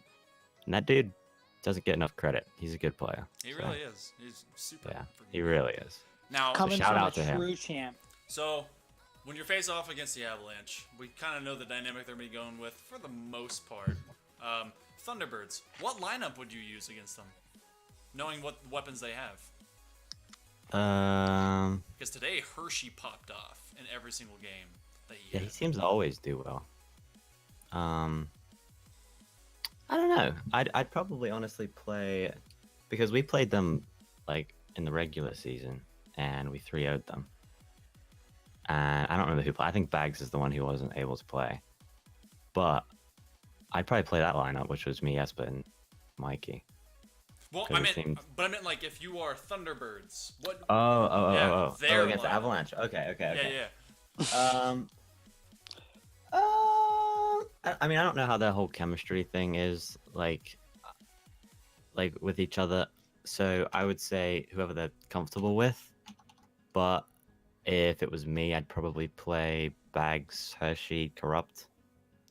and that dude doesn't get enough credit. He's a good player. He really is. He's super. Yeah, he really is. Now, coming shout from out a to true him. champ. So, when you face off against the Avalanche, we kind of know the dynamic they're going to be going with for the most part. Thunderbirds, what lineup would you use against them, knowing what weapons they have? Because today Hershey popped off in every single game that he he seems to always do well. I don't know. I'd probably honestly play, because we played them in the regular season and we 3-0'd them. And I don't remember who played. I think Bags is the one who wasn't able to play. But I'd probably play that lineup, which was me, Esper, and Mikey. Well, I meant if you are Thunderbirds, what? Oh, their against lineup. Avalanche. Okay. Yeah. I mean, I don't know how their whole chemistry thing is. like with each other. So I would say whoever they're comfortable with. But if it was me, I'd probably play Bags, Hershey, Corrupt.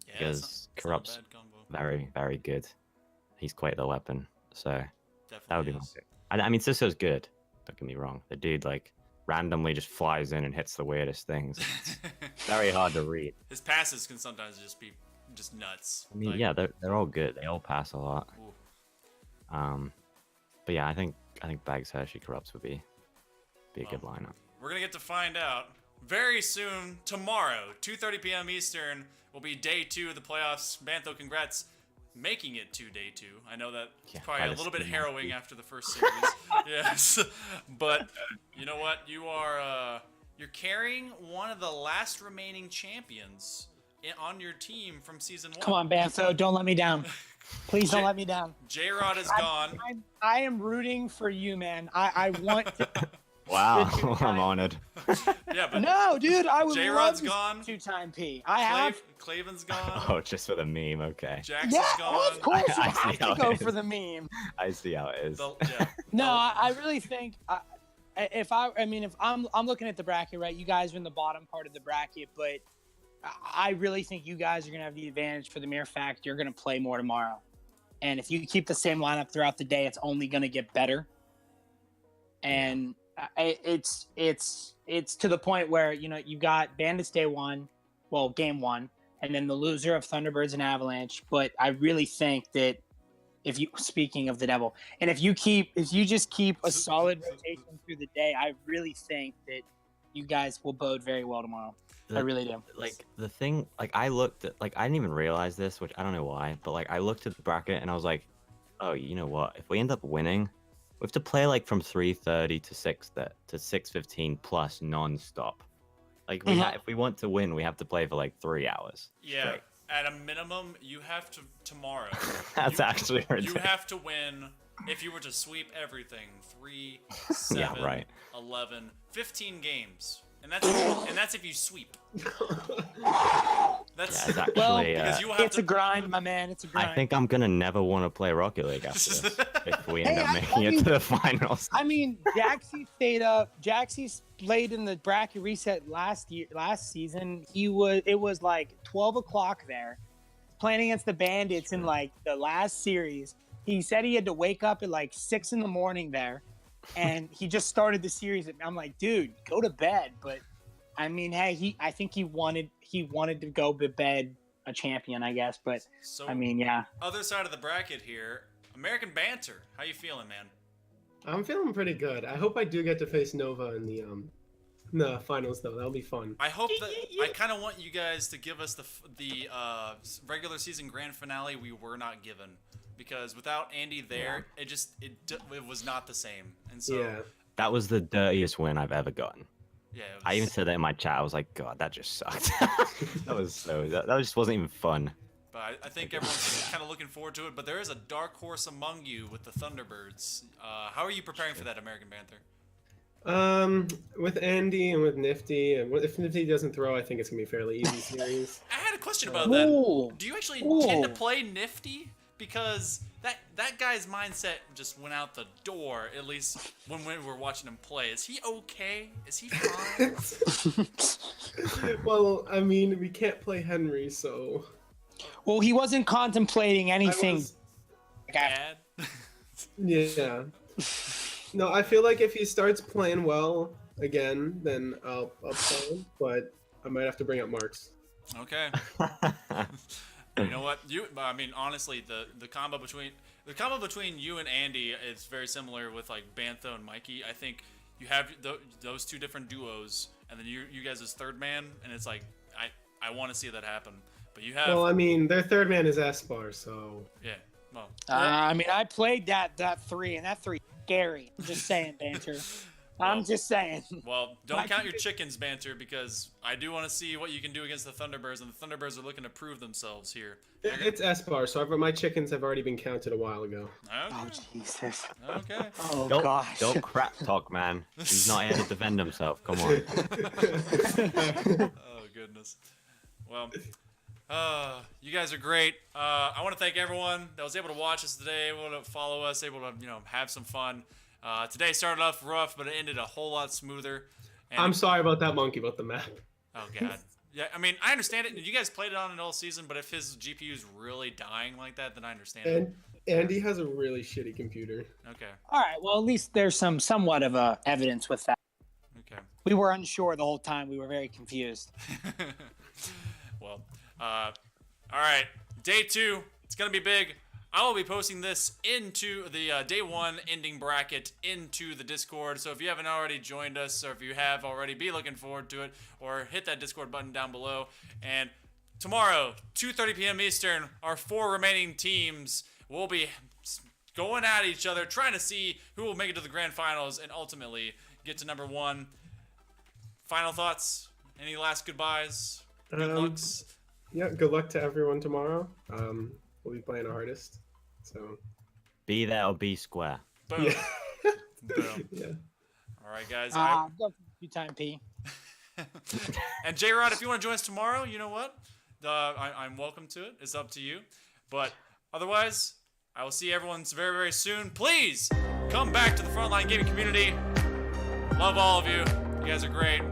Yeah, Because it's not a Corrupt's bad combo. very, very good. He's quite the weapon. So Definitely that would be my is. pick. I mean, Sisso's good. Don't get me wrong. The dude like randomly just flies in and hits the weirdest things. Very hard to read. His passes can sometimes just be just nuts. I mean, Like, yeah, they're all good. They all pass a lot. ooh. But yeah, I think Bags, Hershey, Corrupts would be a good Well, lineup. We're gonna get to find out very soon. Tomorrow, 2:30 p.m. Eastern, will be day 2 of the playoffs. Bantho, congrats, making it to day 2. I know that it's Yeah, probably a that is little bit smart. harrowing after the first series. Yes, but you know what? You are you're carrying one of the last remaining champions on your team from season 1. Come on, Bantho, don't let me down. Please don't let me down. J-Rod is gone. I am rooting for you, man. I want to. Wow, Good I'm time. honored. Yeah, but No, dude, I would J-Rod's love gone. two-time P. I have. Claven's gone. Oh, just for the meme, okay. Jackson's Yeah, gone. of course you I have see to how go it for is. the meme. I see how it is. Yeah. No, I really think if I'm looking at the bracket, right? You guys are in the bottom part of the bracket, but I really think you guys are gonna have the advantage for the mere fact you're gonna play more tomorrow. And if you keep the same lineup throughout the day, it's only gonna get better. And it's to the point where you got Bandits day 1, well, game 1, and then the loser of Thunderbirds and Avalanche. But I really think that speaking of the devil, and if you just keep a solid rotation through the day, I really think that you guys will bode very well tomorrow. I really do. Like the thing, like I looked at, like I didn't even realize this, which I don't know why, but like I looked at the bracket and I was like, oh, you know what? If we end up winning, we have to play like from 3:30 to 6:15 plus non-stop. Like if we want to win, we have to play for like 3 hours. Yeah. straight. At a minimum, you have to tomorrow. That's actually You ridiculous. have to win if you were to sweep everything. 3, 7, Yeah, right. 11, 15 games. And that's if you sweep. That's Yeah, it's actually. Well, because you will have It's to a grind, my man. It's a grind. I think I'm gonna never want to play Rocket League after this if we end Hey, up I making it mean- to the finals. I mean, Jaxie stayed up. Jaxie played in the bracket reset last season. It was like 12 o'clock there, playing against the Bandits in like the last series. He said he had to wake up at like 6 in the morning there, and he just started the series. I'm like, dude, go to bed. But I mean, hey, I think he wanted to go to bed a champion, I guess. But so I mean, yeah. other side of the bracket here. American Banter. How you feeling, man? I'm feeling pretty good. I hope I do get to face Nova in the finals, though. That'll be fun. I hope that I kind of want you guys to give us the regular season grand finale we were not given, because without Andy there, it was not the same. And so Yeah. That was the dirtiest win I've ever gotten. yeah, it was, I even said that in my chat. I was like, God, that just sucked. that just wasn't even fun. But I think everyone's kind of looking forward to it. But there is a dark horse among you with the Thunderbirds. How are you preparing for that, American Panther? With Andy and with Nifty, and if Nifty doesn't throw, I think it's gonna be a fairly easy series. I had a question about that. Ooh. Do you actually intend to Ooh. play Nifty? Because that guy's mindset just went out the door, at least when we were watching him play. Is he okay? Is he fine? Well, I mean, we can't play Henry, so Well, he wasn't contemplating I anything. was- Bad? yeah. No, I feel like if he starts playing well again, then I'll play him, but I might have to bring up Marks. Okay. You know what? I mean, honestly, the combo between you and Andy is very similar with like Bantho and Mikey. I think you have those two different duos, and then you guys as third man, and it's like I want to see that happen. But you have Well, I mean, their third man is Espar, so yeah. Well, I mean, I played that 3, and that 3 is scary. I'm just saying, Banter. I'm just saying. well, don't count your chickens, Banter, because I do want to see what you can do against the Thunderbirds, and the Thunderbirds are looking to prove themselves here. it's Espar. So my chickens have already been counted a while ago. Oh, Okay. Jesus. Okay. Oh, don't, gosh. don't crap talk, man. He's not here to defend himself. Come on. Oh goodness. Well, You guys are great. I want to thank everyone that was able to watch us today, able to follow us, able to have some fun. Today started off rough, but it ended a whole lot smoother. And I'm sorry about that monkey about the map. Oh god. Yeah, I mean, I understand it. You guys played it on it all season, but if his GPU is really dying like that, then I understand it. And Andy has a really shitty computer. Okay. All right. Well, at least there's somewhat of evidence with that. Okay. We were unsure the whole time. We were very confused. Well, all right. Day 2. It's gonna be big. I will be posting this into the day 1 ending bracket into the Discord. So if you haven't already joined us, or if you have already, be looking forward to it, or hit that Discord button down below. And tomorrow, 2:30 p.m. Eastern, our 4 remaining teams will be going at each other, trying to see who will make it to the grand finals and ultimately get to number 1. Final thoughts? Any last goodbyes? Good lucks? Yeah, good luck to everyone tomorrow. We'll be playing our hardest. So Be there or be square. Boom. yeah. Boom. Yeah. All right, guys. Go for time P. And J-Rod, if you want to join us tomorrow, you know what? I'm welcome to it. It's up to you. But otherwise, I will see everyone very, very soon. Please come back to the Frontline Gaming community. Love all of you. You guys are great.